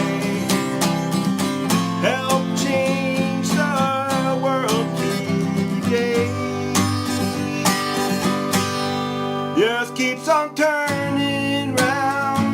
Help change the world today. The earth keeps on turning round.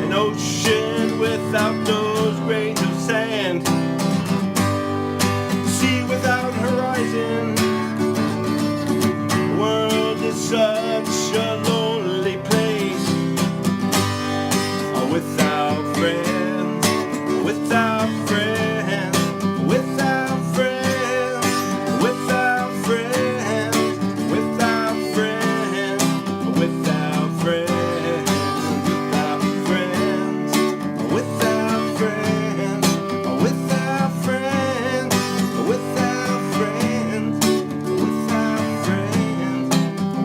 An ocean without those grains of sand, sea without horizon. The world is such a lonely place without friends, without friends, without friends, without friends, without friends, without friends, without friends, without friends, without friends, without friends, without friends,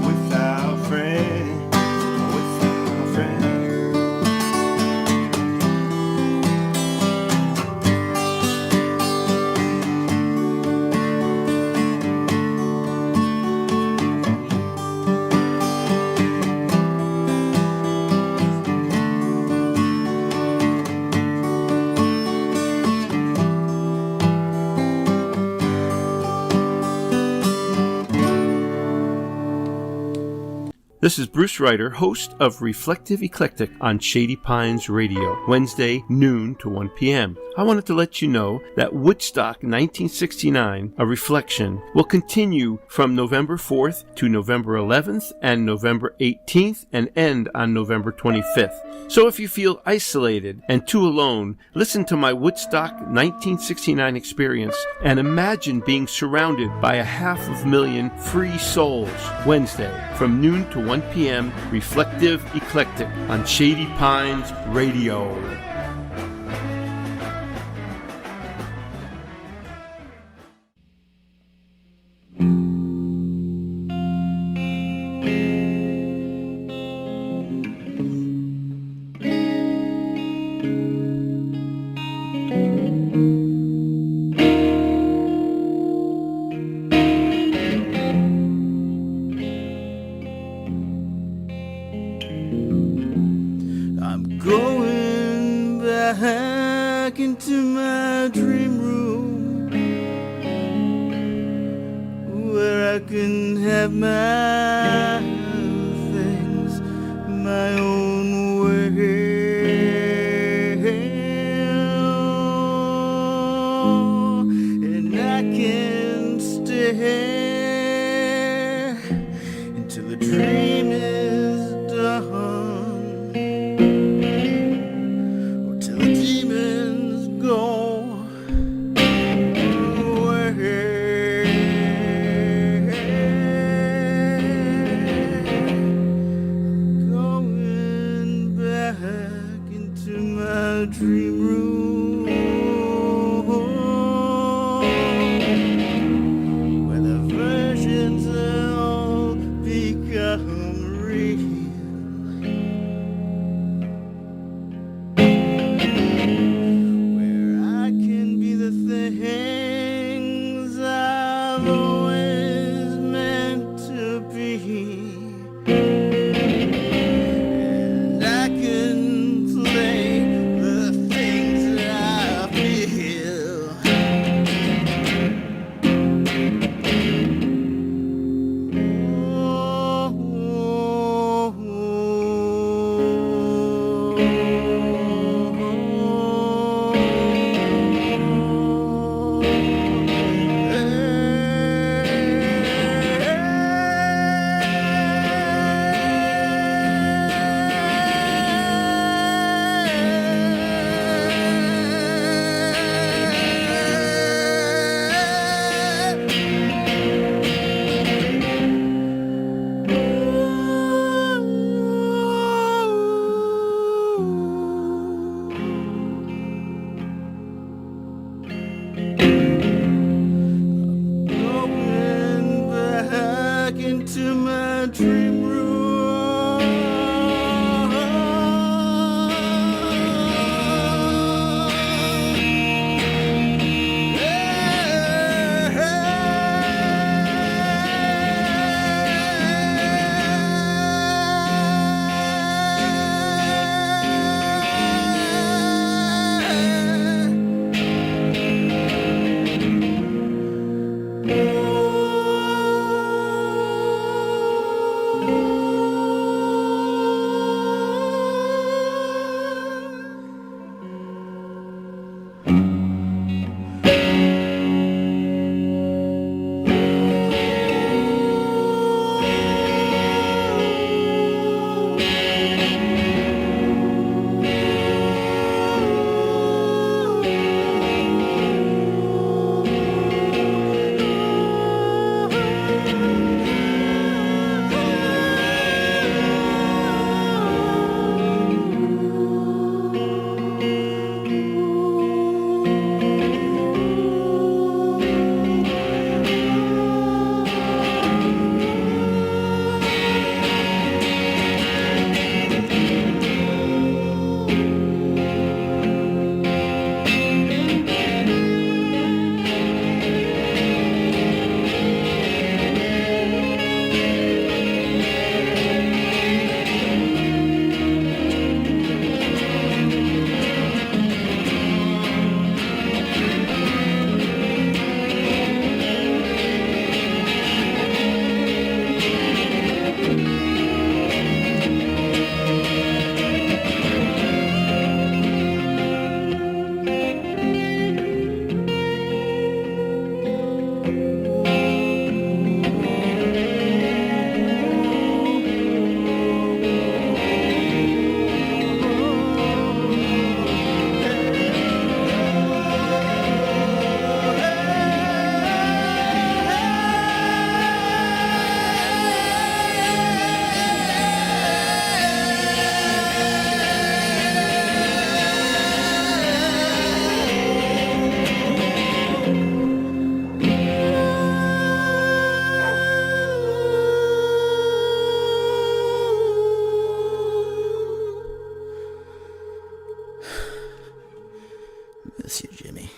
without friends, without friends. This is Bruce Ryder, host of Reflective Eclectic on Shady Pines Radio, Wednesday, noon to 1 p.m. I wanted to let you know that Woodstock 1969, A Reflection, will continue from November 4th to November 11th and November 18th and end on November 25th. So if you feel isolated and too alone, listen to my Woodstock 1969 experience and imagine being surrounded by 500,000 free souls. Wednesday, from noon to 1 p.m., Reflective Eclectic on Shady Pines Radio. back into my dream room where I can have my things my own way. And I can stay until the dream is done, or till the demons go away. Going back into my dream room where the versions all become real. Where I can be the things I've always meant to be. And I can play the things that I feel. Going back into my dream room. Miss you, Jimmy.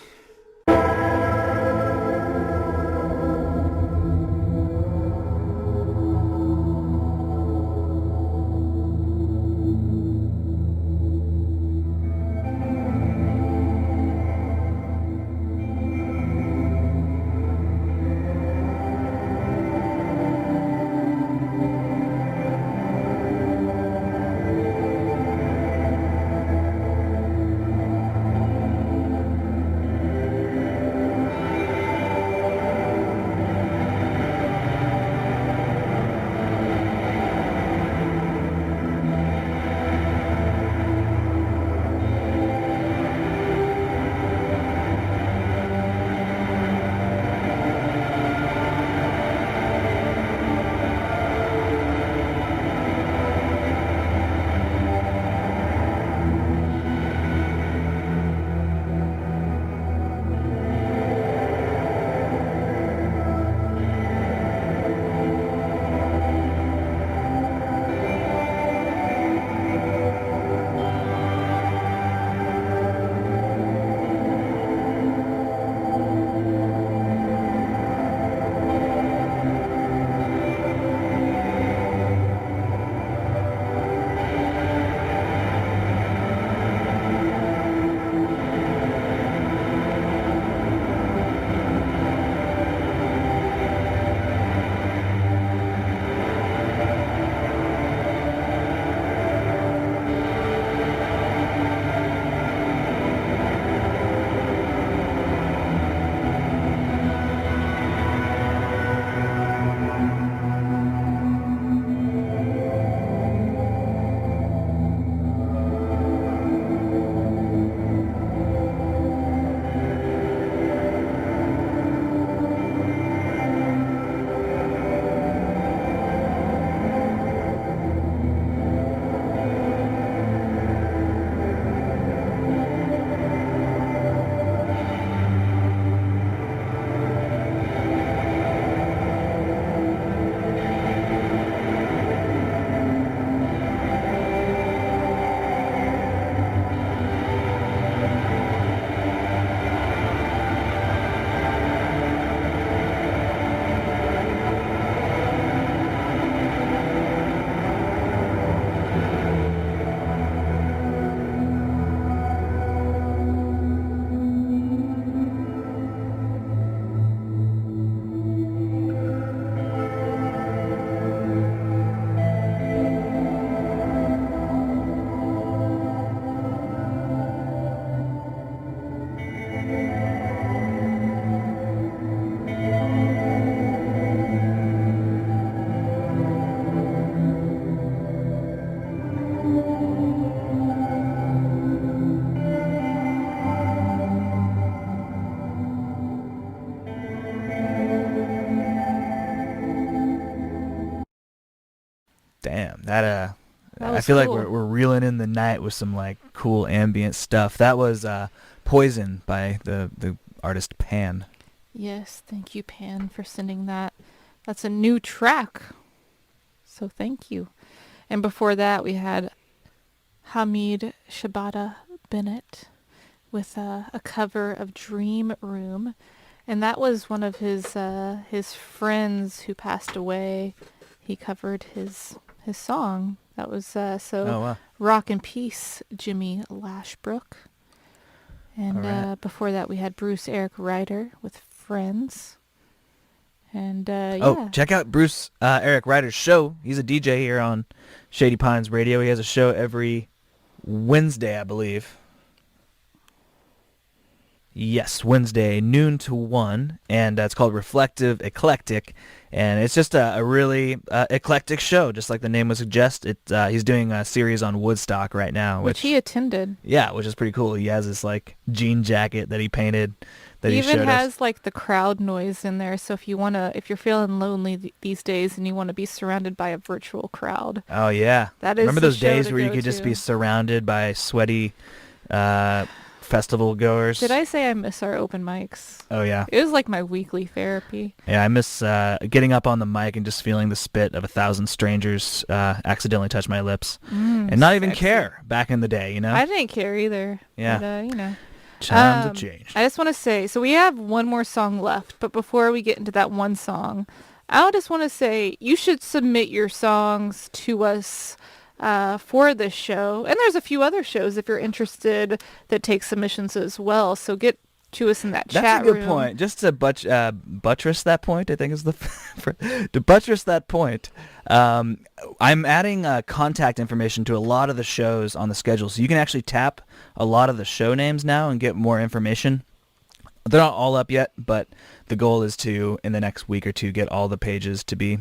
Damn, that I was feel like cool. we're reeling in the night with some like cool ambient stuff. That was Poison by the artist Pan. Yes, thank you, Pan, for sending that. That's a new track, so thank you. And before that, we had Hamid Shabata Bennett with a cover of Dream Room, and that was one of his friends who passed away. He covered his song. That was Oh, wow. Rock and Peace, Jimmy Lashbrook. And All right. before that, we had Bruce Eric Ryder with Friends. And Oh, check out Bruce Eric Ryder's show. He's a DJ here on Shady Pines Radio. He has a show every Wednesday, I believe. Yes, Wednesday, noon to 1, and it's called Reflective Eclectic, and it's just a really eclectic show, just like the name would suggest. He's doing a series on Woodstock right now, which he attended. Yeah, which is pretty cool. He has this like jean jacket that he painted. That he he even showed has us. like the crowd noise in there, so if you're feeling lonely these days and you want to be surrounded by a virtual crowd. Oh yeah, that is remember the those show days to where you go could just to. be surrounded by sweaty festival goers. Did I say I miss our open mics? Oh yeah. It was like my weekly therapy. Yeah, I miss getting up on the mic and just feeling the spit of 1,000 strangers accidentally touch my lips, and not even sexy. care. Back in the day, you know. I didn't care either. Yeah. But, Times have changed. I just want to say, so we have one more song left, but before we get into that one song, I just want to say you should submit your songs to us for this show. And there's a few other shows if you're interested that take submissions as well. So get to us in that chat room. That's a good point. Just to buttress that point, I think is the to buttress that point. I'm adding contact information to a lot of the shows on the schedule, so you can actually tap a lot of the show names now and get more information. They're not all up yet, but the goal is to, in the next week or two, get all the pages to be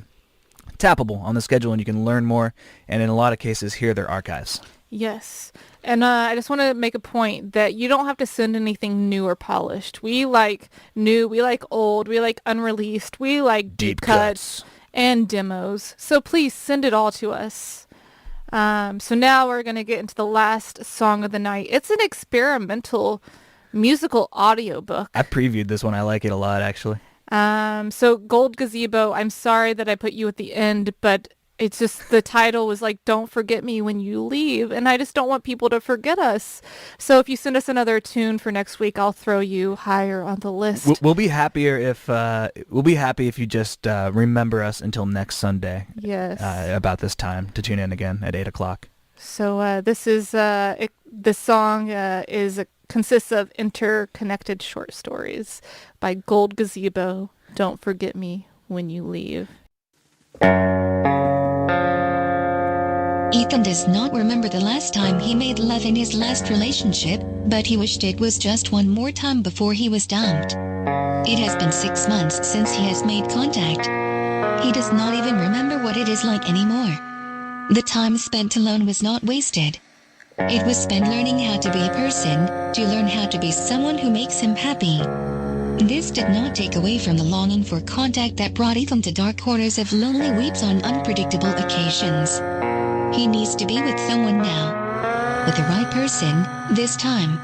tappable on the schedule, and you can learn more, and in a lot of cases, hear their archives. Yes. And I just want to make a point that you don't have to send anything new or polished. We like new, we like old, we like unreleased, we like deep cuts and demos. So please send it all to us. So now we're going to get into the last song of the night. It's an experimental musical audiobook. I previewed this one. I like it a lot, actually. So Gold Gazebo, I'm sorry that I put you at the end, but it's just the title was like, Don't Forget Me When You Leave, and I just don't want people to forget us. So if you send us another tune for next week, I'll throw you higher on the list. We'll be happier if you just remember us until next Sunday. Yes. About this time to tune in again at 8:00. So this song consists of interconnected short stories by Gold Gazebo. Don't Forget Me When You Leave. Ethan does not remember the last time he made love in his last relationship, but he wished it was just one more time before he was dumped. It has been 6 months since he has made contact. He does not even remember what it is like anymore. The time spent alone was not wasted. It was spent learning how to be a person, to learn how to be someone who makes him happy. This did not take away from the longing for contact that brought Ethan to dark corners of lonely weeps on unpredictable occasions. He needs to be with someone now. With the right person, this time.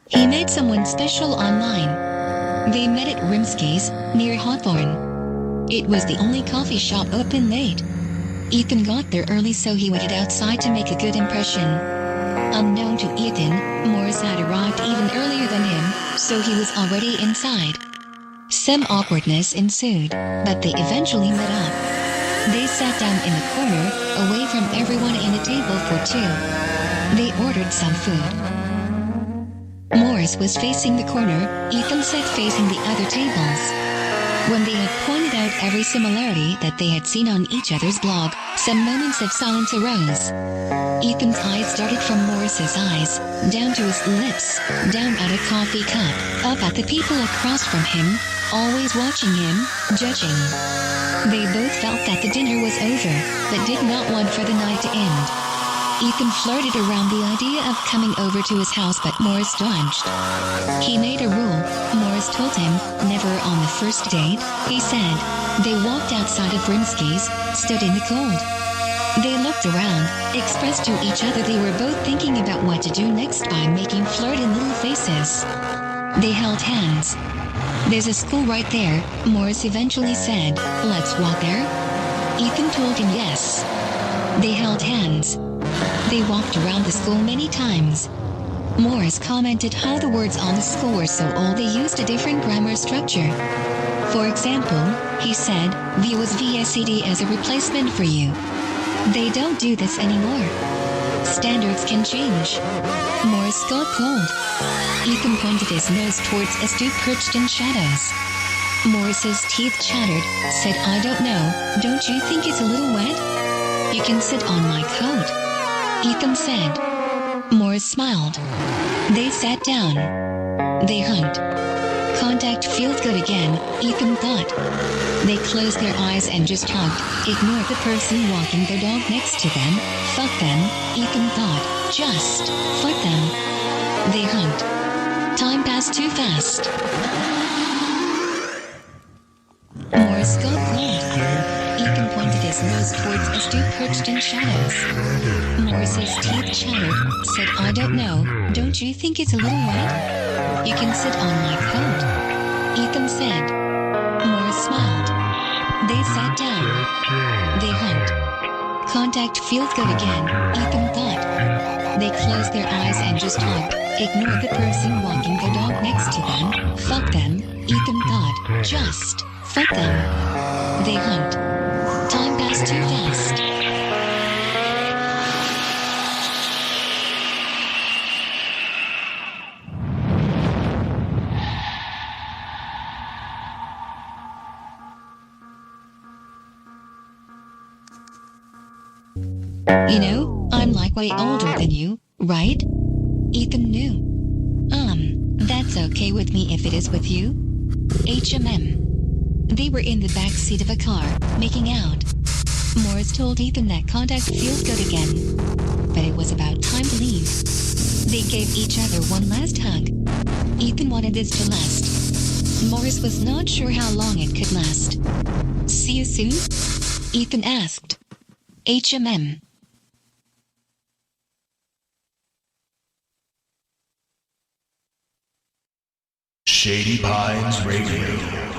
He met someone special online. They met at Rimsky's, near Hawthorne. It was the only coffee shop open late. Ethan got there early, so he waited outside to make a good impression. Unknown to Ethan, Morris had arrived even earlier than him, so he was already inside. Some awkwardness ensued, but they eventually met up. They sat down in the corner, away from everyone in a table for two. They ordered some food. Morris was facing the corner, Ethan sat facing the other tables. When they had pointed out every similarity that they had seen on each other's blog, some moments of silence arose. Ethan's eyes started from Morris's eyes, down to his lips, down at a coffee cup, up at the people across from him, always watching him, judging. They both felt that the dinner was over, but did not want for the night to end. Ethan flirted around the idea of coming over to his house, but Morris dodged. He made a rule. Morris told him, never on the first date, he said. They walked outside of Grimsky's, stood in the cold. They looked around, expressed to each other they were both thinking about what to do next by making flirty little faces. They held hands. There's a school right there, Morris eventually said. Let's walk there? Ethan told him yes. They held hands. They walked around the school many times. Morris commented how the words on the school were so old they used a different grammar structure. For example, he said, V was VSED as a replacement for you. They don't do this anymore. Standards can change. Morris got cold. Ethan pointed his nose towards a stoop perched in shadows. Morris's teeth chattered, said, I don't know, don't you think it's a little wet? You can sit on my coat. Ethan said. Morris smiled. They sat down. They hugged. Contact feels good again, Ethan thought. They closed their eyes and just hugged, ignored the person walking their dog next to them. Fuck them, Ethan thought. Just fuck them. They hugged. Time passed too fast. Morris got cold. Ethan pointed his nose towards a stoop perched in shadows. Morris's teeth chattered, said, I don't know, don't you think it's a little wet? You can sit on my coat. Ethan said. Morris smiled. They sat down. They hugged. Contact feels good again, Ethan thought. They closed their eyes and just hugged, ignored the person walking their dog next to them. Fuck them, Ethan thought. Just fuck them. They hugged. Time passed too fast. You know, I'm like way older than you, right? Ethan knew. That's okay with me if it is with you. HMM. They were in the back seat of a car, making out. Morris told Ethan that contact feels good again. But it was about time to leave. They gave each other one last hug. Ethan wanted this to last. Morris was not sure how long it could last. See you soon? Ethan asked. HMM. Shady Pines Radio.